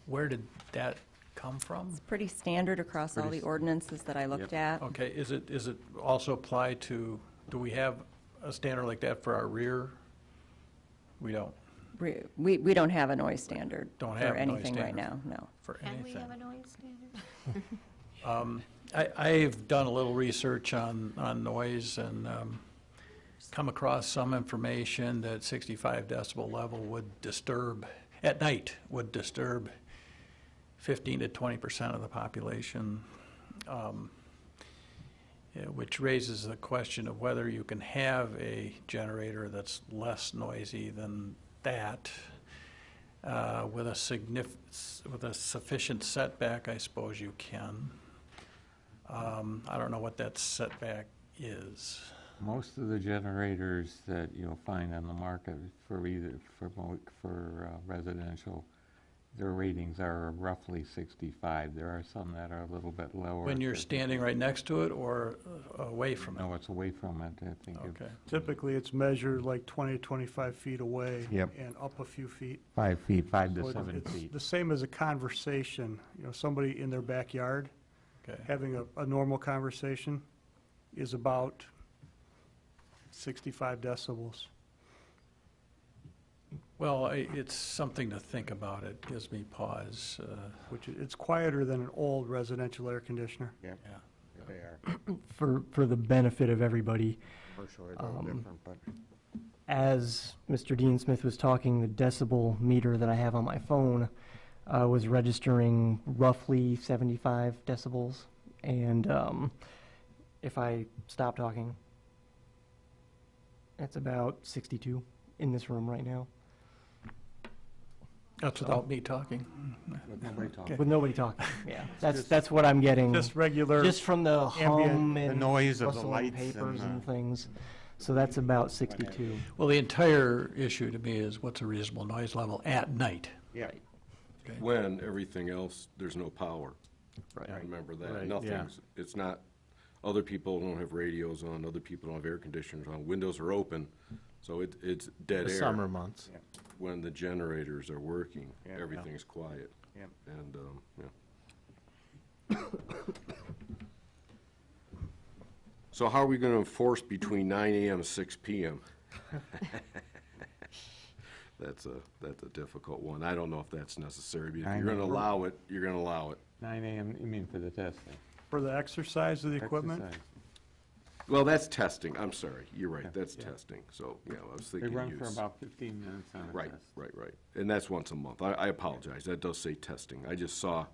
where did that come from? It's pretty standard across all the ordinances that I looked at. Okay, is it also applied to, do we have a standard like that for our rear? We don't. We don't have a noise standard Don't for have a noise anything right standard. now, no. For Can we anything. have a noise standard? I've done a little research on noise and come across some information that 65 decibel level would disturb, at night, would disturb 15 to 20% of the population, which raises the question of whether you can have a generator that's less noisy than that with a sufficient setback. I suppose you can. I don't know what that setback is. Most of the generators that you'll find on the market for residential, their ratings are roughly 65. There are some that are a little bit lower. When you're standing right next to it or away from it? No, it's away from it, I think. Okay. Typically, it's measured like 20 to 25 feet away. Yep. And up a few feet. 5 feet, 5 to So 7 it's feet. the same as a conversation, somebody in their backyard, Okay. having a normal conversation is about 65 decibels. Well, it's something to think about. It gives me pause. Which it's quieter than an old residential air conditioner. Yep. Yeah. They are. For the benefit of everybody, For sure, they're all different, but. as Mr. Dean Smith was talking, the decibel meter that I have on my phone was registering roughly 75 decibels. And if I stop talking, it's about 62 in this room right now. That's without me talking. With nobody talking. With nobody talking, yeah. That's what I'm getting. Just regular Just from the ambient- hum the and noise of the rustling lights papers and, and things. So that's about 62. Well, the entire issue to me is what's a reasonable noise level at night? Yeah. When everything else, there's no power. Right. Remember that. Right, Nothing's, it's not, other people don't have radios on, other people don't have air conditioners on, windows are open, so it's dead The air. summer months. When the generators are working, Yeah. everything's quiet. Yep. And, So how are we gonna enforce between 9 AM and 6 PM? That's a difficult one. I don't know if that's necessary, but if you're gonna allow it, you're gonna allow it. 9 AM, you mean for the testing? For the exercise of the equipment? Exercise. Well, that's testing, I'm sorry, you're right, that's testing, so, yeah, I was They thinking run for use. about 15 minutes on a Right, test. right, and that's once a month. I apologize, that does say testing. I just saw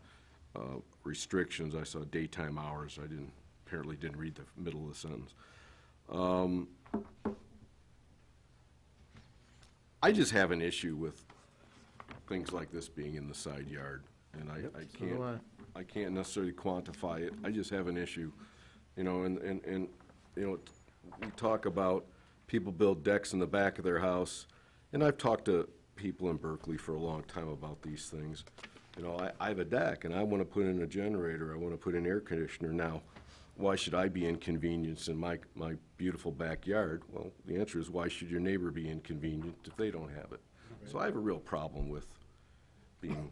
restrictions, I saw daytime hours, apparently didn't read the middle of the sentence. I just have an issue with things like this being in the side yard, and I can't necessarily quantify it. I just have an issue, and we talk about people build decks in the back of their house, and I've talked to people in Berkeley for a long time about these things. I have a deck, and I want to put in a generator, I want to put in air conditioner. Now, why should I be inconvenienced in my beautiful backyard? Well, the answer is, why should your neighbor be inconvenienced if they don't have it? So I have a real problem with being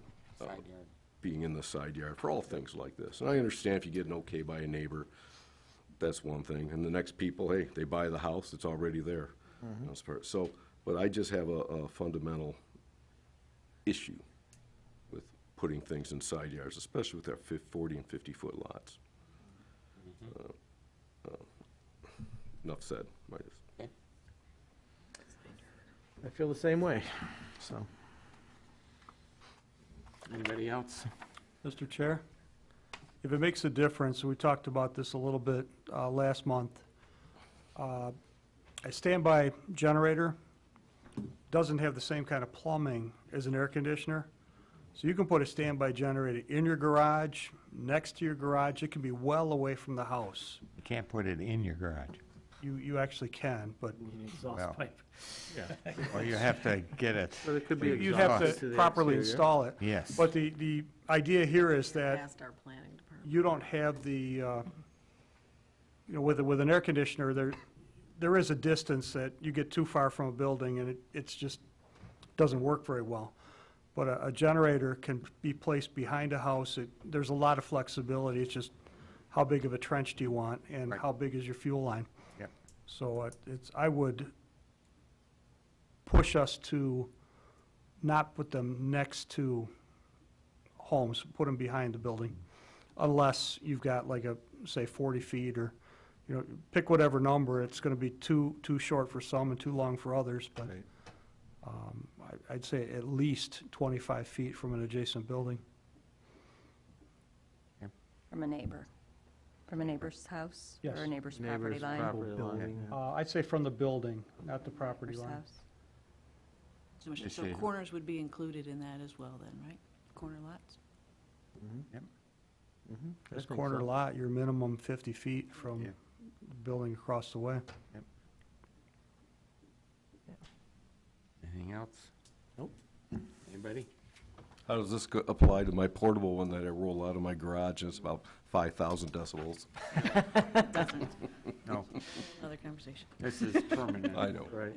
in the side yard for all things like this. And I understand if you get an okay by a neighbor, that's one thing. And the next people, hey, they buy the house, it's already there. So, but I just have a fundamental issue with putting things in side yards, especially with our 40 and 50-foot lots. Enough said. I feel the same way, so. Anybody else? Mr. Chair, if it makes a difference, we talked about this a little bit last month. A standby generator doesn't have the same kind of plumbing as an air conditioner. So you can put a standby generator in your garage, next to your garage. It can be well away from the house. You can't put it in your garage. you actually can, but Exhaust Well, pipe. Yeah. Or you have to get it. But it could be you'd have exhaust to the properly exterior. install it. Yes. But the idea here is that Past our planning department. you don't have with an air conditioner, there is a distance that you get too far from a building and it's just doesn't work very well. But a generator can be placed behind a house. There's a lot of flexibility. It's just how big of a trench do you want and how big is your fuel line? Yep. So I would push us to not put them next to homes, put them behind the building, unless you've got like say 40 feet or, pick whatever number. It's going to be too short for some and too long for others, but I'd say at least 25 feet from an adjacent building. From a neighbor? From a neighbor's house? Yes. Or a neighbor's property Neighbor's line? property line, yeah. I'd say from the building, not the property Neighbor's line. house? So corners would be included in that as well then, right? Corner lots? Yep. This corner lot, you're minimum 50 feet from Yeah. the building across the way. Yep. Anything else? Nope. Anybody? How does this apply to my portable one that I roll out of my garage? It's about 5,000 decibels. Doesn't. No, Another conversation. this is permanent. I know. Right.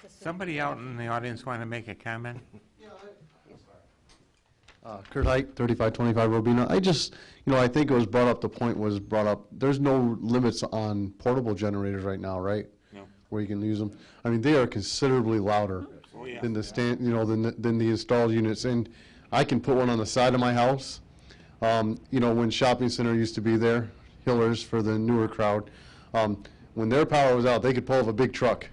Somebody out in the audience want to make a comment? Kurt Height, 3525 Robina. I think it was brought up, the point was brought up, there's no limits on portable generators right now, right? No. Where you can use them. I mean, they are considerably louder than the than the installed units. And I can put one on the side of my house. When shopping center used to be there, Hillers for the newer crowd, when their power was out, they could pull up a big truck,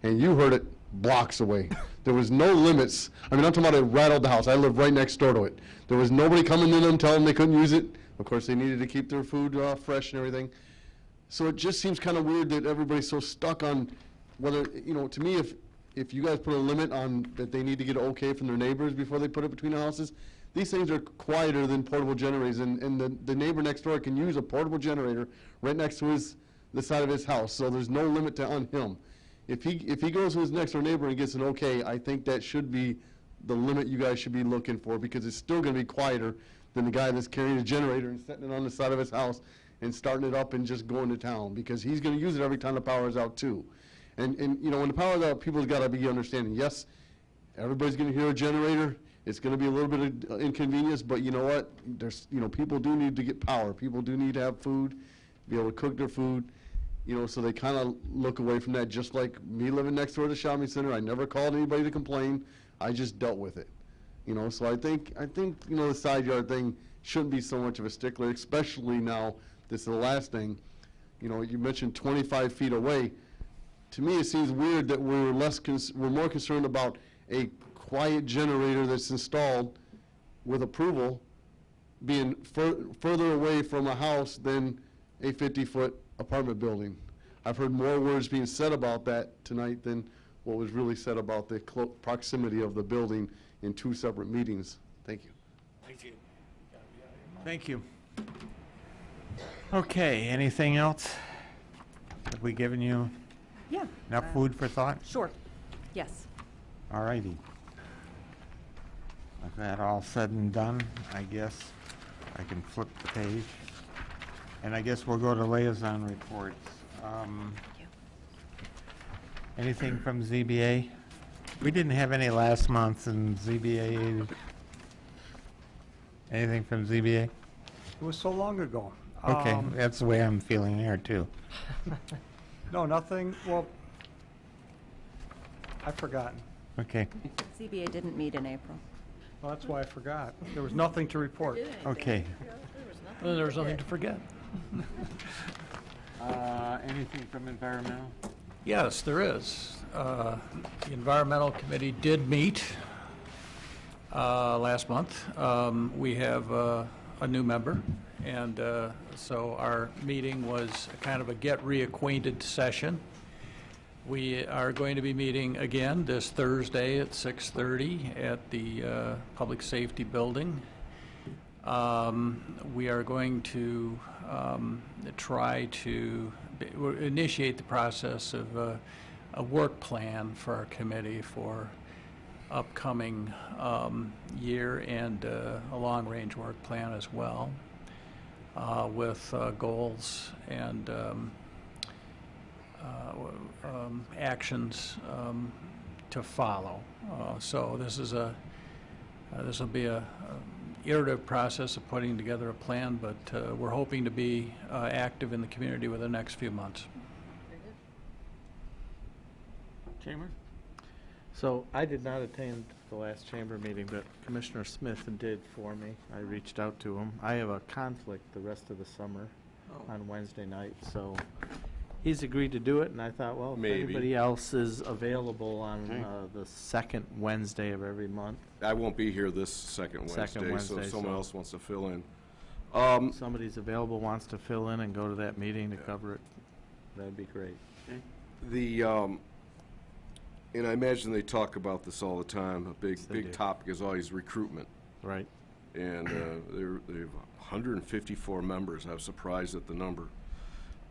and you heard it blocks away. There was no limits. I mean, I'm talking about it rattled the house. I lived right next door to it. There was nobody coming to them telling them they couldn't use it. Of course, they needed to keep their food fresh and everything. So it just seems kind of weird that everybody's so stuck on whether, to me, if you guys put a limit on that they need to get okay from their neighbors before they put it between the houses, these things are quieter than portable generators, and the neighbor next door can use a portable generator right next to the side of his house, so there's no limit on him. If he goes to his next door neighbor and gets an okay, I think that should be the limit you guys should be looking for, because it's still going to be quieter than the guy that's carrying a generator and setting it on the side of his house and starting it up and just going to town, because he's going to use it every time the power is out too. And when the power is out, people's got to be understanding. Yes, everybody's going to hear a generator. It's going to be a little bit of inconvenience, but you know what? People do need to get power. People do need to have food, be able to cook their food. So they kind of look away from that, just like me living next door to the shopping center. I never called anybody to complain. I just dealt with it. So I think the side yard thing shouldn't be so much of a stickler, especially now. This is the last thing. You mentioned 25 feet away. To me, it seems weird that we're more concerned about a quiet generator that's installed with approval being further away from a house than a 50-foot apartment building. I've heard more words being said about that tonight than what was really said about the proximity of the building in two separate meetings. Thank you. Thank you. Thank you. Okay, anything else? Have we given you Yeah. enough food for thought? Sure. Yes. All righty. With that all said and done, I guess I can flip the page. And I guess we'll go to liaison reports. Anything from ZBA? We didn't have any last month in ZBA. Anything from ZBA? It was so long ago. Okay, that's the way I'm feeling here, too. No, nothing. Well, I've forgotten. Okay, ZBA didn't meet in April. Well, that's why I forgot. There was nothing to report. okay. Then there was nothing to forget. Anything from environmental? Yes, there is. The Environmental Committee did meet last month. We have a new member, and so our meeting was kind of a get reacquainted session. We are going to be meeting again this Thursday at 6:30 at the Public Safety Building. We are going to try to initiate the process of a work plan for our committee for upcoming year, and a long-range work plan as well, with goals and actions to follow. So this will be a iterative process of putting together a plan, but we're hoping to be active in the community within the next few months. Chamber? So I did not attend the last chamber meeting, but Commissioner Smith did for me. I reached out to him. I have a conflict the rest of the summer on Wednesday night, so he's agreed to do it, and I thought, well, if Maybe. anybody else is available on the second Wednesday of every month. I won't be here this second Wednesday, so Wednesday, if someone so- else wants to fill in. Somebody's available, wants to fill in and go to that meeting to cover it, that'd be great. And I imagine they talk about this all the time. A big they do. topic is always recruitment. Right. And they have 154 members. I was surprised at the number.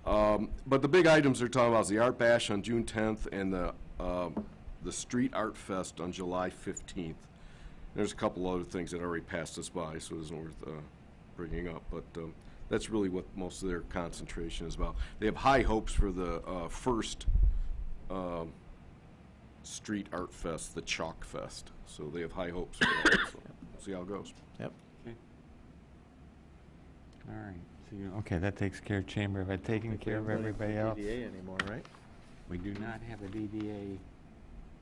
But the big items they're talking about is the Art Bash on June 10th and the Street Art Fest on July 15th. There's a couple other things that already passed us by, so it isn't worth bringing up. But that's really what most of their concentration is about. They have high hopes for the first Street Art Fest, the Chalk Fest. So they have high hopes for that. So we'll see how it goes. Yep. Okay. All right. So okay, that takes care of Chamber. Have I taken care of everybody else? DDA anymore, right? We do not have a DDA,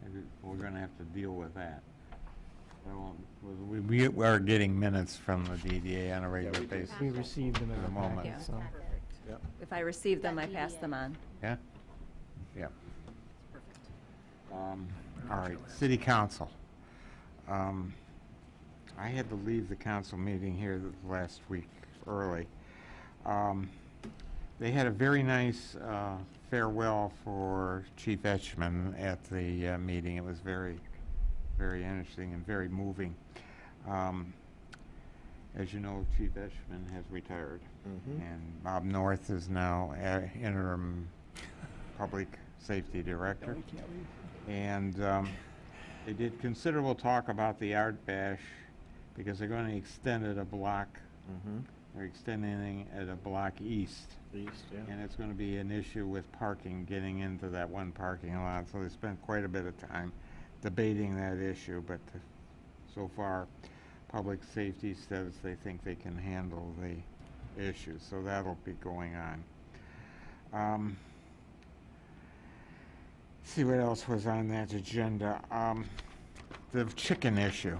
and we're going to have to deal with that. We are getting minutes from the DDA on a regular basis. We received them in the the moment. packet, so. Yep. If I receive them, I pass them on. Yeah? Yeah. All right, City Council. I had to leave the council meeting here last week early. They had a very nice farewell for Chief Etchman at the meeting. It was very, very interesting and very moving. As you know, Chief Etchman has retired, and Bob North is now interim public safety director. And they did considerable talk about the Art Bash because they're going to extend it a block. They're extending it a block east. East, yeah. And it's going to be an issue with parking, getting into that one parking lot. So they spent quite a bit of time debating that issue. But so far, public safety says they think they can handle the issue. So that'll be going on. See what else was on that agenda. The chicken issue.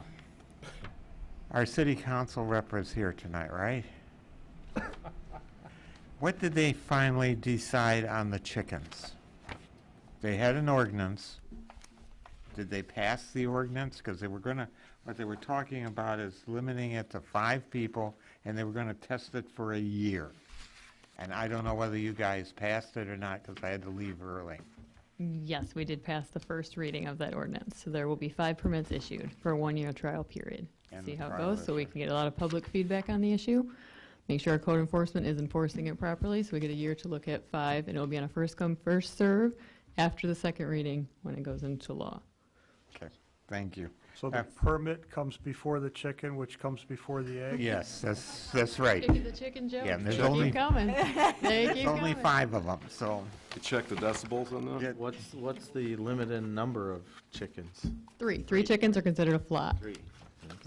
Our city council rep is here tonight, right? What did they finally decide on the chickens? They had an ordinance. Did they pass the ordinance? Because they were going to, what they were talking about is limiting it to 5 people, and they were going to test it for a year. And I don't know whether you guys passed it or not, because I had to leave early. Yes, we did pass the first reading of that ordinance. So there will be 5 permits issued for a 1-year trial period. And See the how it trial goes, so we can get a lot of public feedback on the issue. Make sure our code enforcement is enforcing it properly, so we get a year to look at 5, and it'll be on a first come, first serve after the second reading when it goes into law. Okay, thank you. So the permit comes before the chicken, which comes before the egg? Yes, that's right. The chicken joke. Yeah, and there's They only keep coming. They keep There's only coming. 5 of them, so. You check the decibels on that? What's the limit in number of chickens? 3. 3 chickens are considered a flock. 3.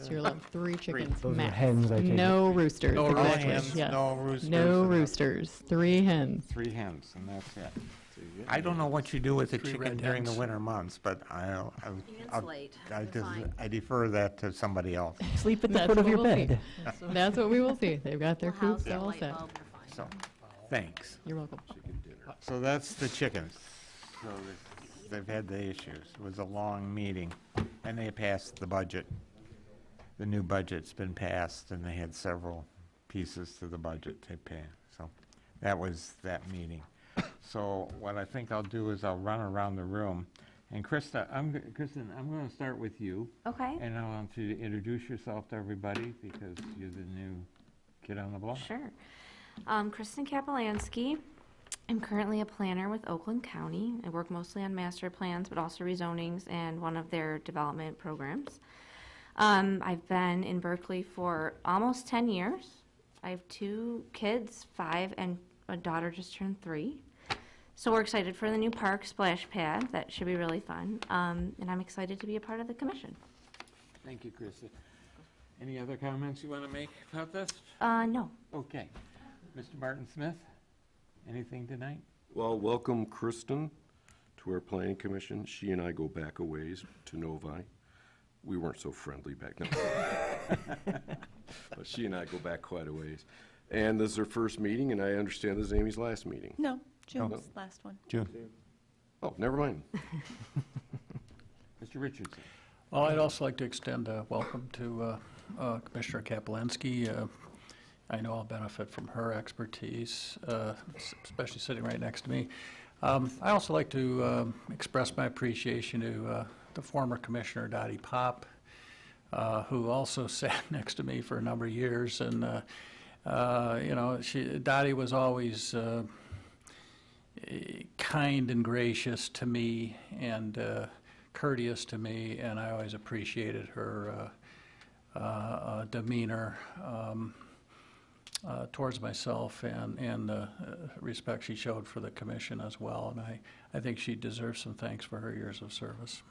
So you're allowed 3 chickens Those are max. hens, I take it. No roosters. No exactly. hens, Yes. no roosters. No and roosters. 3 hens. 3 hens, and that's it. I don't know what you do with the 3 chicken red during the hens. winter months, but Insulate. I defer that to somebody else. Sleep at the That's foot of what your we'll see. bed. That's what we will see. They've got their We'll house coops that all light set. bulb, you're fine. So, thanks. You're welcome. So that's the chickens. So they've had the issues. It was a long meeting, and they passed the budget. The new budget's been passed, and they had several pieces to the budget to pay. So that was that meeting. So what I think I'll do is I'll run around the room. And Kristen, I'm going to start with you. Okay. And I want you to introduce yourself to everybody because you're the new kid on the block. Sure. Kristen Kapelansky. I'm currently a planner with Oakland County. I work mostly on master plans, but also rezonings and one of their development programs. I've been in Berkeley for almost 10 years. I have 2 kids, 5, and a daughter just turned 3. So we're excited for the new park splash pad. That should be really fun. And I'm excited to be a part of the commission. Thank you, Krista. Any other comments you want to make about this? No. Okay. Mr. Martin Smith, anything tonight? Well, welcome Kristen to our planning commission. She and I go back a ways to Novi. We weren't so friendly back then. But she and I go back quite a ways. And this is her first meeting, and I understand this is Amy's last meeting. No, June's last one. June. Oh, never mind. Mr. Richardson. Well, I'd also like to extend a welcome to Commissioner Kaplansky. I know I'll benefit from her expertise, especially sitting right next to me. I also like to express my appreciation to the former Commissioner Dottie Pop, who also sat next to me for a number of years. And, you know, Dottie was always kind and gracious to me and courteous to me, and I always appreciated her demeanor towards myself and the respect she showed for the commission as well. And I think she deserves some thanks for her years of service.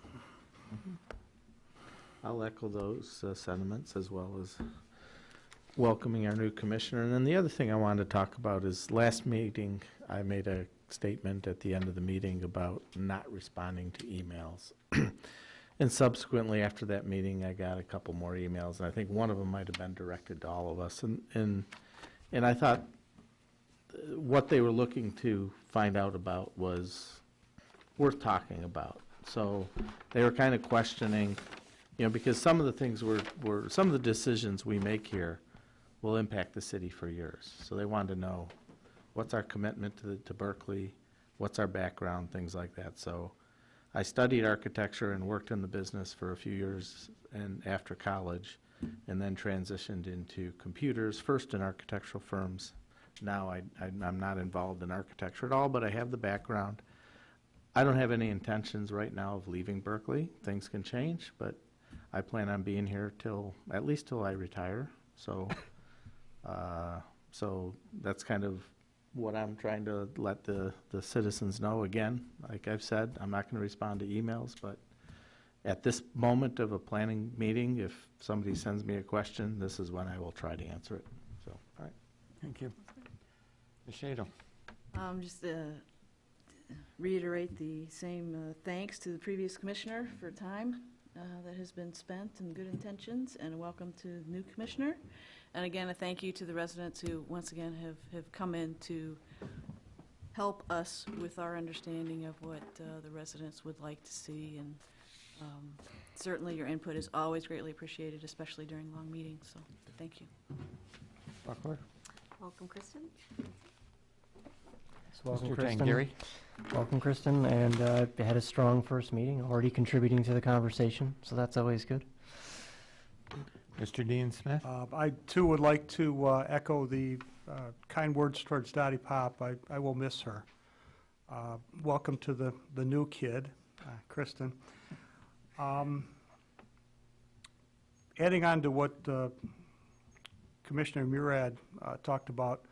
I'll echo those sentiments as well as welcoming our new commissioner. And then the other thing I wanted to talk about is last meeting I made a statement at the end of the meeting about not responding to emails. And subsequently after that meeting I got a couple more emails, and I think one of them might have been directed to all of us. And I thought what they were looking to find out about was worth talking about. So they were kind of questioning, you know, because some of the things were some of the decisions we make here will impact the city for years. So they wanted to know what's our commitment to Berkeley, what's our background, things like that. So I studied architecture and worked in the business for a few years and after college, and then transitioned into computers, first in architectural firms. Now I'm not involved in architecture at all, but I have the background. I don't have any intentions right now of leaving Berkeley. Things can change, but I plan on being here at least till I retire. So, so that's kind of what I'm trying to let the citizens know. Again, like I've said, I'm not going to respond to emails, but at this moment of a planning meeting, if somebody sends me a question, this is when I will try to answer it. So, all right. Thank you. Ms. Shadle. Just reiterate the same thanks to the previous commissioner for time that has been spent and good intentions, and welcome to the new commissioner. And again, a thank you to the residents who once again have come in to help us with our understanding of what the residents would like to see. And certainly your input is always greatly appreciated, especially during long meetings. So thank you. Buckler. Welcome, Kristen. Mr. Tangeri. Welcome, Kristen, and had a strong first meeting, already contributing to the conversation, so that's always good. Mr. Dean Smith. I, too, would like to echo the kind words towards Dottie Pop. I will miss her. Welcome to the new kid, Kristen. Adding on to what Commissioner Murad talked about,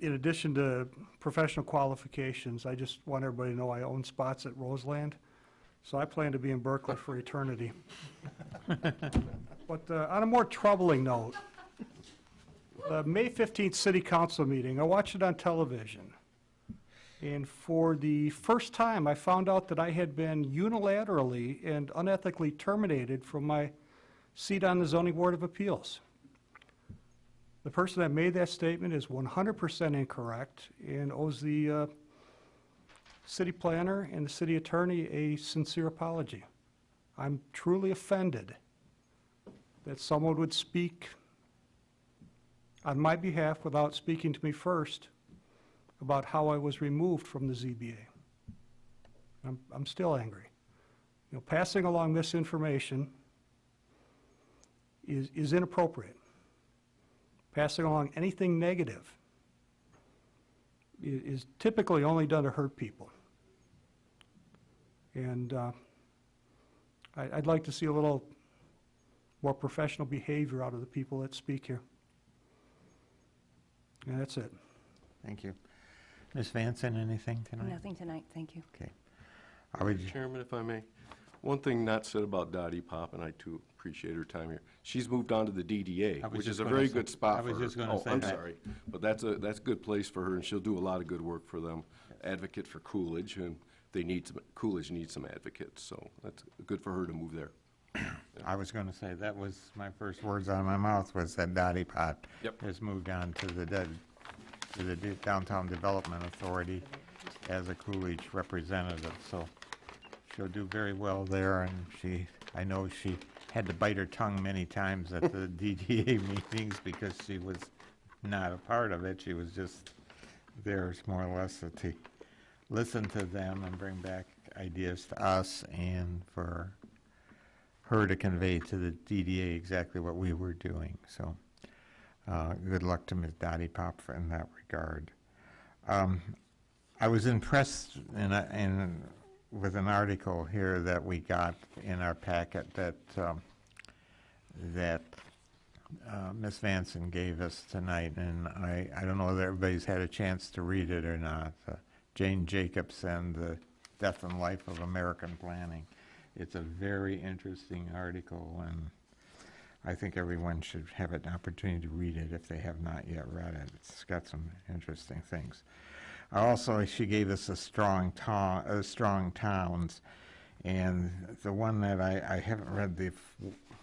in addition to professional qualifications, I just want everybody to know I own spots at Roseland, so I plan to be in Berkeley for eternity. But on a more troubling note, the May 15th City Council meeting, I watched it on television, and for the first time I found out that I had been unilaterally and unethically terminated from my seat on the Zoning Board of Appeals. The person that made that statement is 100% incorrect and owes the city planner and the city attorney a sincere apology. I'm truly offended that someone would speak on my behalf without speaking to me first about how I was removed from the ZBA. I'm still angry. You know, passing along misinformation is inappropriate. Passing along anything negative is typically only done to hurt people. And I'd like to see a little more professional behavior out of the people that speak here. And that's it. Thank you. Ms. Vanson, anything tonight? Nothing tonight, thank you. Okay. I would, Chairman, if I may, one thing not said about Dottie Pop, and I too appreciate her time here. She's moved on to the DDA, I was which just is a gonna very say- good spot I for was her. just gonna Oh, say I'm that. sorry, but that's a good place for her, and she'll do a lot of good work for them. Advocate for Coolidge, and Coolidge needs some advocates, so that's good for her to move there. I was going to say, that was my first words out of my mouth, was that Dottie Pot Yep. has moved on to the Downtown Development Authority as a Coolidge representative, so she'll do very well there, and I know she had to bite her tongue many times at the DDA meetings because she was not a part of it. She was just there more or less to listen to them and bring back ideas to us, and for her to convey to the DDA exactly what we were doing. So good luck to Ms. Dottie Pop in that regard. I was impressed with an article here that we got in our packet that Ms. Vanson gave us tonight, and I don't know whether everybody's had a chance to read it or not. Jane Jacobs and the Death and Life of American Planning. It's a very interesting article, and I think everyone should have an opportunity to read it if they have not yet read it. It's got some interesting things. Also, she gave us a strong towns, and the one that I haven't read the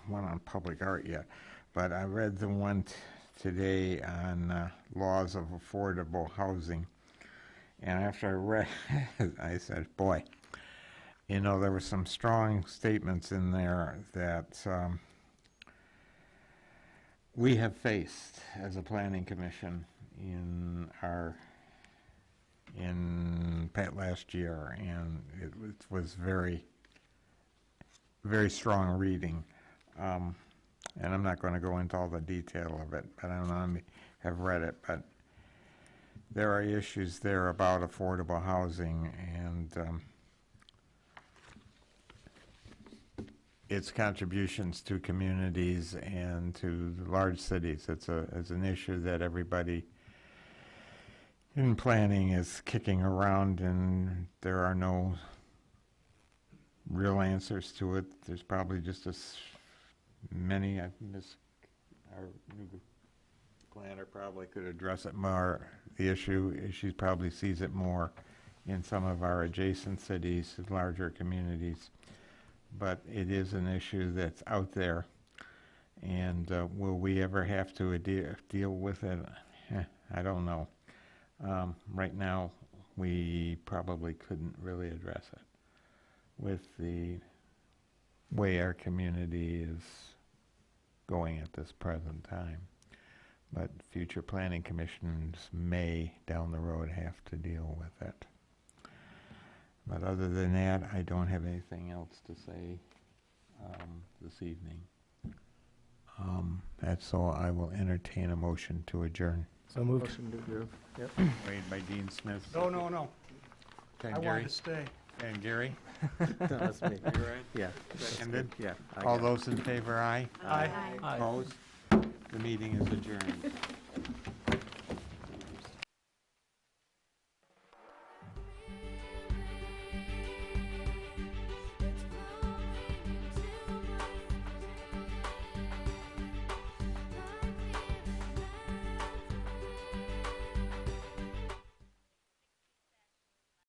one on public art yet, but I read the one today on laws of affordable housing, and after I read it, I said, boy, you know, there were some strong statements in there that we have faced as a planning commission in last year, and it was very, very strong reading. And I'm not going to go into all the detail of it, but I don't know if you have read it, but there are issues there about affordable housing and its contributions to communities and to large cities. It's an issue that everybody in planning is kicking around, and there are no real answers to it. There's probably just as many. Our new planner probably could address it more. The issue is she probably sees it more in some of our adjacent cities, larger communities. But it is an issue that's out there, and will we ever have to deal with it? I don't know. Right now, we probably couldn't really address it with the way our community is going at this present time. But future planning commissions may, down the road, have to deal with it. But other than that, I don't have anything else to say this evening. So I will entertain a motion to adjourn. So moved. Motion to approve. Yep. Made by Dean Smith. No. Okay, I Gary? wanted to stay. And Gary? That's me. You right? Yeah. Seconded? Yeah. I All got it. those in favor, aye? Aye. Aye. Opposed? The meeting is adjourned.